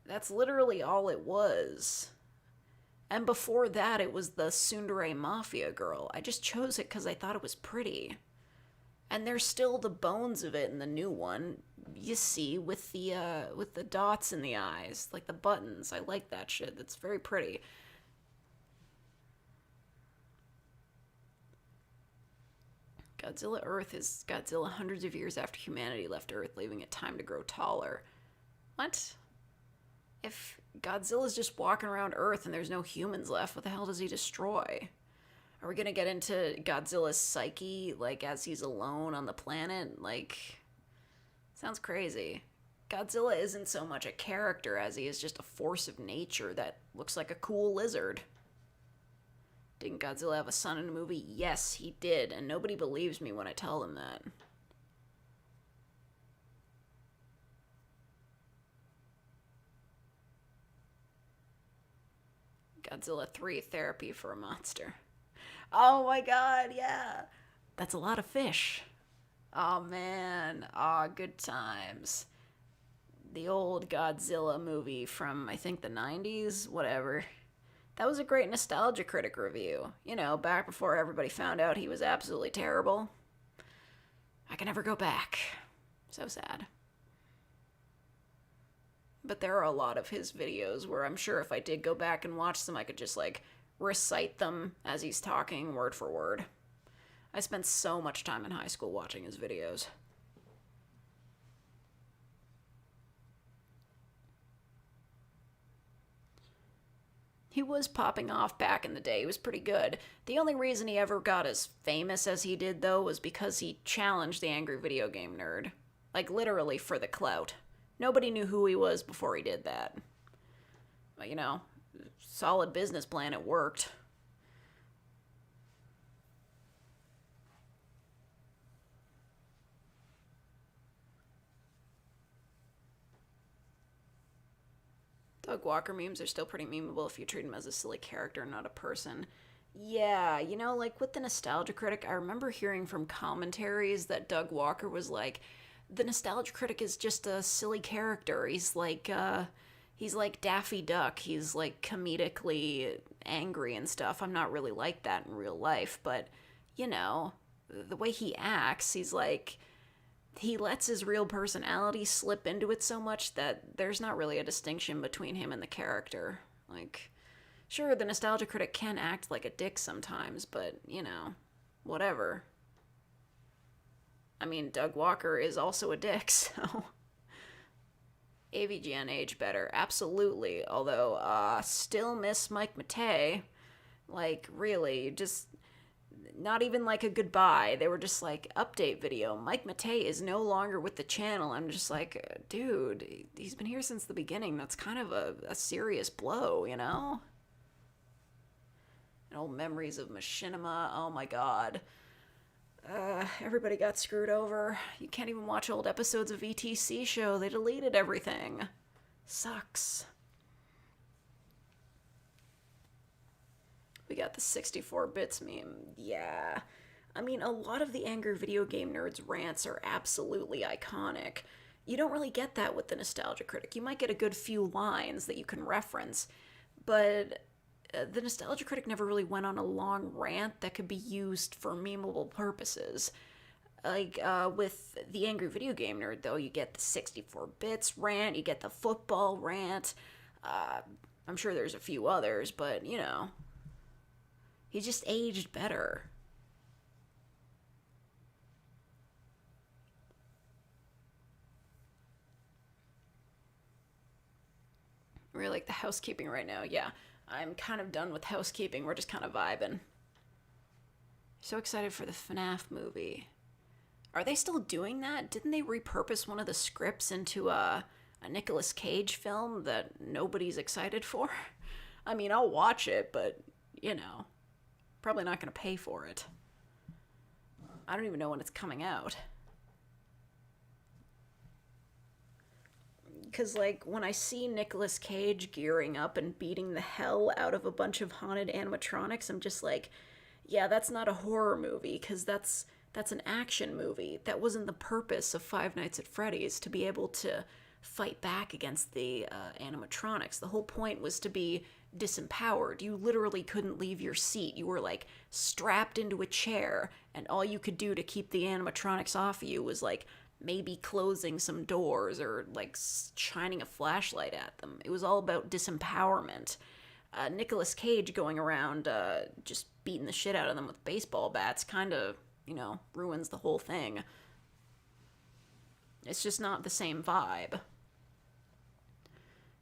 Speaker 1: that's literally all it was. And before that, it was the Tsundere Mafia girl. I just chose it because I thought it was pretty. And there's still the bones of it in the new one. You see, with the dots in the eyes, like the buttons. I like that shit. That's very pretty. Godzilla Earth is Godzilla hundreds of years after humanity left Earth, leaving it time to grow taller. What? If Godzilla's just walking around Earth and there's no humans left, what the hell does he destroy? Are we gonna get into Godzilla's psyche, like, as he's alone on the planet? Like, sounds crazy. Godzilla isn't so much a character as he is just a force of nature that looks like a cool lizard. Didn't Godzilla have a son in a movie? Yes, he did, and nobody believes me when I tell them that. Godzilla 3 therapy for a monster. Oh my god, yeah. That's a lot of fish. Oh man. Oh, good times. The old Godzilla movie from, I think, the 90s? Whatever. That was a great Nostalgia Critic review. You know, back before everybody found out he was absolutely terrible. I can never go back. So sad. But there are a lot of his videos where I'm sure if I did go back and watch them, I could just, like, recite them as he's talking word for word. I spent so much time in high school watching his videos. He was popping off back in the day. He was pretty good. The only reason he ever got as famous as he did, though, was because he challenged the angry video game nerd. Like, literally for the clout. Nobody knew who he was before he did that. But, you know, solid business plan, it worked. Doug Walker memes are still pretty memeable if you treat him as a silly character, not a person. Yeah, you know, like with the Nostalgia Critic, I remember hearing from commentaries that Doug Walker was like, the Nostalgia Critic is just a silly character. He's like, he's like Daffy Duck. He's like comedically angry and stuff. I'm not really like that in real life, but you know, the way he acts, he's like he lets his real personality slip into it so much that there's not really a distinction between him and the character. Like, sure, the nostalgia critic can act like a dick sometimes, but you know, whatever. I mean, Doug Walker is also a dick, so AVGN aged better, absolutely. Although, still miss Mike Matei. Like, really, just not even like a goodbye. They were just like, update video. Mike Matei is no longer with the channel. I'm just like, dude, he's been here since the beginning. That's kind of a serious blow, you know? And old memories of Machinima. Oh my god. Everybody got screwed over. You can't even watch old episodes of VTC show. They deleted everything. Sucks. We got the 64 bits meme. Yeah. I mean, a lot of the Angry Video Game Nerds rants are absolutely iconic. You don't really get that with the Nostalgia Critic. You might get a good few lines that you can reference, but the Nostalgia Critic never really went on a long rant that could be used for memeable purposes. Like, with the Angry Video Game Nerd, though, you get the 64 bits rant, you get the football rant. I'm sure there's a few others, but, you know, he just aged better. Really like the Housekeeping right now. Yeah, I'm kind of done with Housekeeping. We're just kind of vibing. So excited for the FNAF movie. Are they still doing that? Didn't they repurpose one of the scripts into a Nicolas Cage film that nobody's excited for? I mean, I'll watch it, but, you know, probably not going to pay for it. I don't even know when it's coming out. Because, like, when I see Nicolas Cage gearing up and beating the hell out of a bunch of haunted animatronics, I'm just like, yeah, that's not a horror movie, because that's an action movie. That wasn't the purpose of Five Nights at Freddy's, to be able to fight back against the animatronics. The whole point was to be disempowered. You literally couldn't leave your seat. You were, like, strapped into a chair, and all you could do to keep the animatronics off of you was, like, maybe closing some doors or like shining a flashlight at them. It was all about disempowerment. Nicolas Cage going around just beating the shit out of them with baseball bats kind of, you know, ruins the whole thing. It's just not the same vibe.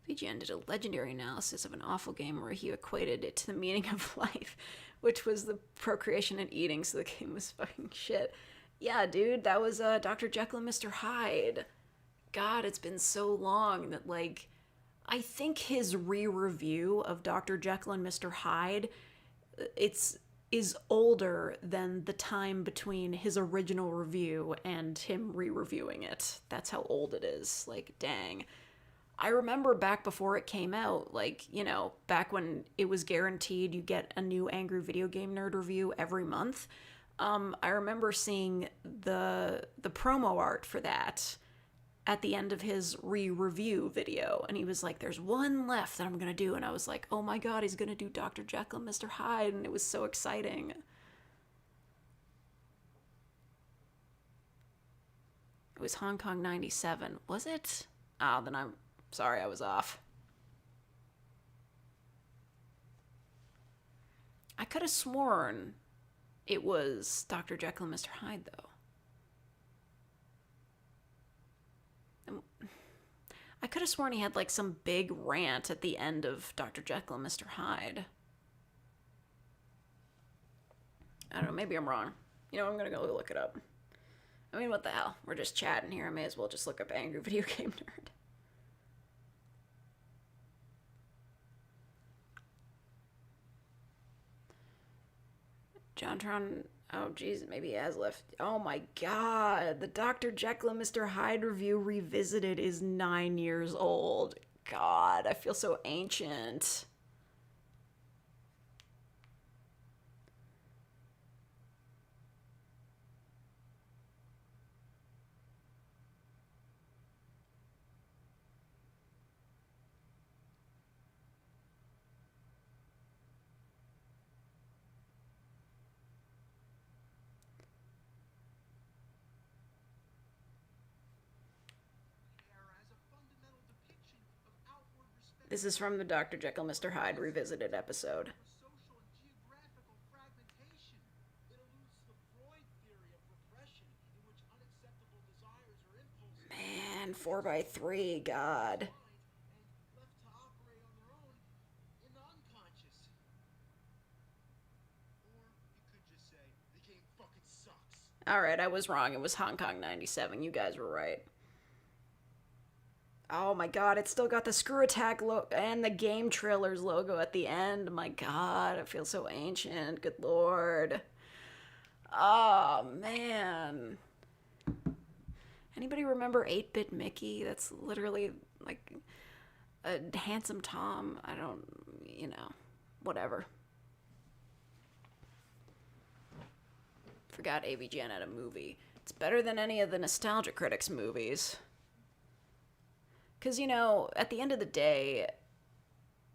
Speaker 1: VGN did a legendary analysis of an awful game where he equated it to the meaning of life, which was the procreation and eating, so the game was fucking shit. Yeah, dude, that was Dr. Jekyll and Mr. Hyde. God, it's been so long that, like, I think his re-review of Dr. Jekyll and Mr. Hyde, is older than the time between his original review and him re-reviewing it. That's how old it is. Like, dang. I remember back before it came out, like, you know, back when it was guaranteed you get a new Angry Video Game Nerd review every month. I remember seeing the promo art for that at the end of his re-review video, and he was like, there's one left that I'm gonna do, and I was like, oh my god, he's gonna do Dr. Jekyll and Mr. Hyde, and it was so exciting. It was Hong Kong 97, was it? Oh, then I'm sorry, I was off. I could have sworn it was Dr. Jekyll and Mr. Hyde, though. I could have sworn he had, like, some big rant at the end of Dr. Jekyll and Mr. Hyde. I don't know, maybe I'm wrong. You know, I'm gonna go look it up. I mean, what the hell? We're just chatting here. I may as well just look up Angry Video Game Nerd. JonTron, oh geez, maybe he has left. Oh my god, the Dr. Jekyll and Mr. Hyde review revisited is 9 years old. God, I feel so ancient. This is from the Dr. Jekyll, Mr. Hyde Revisited episode. Man, 4x3, God. Alright, I was wrong. It was Hong Kong 97. You guys were right. Oh my god, it's still got the Screw Attack logo and the Game Trailers logo at the end. My god, it feels so ancient. Good lord. Oh, man. Anybody remember 8-Bit Mickey? That's literally like a handsome Tom. I don't, whatever. Forgot AVGN had a movie. It's better than any of the Nostalgia Critics movies. Because, at the end of the day,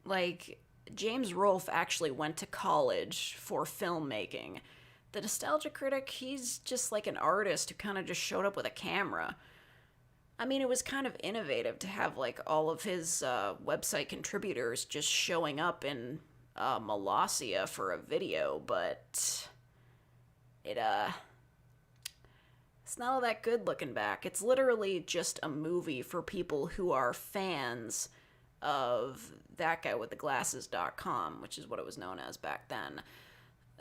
Speaker 1: like, James Rolfe actually went to college for filmmaking. The Nostalgia Critic, he's just like an artist who kind of just showed up with a camera. I mean, it was kind of innovative to have, like, all of his website contributors just showing up in Molossia for a video, but it's not all that good looking back. It's literally just a movie for people who are fans of that guy with the glasses.com, which is what it was known as back then.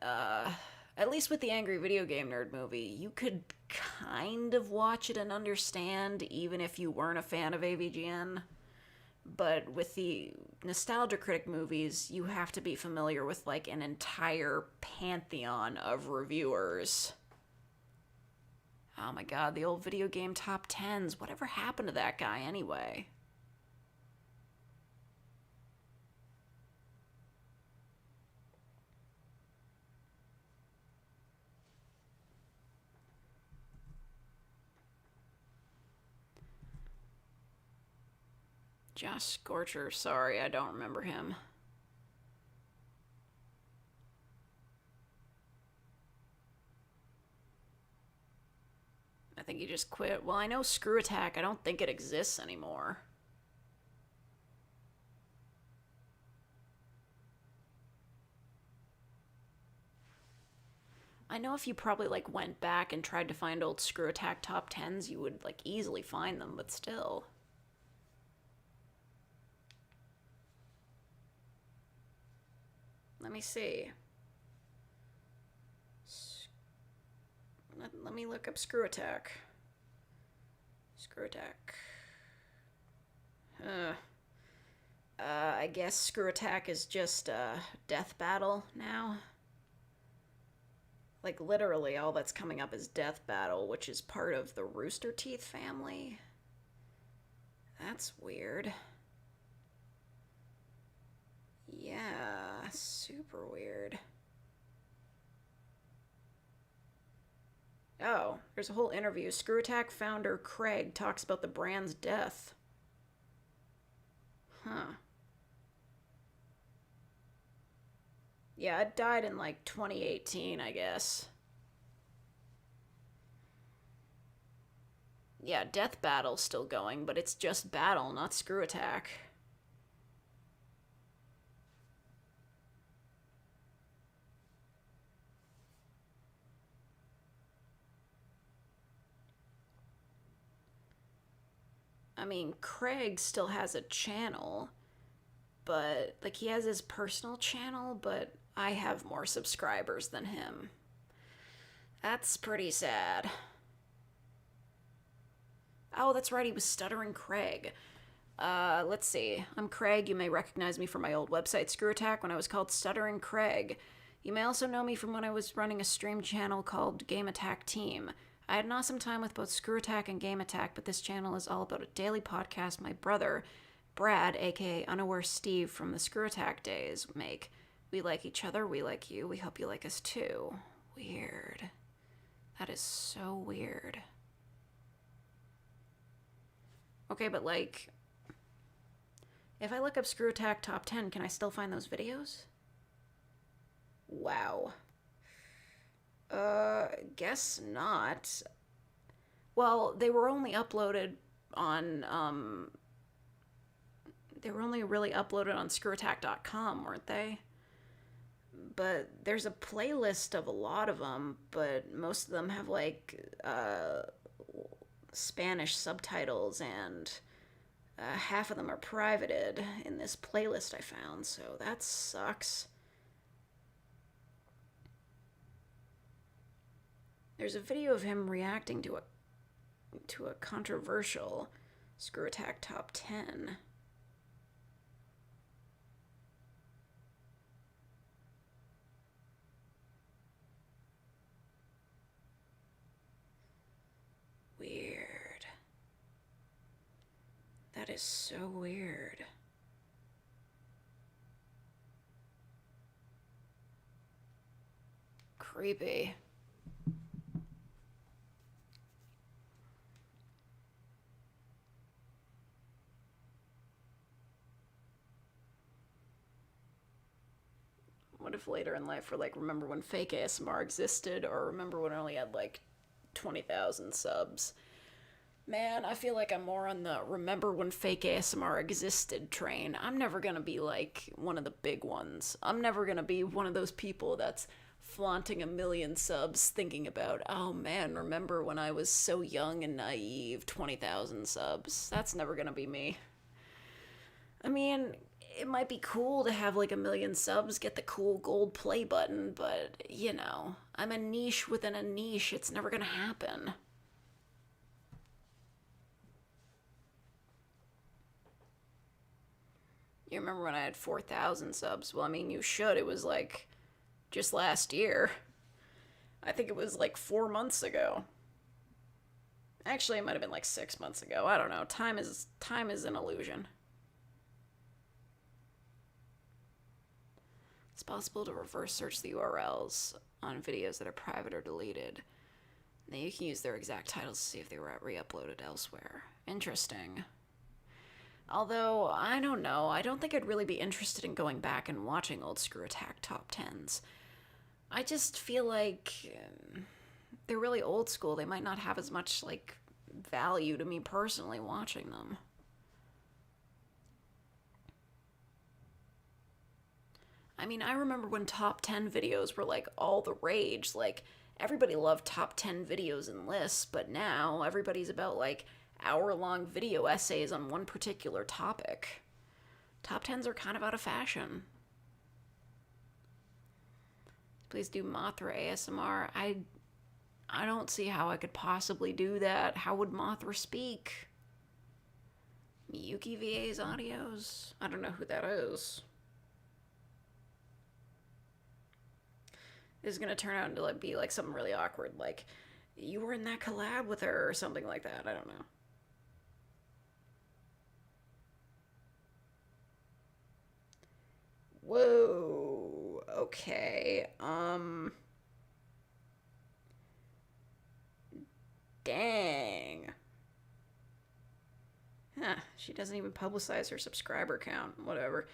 Speaker 1: At least with the Angry Video Game Nerd movie, you could kind of watch it and understand, even if you weren't a fan of AVGN. But with the Nostalgia Critic movies, you have to be familiar with, like, an entire pantheon of reviewers. Oh my god, the old video game top 10s. Whatever happened to that guy anyway? Josh Scorcher, sorry, I don't remember him. I think he just quit. Well, I know Screw Attack, I don't think it exists anymore. I know if you probably, like, went back and tried to find old Screw Attack top 10s, you would, like, easily find them, but still. Let me see. Let me look up Screw Attack. Screw Attack. I guess Screw Attack is just Death Battle now. Like, literally, all that's coming up is Death Battle, which is part of the Rooster Teeth family. That's weird. Yeah, super weird. Oh, there's a whole interview. Screw Attack founder Craig talks about the brand's death. Huh. Yeah, it died in, like, 2018, I guess. Yeah, Death Battle's still going, but it's just Battle, not Screw Attack. I mean, Craig still has a channel, but, like, he has his personal channel, but I have more subscribers than him. That's pretty sad. Oh, that's right, he was Stuttering Craig. Let's see. I'm Craig. You may recognize me from my old website, Screw Attack, when I was called Stuttering Craig. You may also know me from when I was running a stream channel called Game Attack Team. I had an awesome time with both Screw Attack and Game Attack, but this channel is all about a daily podcast my brother, Brad, aka Unaware Steve from the Screw Attack days, make. We like each other, we like you, we hope you like us too. Weird. That is so weird. Okay, but, like, if I look up Screw Attack Top 10, can I still find those videos? Wow. Guess not. Well, they were only uploaded on, They were only really uploaded on screwattack.com, weren't they? But there's a playlist of a lot of them, but most of them have like Spanish subtitles, and half of them are privated in this playlist I found, so that sucks. There's a video of him reacting to a controversial Screw Attack Top 10. Weird. That is so weird. Creepy. What if later in life we're like, remember when fake ASMR existed, or remember when it only had like 20,000 subs? Man, I feel like I'm more on the remember when fake ASMR existed train. I'm never gonna be like one of the big ones. I'm never gonna be one of those people that's flaunting 1,000,000 subs thinking about, oh man, remember when I was so young and naive, 20,000 subs. That's never gonna be me. I mean, it might be cool to have like 1,000,000 subs, get the cool gold play button, but you know, I'm a niche within a niche. It's never gonna happen. You remember when I had 4,000 subs? Well, I mean, you should. It was like just last year. I think it was like 4 months ago. Actually, it might have been like 6 months ago. I don't know. Time is an illusion. It's possible to reverse search the URLs on videos that are private or deleted. Then you can use their exact titles to see if they were re-uploaded elsewhere. Interesting. Although, I don't know. I don't think I'd really be interested in going back and watching old Screw Attack Top 10s. I just feel like they're really old school. They might not have as much, like, value to me personally watching them. I mean, I remember when top 10 videos were, like, all the rage. Like, everybody loved top 10 videos and lists, but now everybody's about, like, hour-long video essays on one particular topic. Top 10s are kind of out of fashion. Please do Mothra ASMR. I don't see how I could possibly do that. How would Mothra speak? Miyuki VA's audios? I don't know who that is. This is gonna turn out to like be like something really awkward, like you were in that collab with her or something like that. I don't know. Whoa. Okay. Dang. Huh. She doesn't even publicize her subscriber count. Whatever.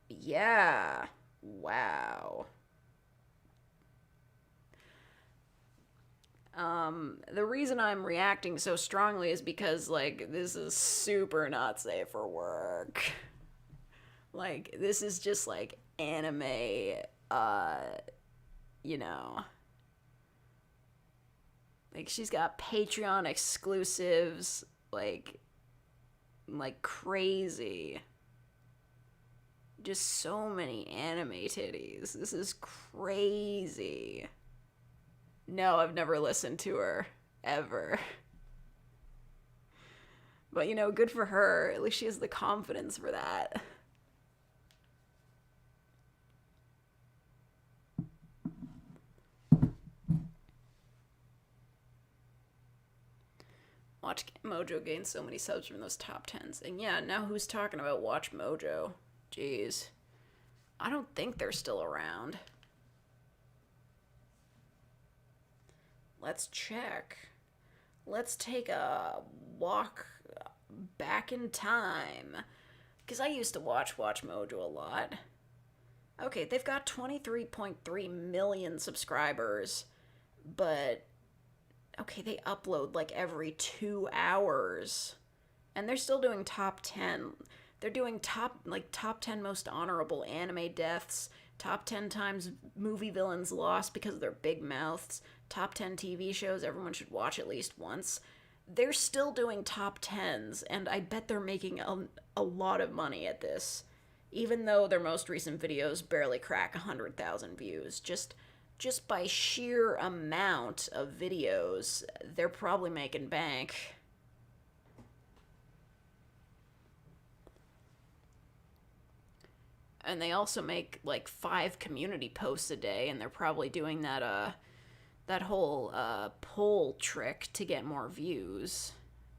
Speaker 1: Yeah. Wow. The reason I'm reacting so strongly is because, like, this is super not safe for work. Like, this is just, like, anime, you know. Like, she's got Patreon exclusives, like crazy. Just so many anime titties. This is crazy. No, I've never listened to her. Ever. But, you know, good for her. At least she has the confidence for that. Watch Mojo gain so many subs from those top 10s. And yeah, now who's talking about Watch Mojo? Jeez. I don't think they're still around. Let's check. Let's take a walk back in time. Because I used to watch Mojo a lot. Okay, they've got 23.3 million subscribers. But, okay, they upload like every 2 hours. And they're still doing top 10. They're doing top 10 most honorable anime deaths, top 10 times movie villains lost because of their big mouths, top 10 TV shows everyone should watch at least once. They're still doing top 10s, and I bet they're making a lot of money at this, even though their most recent videos barely crack 100,000 views. Just by sheer amount of videos, they're probably making bank. And they also make like 5 community posts a day, and they're probably doing that whole poll trick to get more views.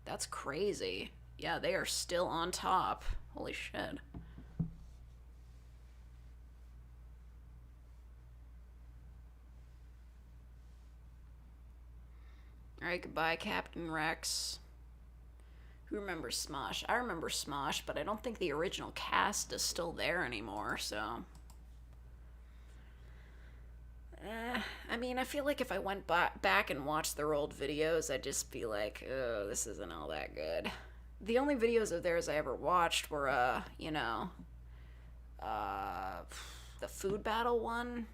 Speaker 1: That's crazy. Yeah, they are still on top. Holy shit. Alright, goodbye, Captain Rex. Who remembers Smosh? I remember Smosh, but I don't think the original cast is still there anymore, so... I mean, I feel like if I went back and watched their old videos, I'd just be like, oh, this isn't all that good. The only videos of theirs I ever watched were, the food battle one,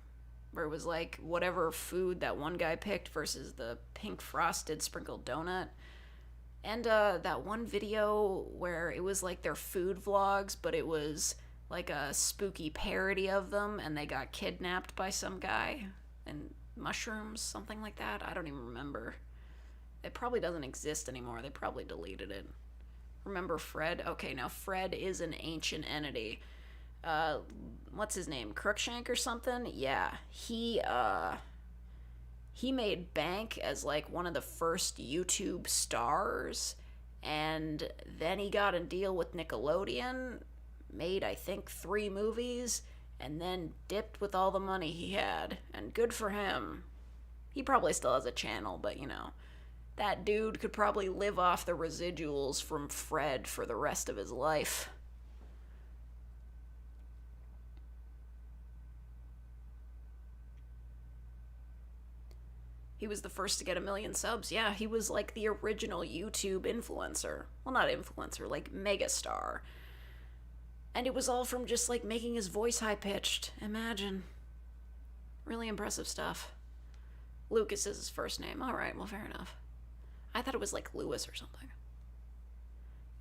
Speaker 1: where it was like whatever food that one guy picked versus the pink frosted sprinkled donut. And that one video where it was like their food vlogs, but it was like a spooky parody of them, and they got kidnapped by some guy and mushrooms, something like that. I don't even remember. It probably doesn't exist anymore. They probably deleted it. Remember Fred? Okay, now Fred is an ancient entity. What's his name? Crookshank or something? Yeah, he made bank as like one of the first YouTube stars, and then he got a deal with Nickelodeon, made I think 3 movies, and then dipped with all the money he had, and good for him. He probably still has a channel, but that dude could probably live off the residuals from Fred for the rest of his life. He was the first to get 1 million subs. Yeah, he was like the original YouTube influencer. Well, not influencer, like megastar. And it was all from just like making his voice high pitched. Imagine. Really impressive stuff. Lucas is his first name. Alright, well, fair enough. I thought it was like Lewis or something.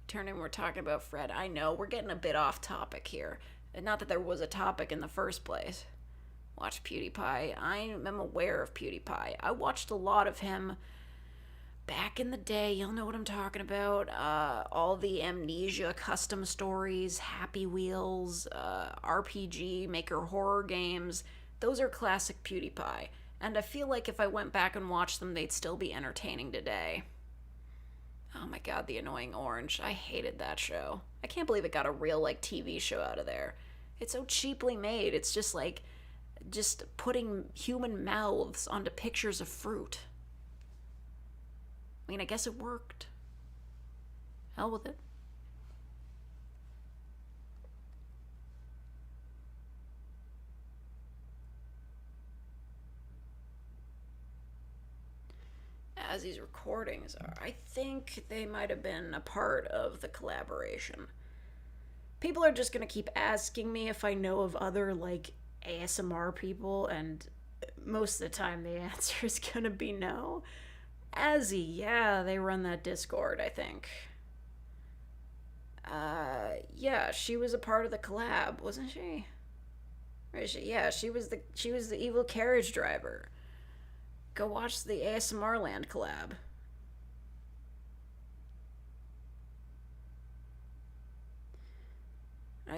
Speaker 1: Turning, we're talking about Fred. I know, we're getting a bit off topic here. And not that there was a topic in the first place. Watch PewDiePie. I am aware of PewDiePie. I watched a lot of him back in the day. You'll know what I'm talking about. All the Amnesia custom stories, Happy Wheels, RPG Maker horror games. Those are classic PewDiePie. And I feel like if I went back and watched them, they'd still be entertaining today. Oh my god, The Annoying Orange. I hated that show. I can't believe it got a real like TV show out of there. It's so cheaply made. It's just like putting human mouths onto pictures of fruit. I mean, I guess it worked. Hell with it. As these recordings are, I think they might have been a part of the collaboration. People are just gonna keep asking me if I know of other, like, ASMR people, and most of the time the answer is gonna be no. Azzy, yeah, they run that Discord, I think. Yeah, she was a part of the collab, wasn't she? Where is she? Yeah, she was the evil carriage driver. Go watch the ASMR Land collab.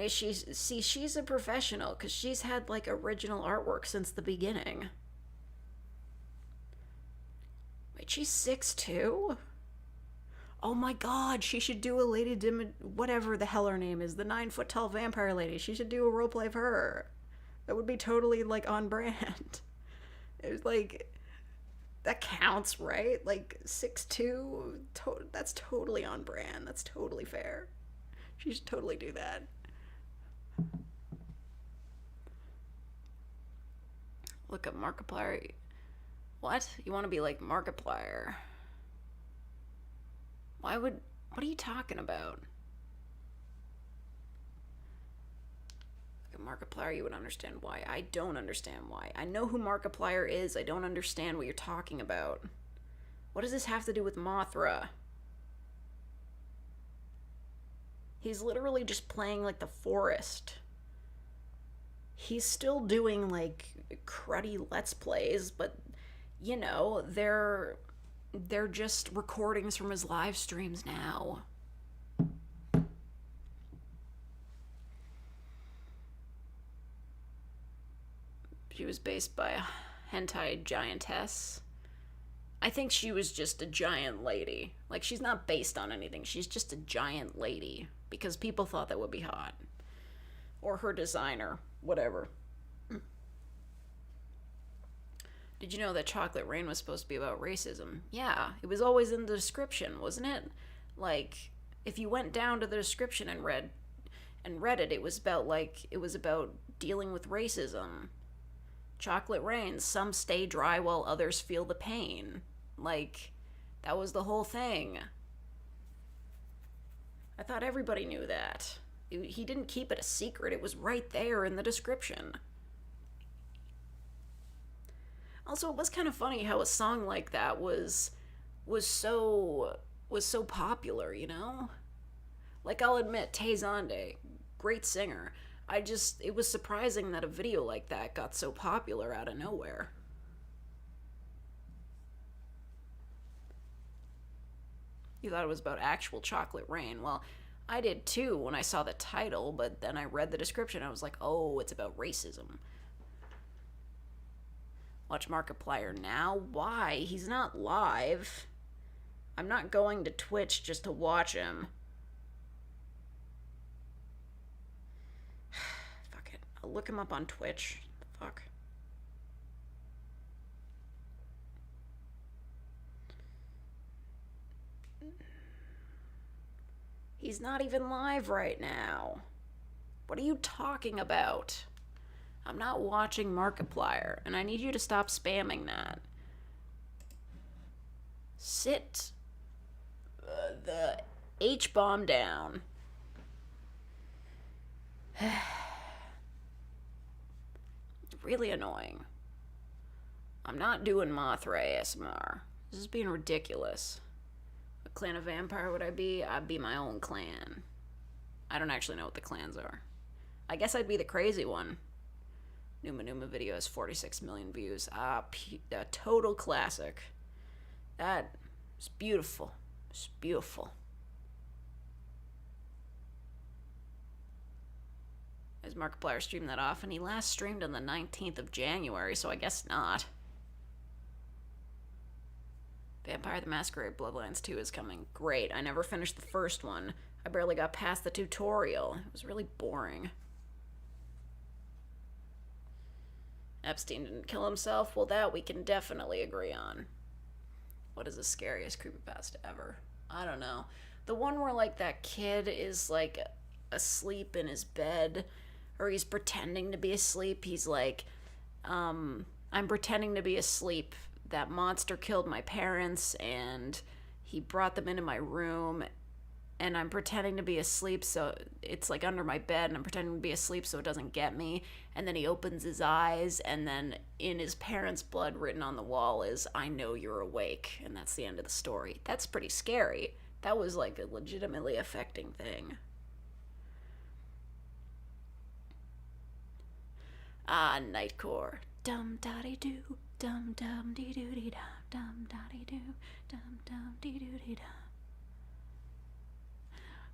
Speaker 1: She's a professional because she's had like original artwork since the beginning. Wait, she's 6'2"? Oh my god, she should do a Lady whatever the hell her name is, the 9-foot tall vampire lady. She should do a roleplay of her. That would be totally like on brand. It was like, that counts, right? Like 6'2", that's totally on brand. That's totally fair. She should totally do that. Look up Markiplier. What? You want to be like Markiplier? Why would... What are you talking about? Like a Markiplier, you would understand why. I don't understand why. I know who Markiplier is. I don't understand what you're talking about. What does this have to do with Mothra? He's literally just playing like the forest. He's still doing like cruddy Let's Plays, but you know, they're just recordings from his live streams now. She was based by a hentai giantess. I think she was just a giant lady. Like, she's not based on anything. She's just a giant lady. Because people thought that would be hot. Or her designer. Whatever. Did you know that Chocolate Rain was supposed to be about racism? Yeah, it was always in the description, wasn't it? Like, if you went down to the description and read it, it was about dealing with racism. Chocolate Rain, some stay dry while others feel the pain. Like, that was the whole thing. I thought everybody knew that. He didn't keep it a secret. It was right there in the description. Also, it was kind of funny how a song like that was so popular, you know? Like, I'll admit, Tay Zonde, great singer. It was surprising that a video like that got so popular out of nowhere. You thought it was about actual chocolate rain. Well, I did too when I saw the title, but then I read the description. I was like, oh, it's about racism. Watch Markiplier now? Why? He's not live. I'm not going to Twitch just to watch him. Fuck it. I'll look him up on Twitch. Fuck. He's not even live right now. What are you talking about? I'm not watching Markiplier, and I need you to stop spamming that. Sit the H-bomb down. Really annoying. I'm not doing Mothra ASMR. This is being ridiculous. What clan of vampire would I be? I'd be my own clan. I don't actually know what the clans are. I guess I'd be the crazy one. Numa Numa video has 46 million views. A total classic. That is beautiful. It's beautiful. Has Markiplier streamed that often? He last streamed on the 19th of January, so I guess not. Vampire the Masquerade Bloodlines 2 is coming. Great. I never finished the first one. I barely got past the tutorial. It was really boring. Epstein didn't kill himself? Well, that we can definitely agree on. What is the scariest creepypasta ever? I don't know. The one where, like, that kid is, like, asleep in his bed, or he's pretending to be asleep. He's like, I'm pretending to be asleep. That monster killed my parents, and he brought them into my room, and I'm pretending to be asleep, so it's like under my bed, and I'm pretending to be asleep so it doesn't get me, and then he opens his eyes, and then in his parents' blood written on the wall is, I know you're awake, and that's the end of the story. That's pretty scary. That was like a legitimately affecting thing. Ah, Nightcore. Dum daddy doo, dum dum dee doo dee dum daddy doo, dum dum dee doo dee dum.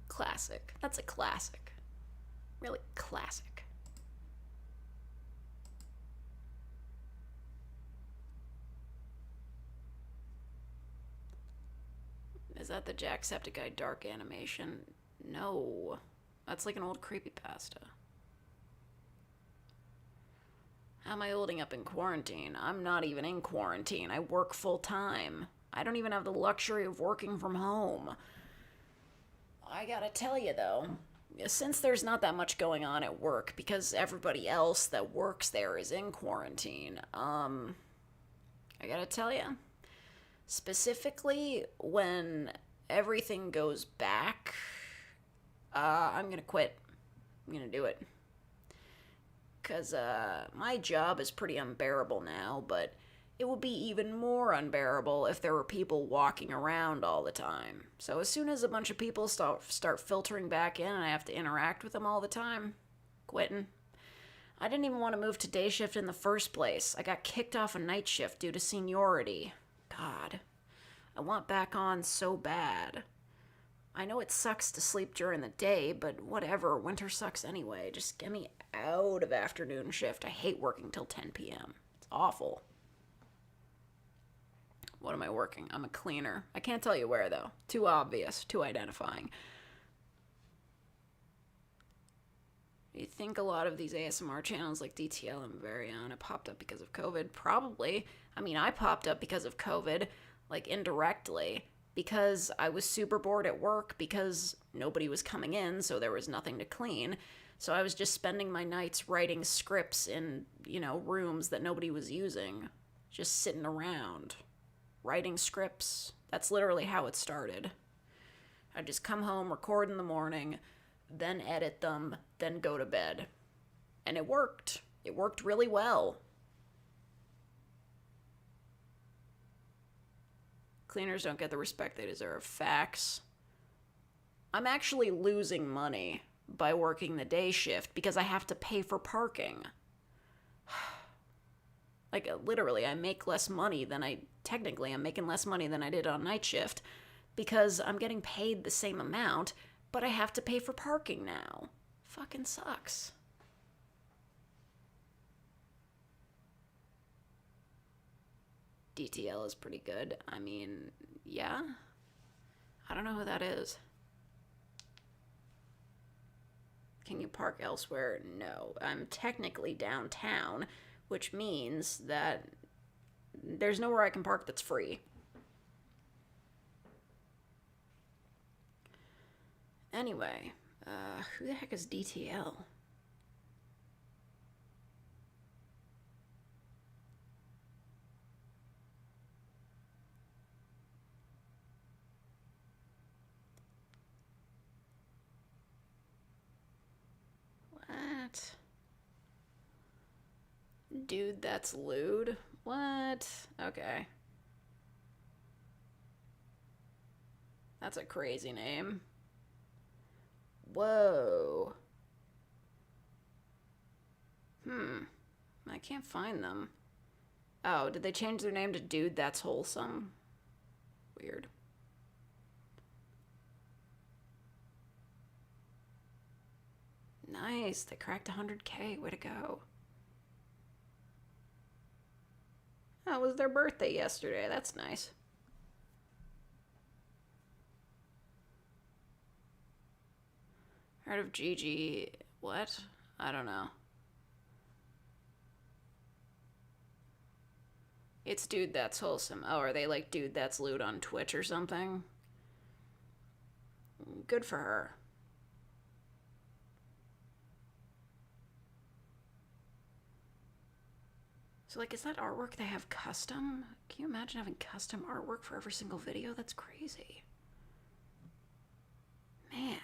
Speaker 1: Classic. That's a classic. Really classic. Is that the Jacksepticeye dark animation? No. That's like an old creepypasta. How am I holding up in quarantine? I'm not even in quarantine. I work full time. I don't even have the luxury of working from home. I gotta tell you though, since there's not that much going on at work because everybody else that works there is in quarantine, I gotta tell you, specifically when everything goes back, I'm gonna quit. I'm gonna do it. Because my job is pretty unbearable now, but it would be even more unbearable if there were people walking around all the time. So as soon as a bunch of people start filtering back in and I have to interact with them all the time, quitting. I didn't even want to move to day shift in the first place. I got kicked off a night shift due to seniority. God, I want back on so bad. I know it sucks to sleep during the day, but whatever, winter sucks anyway. Just get me out of afternoon shift. I hate working till 10 p.m. It's awful. What am I working? I'm a cleaner. I can't tell you where, though. Too obvious, too identifying. You think a lot of these ASMR channels like DTL and Varian popped up because of COVID? Probably. I mean, I popped up because of COVID, like indirectly, because I was super bored at work because nobody was coming in, so there was nothing to clean. So I was just spending my nights writing scripts in, rooms that nobody was using. Just sitting around, writing scripts. That's literally how it started. I'd just come home, record in the morning, then edit them, then go to bed. And it worked. It worked really well. Cleaners don't get the respect they deserve. Facts. I'm actually losing money by working the day shift because I have to pay for parking. Like, literally, I'm making less money than I did on night shift because I'm getting paid the same amount, but I have to pay for parking now. Fucking sucks. DTL is pretty good. I mean, yeah. I don't know who that is. Can you park elsewhere? No. I'm technically downtown, which means that there's nowhere I can park that's free. Anyway, who the heck is DTL? What? Dude, that's lewd? What? Okay. That's a crazy name. Whoa. I can't find them. Oh, did they change their name to Dude That's Wholesome? Weird. Nice, they cracked 100K. Way to go. Oh, it was their birthday yesterday. That's nice. Heard of Gigi. What? I don't know. It's Dude That's Wholesome. Oh, are they like Dude That's Lewd on Twitch or something? Good for her. So, like, is that artwork they have custom? Can you imagine having custom artwork for every single video? That's crazy. Man.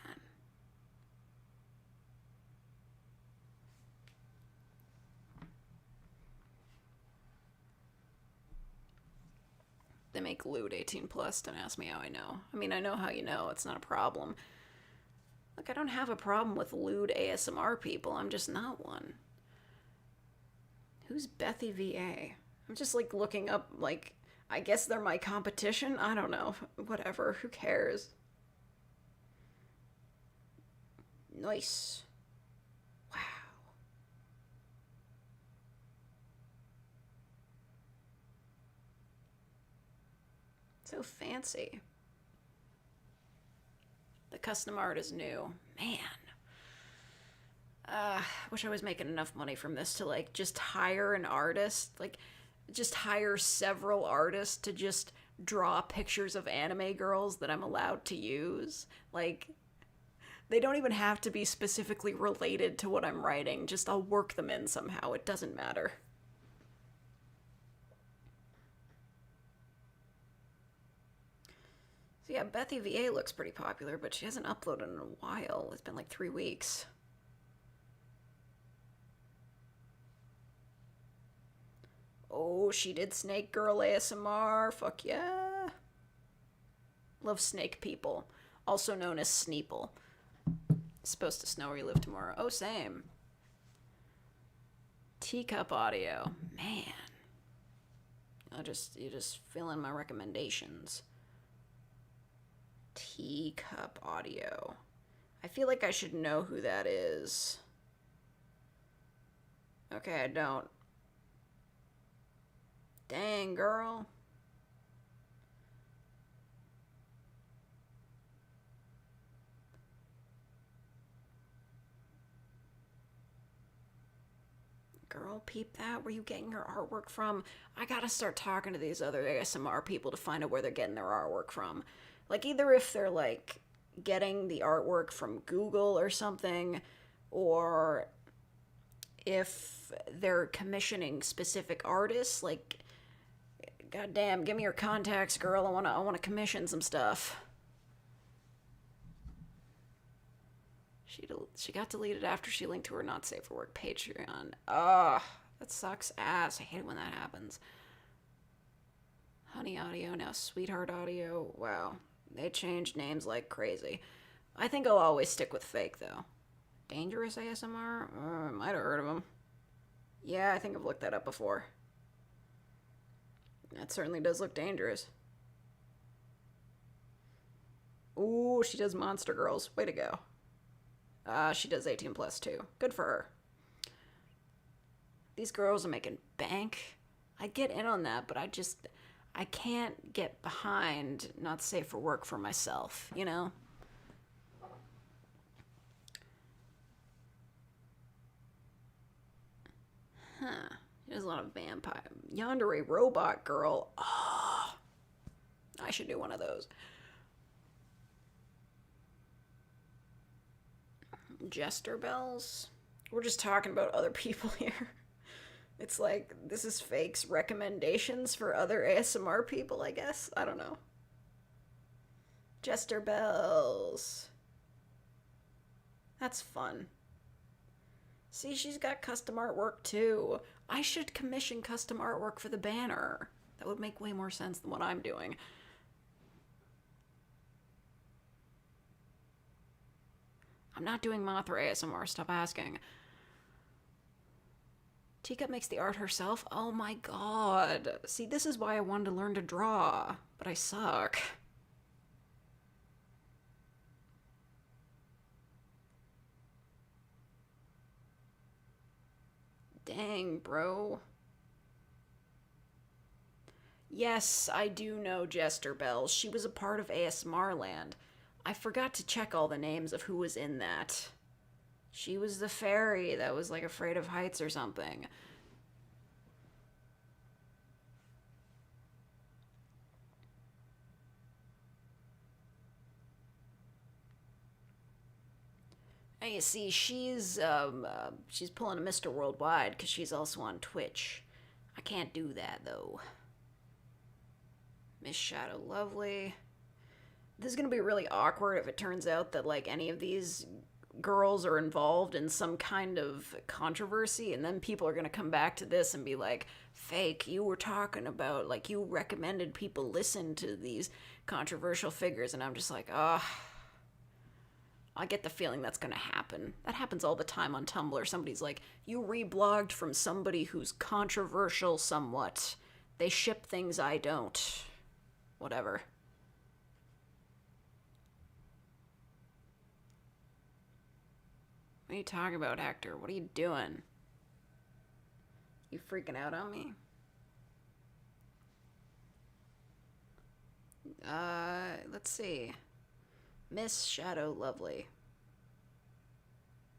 Speaker 1: They make lewd 18 plus. Don't ask me how I know. I mean, I know how you know. It's not a problem. Look, I don't have a problem with lewd ASMR people. I'm just not one. Who's Bethy VA? I'm just like looking up, like, I guess they're my competition? I don't know. Whatever. Who cares? Nice. Wow. So fancy. The custom art is new. Man. Wish I was making enough money from this to, like, just hire an artist. Like, just hire several artists to just draw pictures of anime girls that I'm allowed to use. Like, they don't even have to be specifically related to what I'm writing. Just I'll work them in somehow. It doesn't matter. So yeah, Bethy VA looks pretty popular, but she hasn't uploaded in a while. It's been like 3 weeks. Oh, she did Snake Girl ASMR. Fuck yeah. Love snake people. Also known as Sneeple. It's supposed to snow where you live tomorrow. Oh, same. Teacup audio. Man. You're just filling my recommendations. Teacup audio. I feel like I should know who that is. Okay, I don't. Dang, girl. Girl, peep that. Where you getting your artwork from? I gotta start talking to these other ASMR people to find out where they're getting their artwork from. Like, either if they're, like, getting the artwork from Google or something, or if they're commissioning specific artists. Like, goddamn, give me your contacts, girl. I wanna commission some stuff. She got deleted after she linked to her not safe for work Patreon. Ugh, that sucks ass. I hate it when that happens. Honey Audio, now Sweetheart Audio. Wow, they changed names like crazy. I think I'll always stick with fake, though. Dangerous ASMR? Might have heard of him. Yeah, I think I've looked that up before. That certainly does look dangerous. Ooh, she does Monster Girls. Way to go. She does 18 plus too. Good for her. These girls are making bank. I'd get in on that, but I can't get behind not safe for work for myself, you know? Huh. There's a lot of vampire. Yandere Robot Girl. Oh, I should do one of those. Jester Bells? We're just talking about other people here. It's like, this is Fake's recommendations for other ASMR people, I guess. I don't know. Jester Bells. That's fun. See, she's got custom artwork too. I should commission custom artwork for the banner. That would make way more sense than what I'm doing. I'm not doing Mothra ASMR, stop asking. Teacup makes the art herself? Oh my god. See, this is why I wanted to learn to draw, but I suck. Dang, bro. Yes, I do know Jester Bells. She was a part of ASMR Land. I forgot to check all the names of who was in that. She was the fairy that was like afraid of heights or something. And you see, she's pulling a Mr. Worldwide because she's also on Twitch. I can't do that though. Miss Shadow Lovely. This is gonna be really awkward if it turns out that like any of these girls are involved in some kind of controversy, and then people are gonna come back to this and be like, Fake, you were talking about, like, you recommended people listen to these controversial figures, and I'm just like, I get the feeling that's gonna happen. That happens all the time on Tumblr. Somebody's like, you reblogged from somebody who's controversial somewhat. They ship things I don't. Whatever. What are you talking about, Hector? What are you doing? You freaking out on me? Let's see. Miss Shadow Lovely.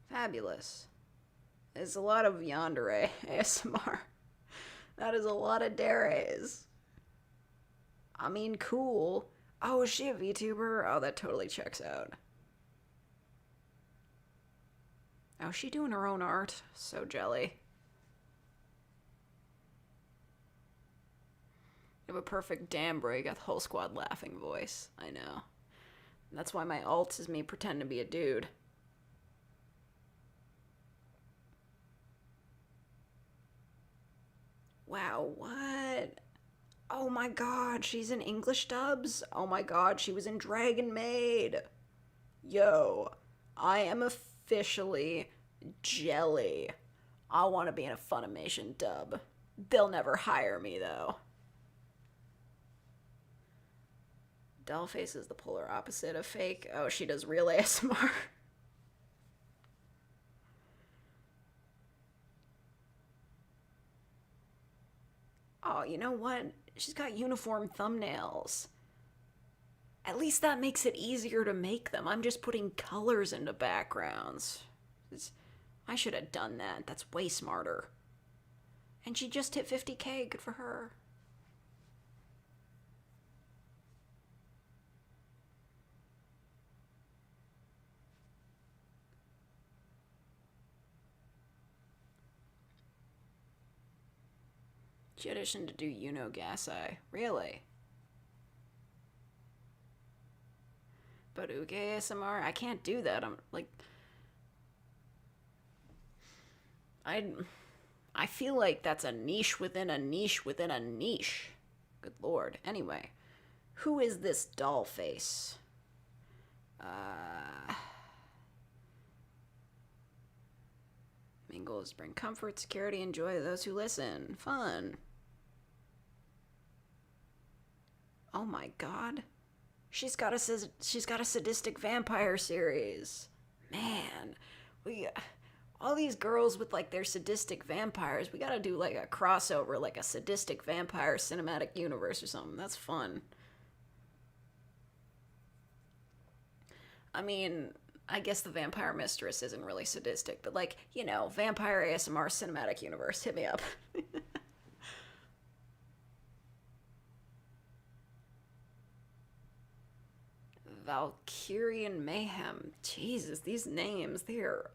Speaker 1: Fabulous. There's a lot of yandere ASMR. That is a lot of dares. I mean, cool. Oh, is she a VTuber? Oh, that totally checks out. Oh, is she doing her own art? So jelly. You have a perfect damn bro. You got the whole squad laughing voice. I know. That's why my alt is me pretend to be a dude. Wow, what? Oh my god, she's in English dubs? Oh my god, she was in Dragon Maid. Yo, I am officially jelly. I want to be in a Funimation dub. They'll never hire me, though. Dollface is the polar opposite of fake. Oh, she does real ASMR. Oh, you know what? She's got uniform thumbnails. At least that makes it easier to make them. I'm just putting colors into backgrounds. I should have done that. That's way smarter. And she just hit 50K. Good for her. She auditioned to do Yuno Gasai. Really? But Uge ASMR? I can't do that. I'm like... I feel like that's a niche within a niche within a niche. Good lord. Anyway, who is this doll face? Main goal is to bring comfort, security, and joy to those who listen. Fun. Oh my god. She's got a sadistic vampire series. Man, all these girls with like their sadistic vampires, we gotta do like a crossover, like a sadistic vampire cinematic universe or something. That's fun. I mean, I guess the Vampire Mistress isn't really sadistic, but like, you know, Vampire ASMR cinematic universe, hit me up. Valkyrian Mayhem. Jesus, these names, they're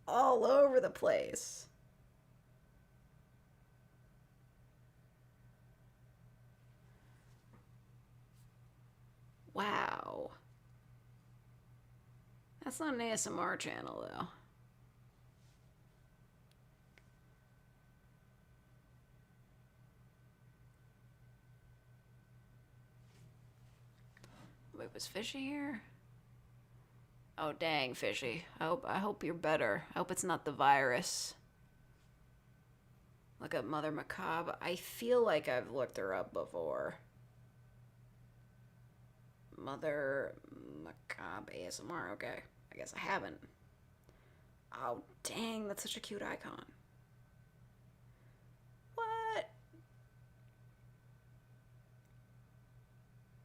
Speaker 1: all over the place. Wow. That's not an ASMR channel, though. Wait, was Fishy here? Oh, dang, Fishy. I hope you're better. I hope it's not the virus. Look up Mother Macabre. I feel like I've looked her up before. Mother Macabre ASMR. Okay. I guess I haven't. Oh, dang, that's such a cute icon. What?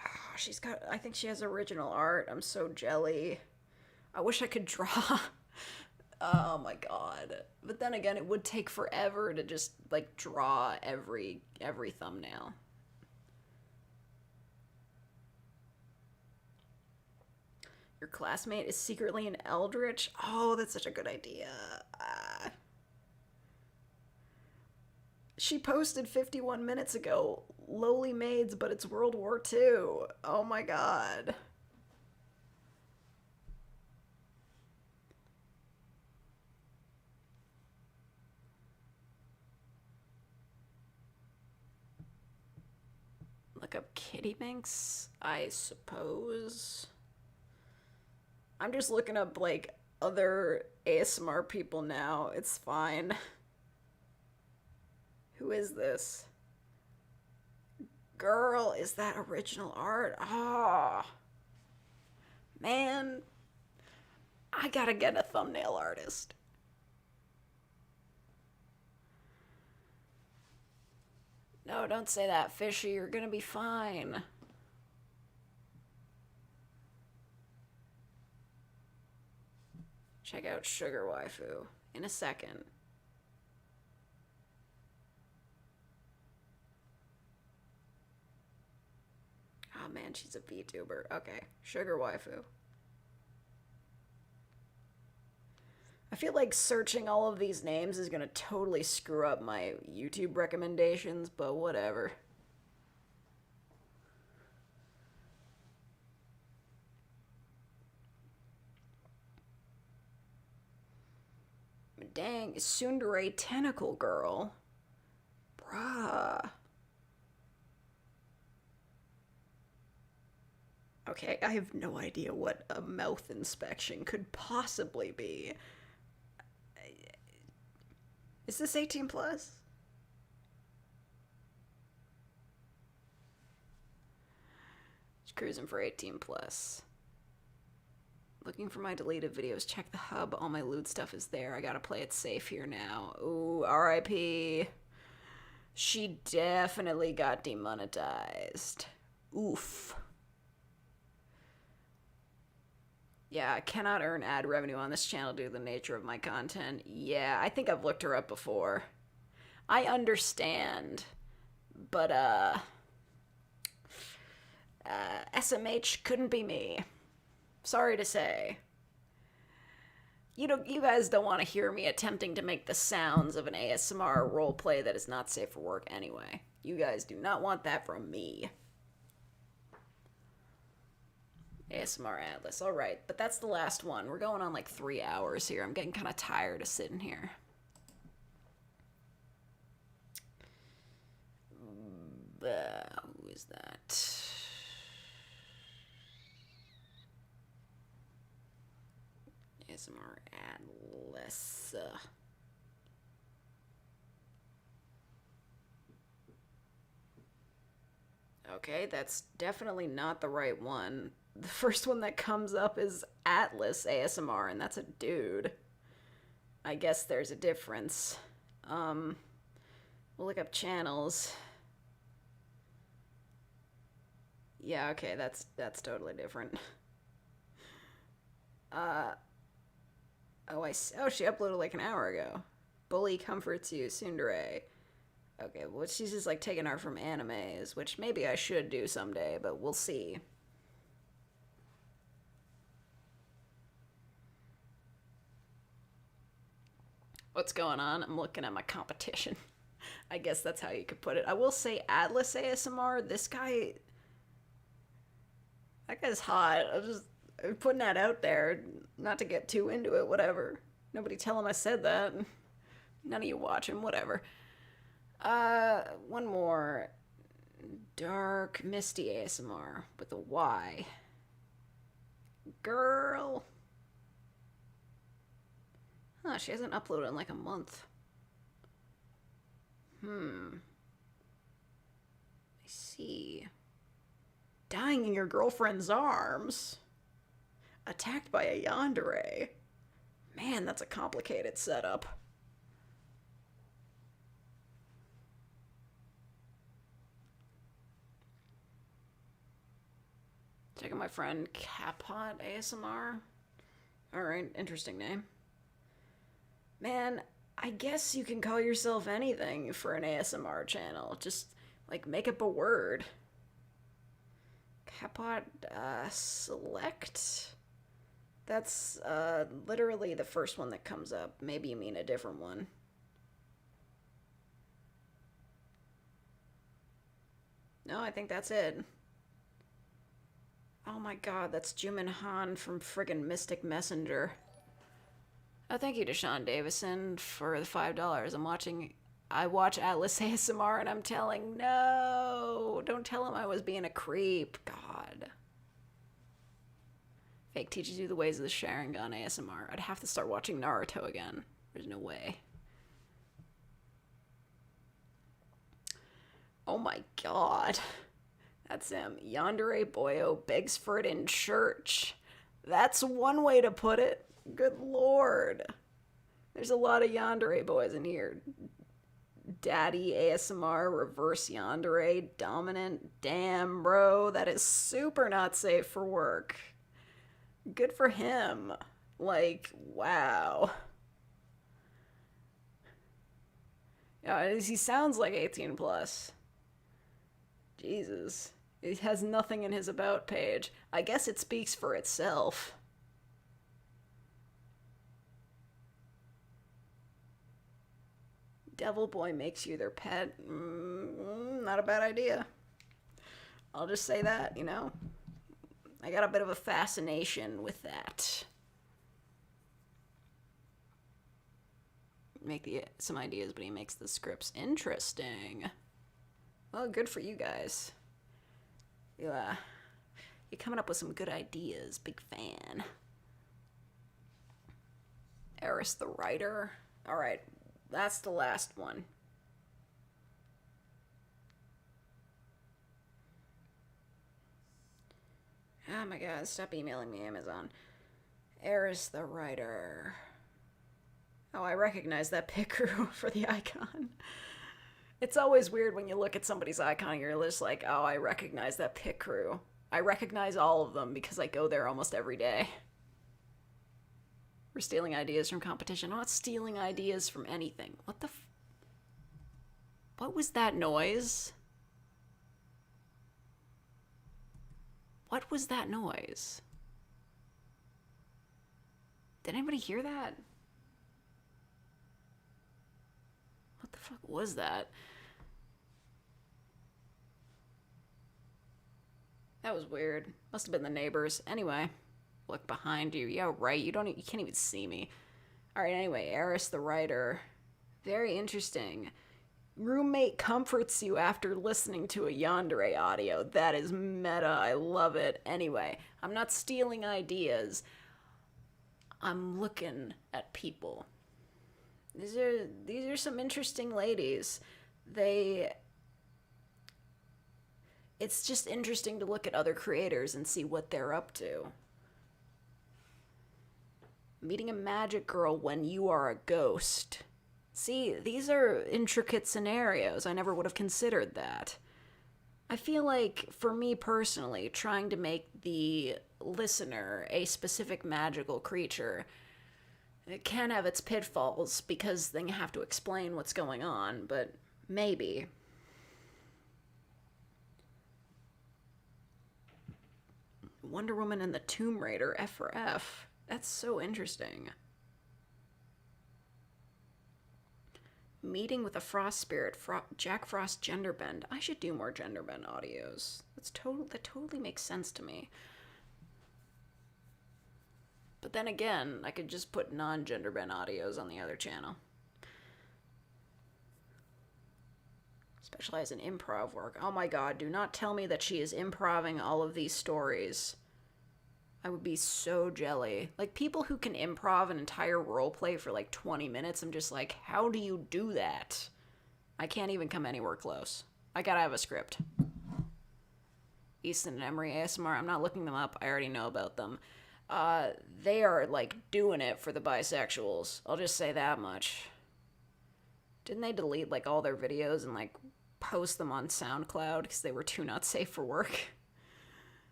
Speaker 1: Oh, she's got... I think she has original art. I'm so jelly. I wish I could draw. Oh my god. But then again, it would take forever to just, like, draw every thumbnail. Your classmate is secretly an eldritch? Oh, that's such a good idea. She posted 51 minutes ago, lowly maids, but it's World War II. Oh my god. Look up Kitty Minx, I suppose. I'm just looking up, like, other ASMR people now. It's fine. Who is this? Girl, is that original art? Ah. Oh, man. I gotta get a thumbnail artist. No, don't say that, Fishy. You're gonna be fine. Check out Sugar Waifu in a second. Oh man, she's a VTuber. Okay, Sugar Waifu. I feel like searching all of these names is gonna totally screw up my YouTube recommendations, but whatever. dang, tsundere tentacle girl. Bruh. Okay, I have no idea what a mouth inspection could possibly be. Is this 18 plus? Just cruising for 18 plus. Looking for my deleted videos. Check the hub. All my loot stuff is there. I gotta play it safe here now. Ooh, RIP. She definitely got demonetized. Oof. Yeah, I cannot earn ad revenue on this channel due to the nature of my content. Yeah, I think I've looked her up before. I understand. But, SMH couldn't be me. Sorry to say. You guys don't want to hear me attempting to make the sounds of an ASMR roleplay that is not safe for work anyway. You guys do not want that from me. ASMR Atlas. Alright, but that's the last one. We're going on like 3 hours here. I'm getting kind of tired of sitting here. Who is that? ASMR Atlas. Okay, that's definitely not the right one. The first one that comes up is Atlas ASMR, and that's a dude. I guess there's a difference. We'll look up channels. Yeah, okay, that's totally different. Oh, she uploaded like an hour ago. Bully comforts you, tsundere. Okay, well, she's just like taking art from animes, which maybe I should do someday, but we'll see. What's going on? I'm looking at my competition. I guess that's how you could put it. I will say Atlas ASMR, this guy... That guy's hot. I'm putting that out there. Not to get too into it, whatever. Nobody tell him I said that. None of you watch him, whatever. One more. Dark Misty ASMR with a Y. Girl. Huh, she hasn't uploaded in like a month. I see. Dying in your girlfriend's arms. Attacked by a yandere. Man, that's a complicated setup. Checking my friend Capot ASMR. Alright, interesting name. Man, I guess you can call yourself anything for an ASMR channel. Just, like, make up a word. Capot, select? That's, literally the first one that comes up. Maybe you mean a different one. No, I think that's it. Oh my god, that's Jimin Han from friggin' Mystic Messenger. Oh, thank you to Sean Davison for the $5. I watch Atlas ASMR and I'm telling, no, don't tell him I was being a creep. God. Fake teaches you the ways of the Sharingan ASMR. I'd have to start watching Naruto again. There's no way. Oh my god. That's him. Yandere Boyo begs for it in church. That's one way to put it. Good lord. There's a lot of yandere boys in here. Daddy ASMR, reverse yandere, dominant. Damn, bro. That is super not safe for work. Good for him. Like, wow. Yeah, he sounds like 18 plus. Jesus. It has nothing in his about page. I guess it speaks for itself. Devil boy makes you their pet. Not a bad idea. I'll just say that, you know. I got a bit of a fascination with that. make some ideas, but he makes the scripts interesting. Well, good for you guys. Yeah, you're coming up with some good ideas. Big fan. Eris the writer. All right, that's the last one. Oh my god, stop emailing me, Amazon. Eris the writer. Oh, I recognize that pit crew for the icon. It's always weird when you look at somebody's icon and you're just like, oh, I recognize that pit crew. I recognize all of them because I go there almost every day. We're stealing ideas from competition. I'm not stealing ideas from anything. What the what was that noise? What was that noise? Did anybody hear that? What the fuck was that? That was weird. Must have been the neighbors. Anyway, look behind you. Yeah, right. You can't even see me. All right. Anyway, Eris the writer. Very interesting. Roommate comforts you after listening to a yandere audio. That is meta. I love it. Anyway, I'm not stealing ideas. I'm looking at people. These are some interesting ladies. It's just interesting to look at other creators and see what they're up to. Meeting a magic girl when you are a ghost. See, these are intricate scenarios. I never would have considered that. I feel like, for me personally, trying to make the listener a specific magical creature, it can have its pitfalls because then you have to explain what's going on, but maybe. Wonder Woman and the Tomb Raider, F for F. That's so interesting. Meeting with a frost spirit, Jack Frost gender bend. I should do more gender bend audios. That totally makes sense to me. But then again, I could just put non-gender bend audios on the other channel. Specialize in improv work. Oh my god, do not tell me that she is improving all of these stories. I would be so jelly. Like, people who can improv an entire roleplay for like 20 minutes, I'm just like, how do you do that? I can't even come anywhere close. I gotta have a script. Easton and Emery ASMR, I'm not looking them up. I already know about them. They are, like, doing it for the bisexuals. I'll just say that much. Didn't they delete, like, all their videos and, like, post them on SoundCloud because they were too not safe for work?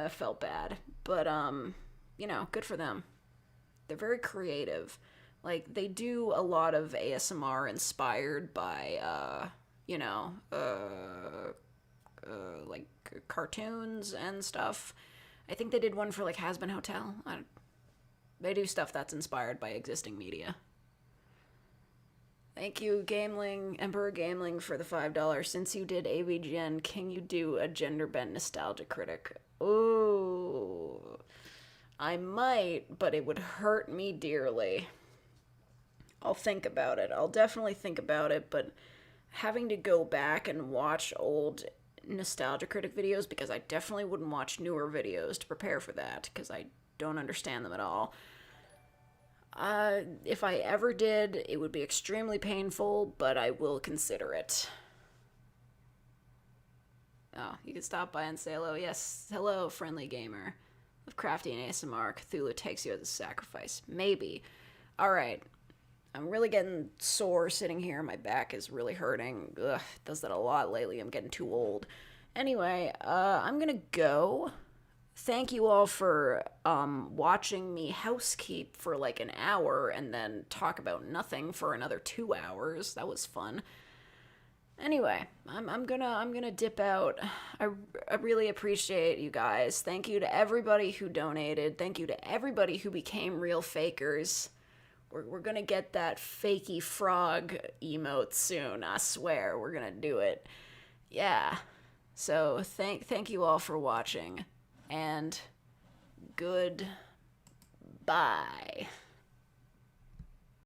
Speaker 1: Felt bad. But, you know, good for them. They're very creative. Like, they do a lot of ASMR inspired by, you know, like, cartoons and stuff. I think they did one for, like, Has Been Hotel. They do stuff that's inspired by existing media. Thank you, Gameling, Emperor Gameling, for the $5. Since you did AVGN, can you do a gender bent nostalgia critic? Ooh, I might, but it would hurt me dearly. I'll think about it. I'll definitely think about it, but having to go back and watch old nostalgia critic videos, because I definitely wouldn't watch newer videos to prepare for that, because I don't understand them at all. If I ever did, it would be extremely painful, but I will consider it. Oh, you can stop by and say hello. Yes, hello, friendly gamer. Of Crafty and ASMR, Cthulhu takes you as a sacrifice. Maybe. Alright. I'm really getting sore sitting here. My back is really hurting. Ugh, does that a lot lately. I'm getting too old. Anyway, I'm gonna go. Thank you all for watching me housekeep for like an hour and then talk about nothing for another 2 hours. That was fun. Anyway, I'm gonna dip out. I really appreciate you guys. Thank you to everybody who donated. Thank you to everybody who became real fakers. We're gonna get that fakey frog emote soon. I swear, we're gonna do it. Yeah. So thank you all for watching, and goodbye.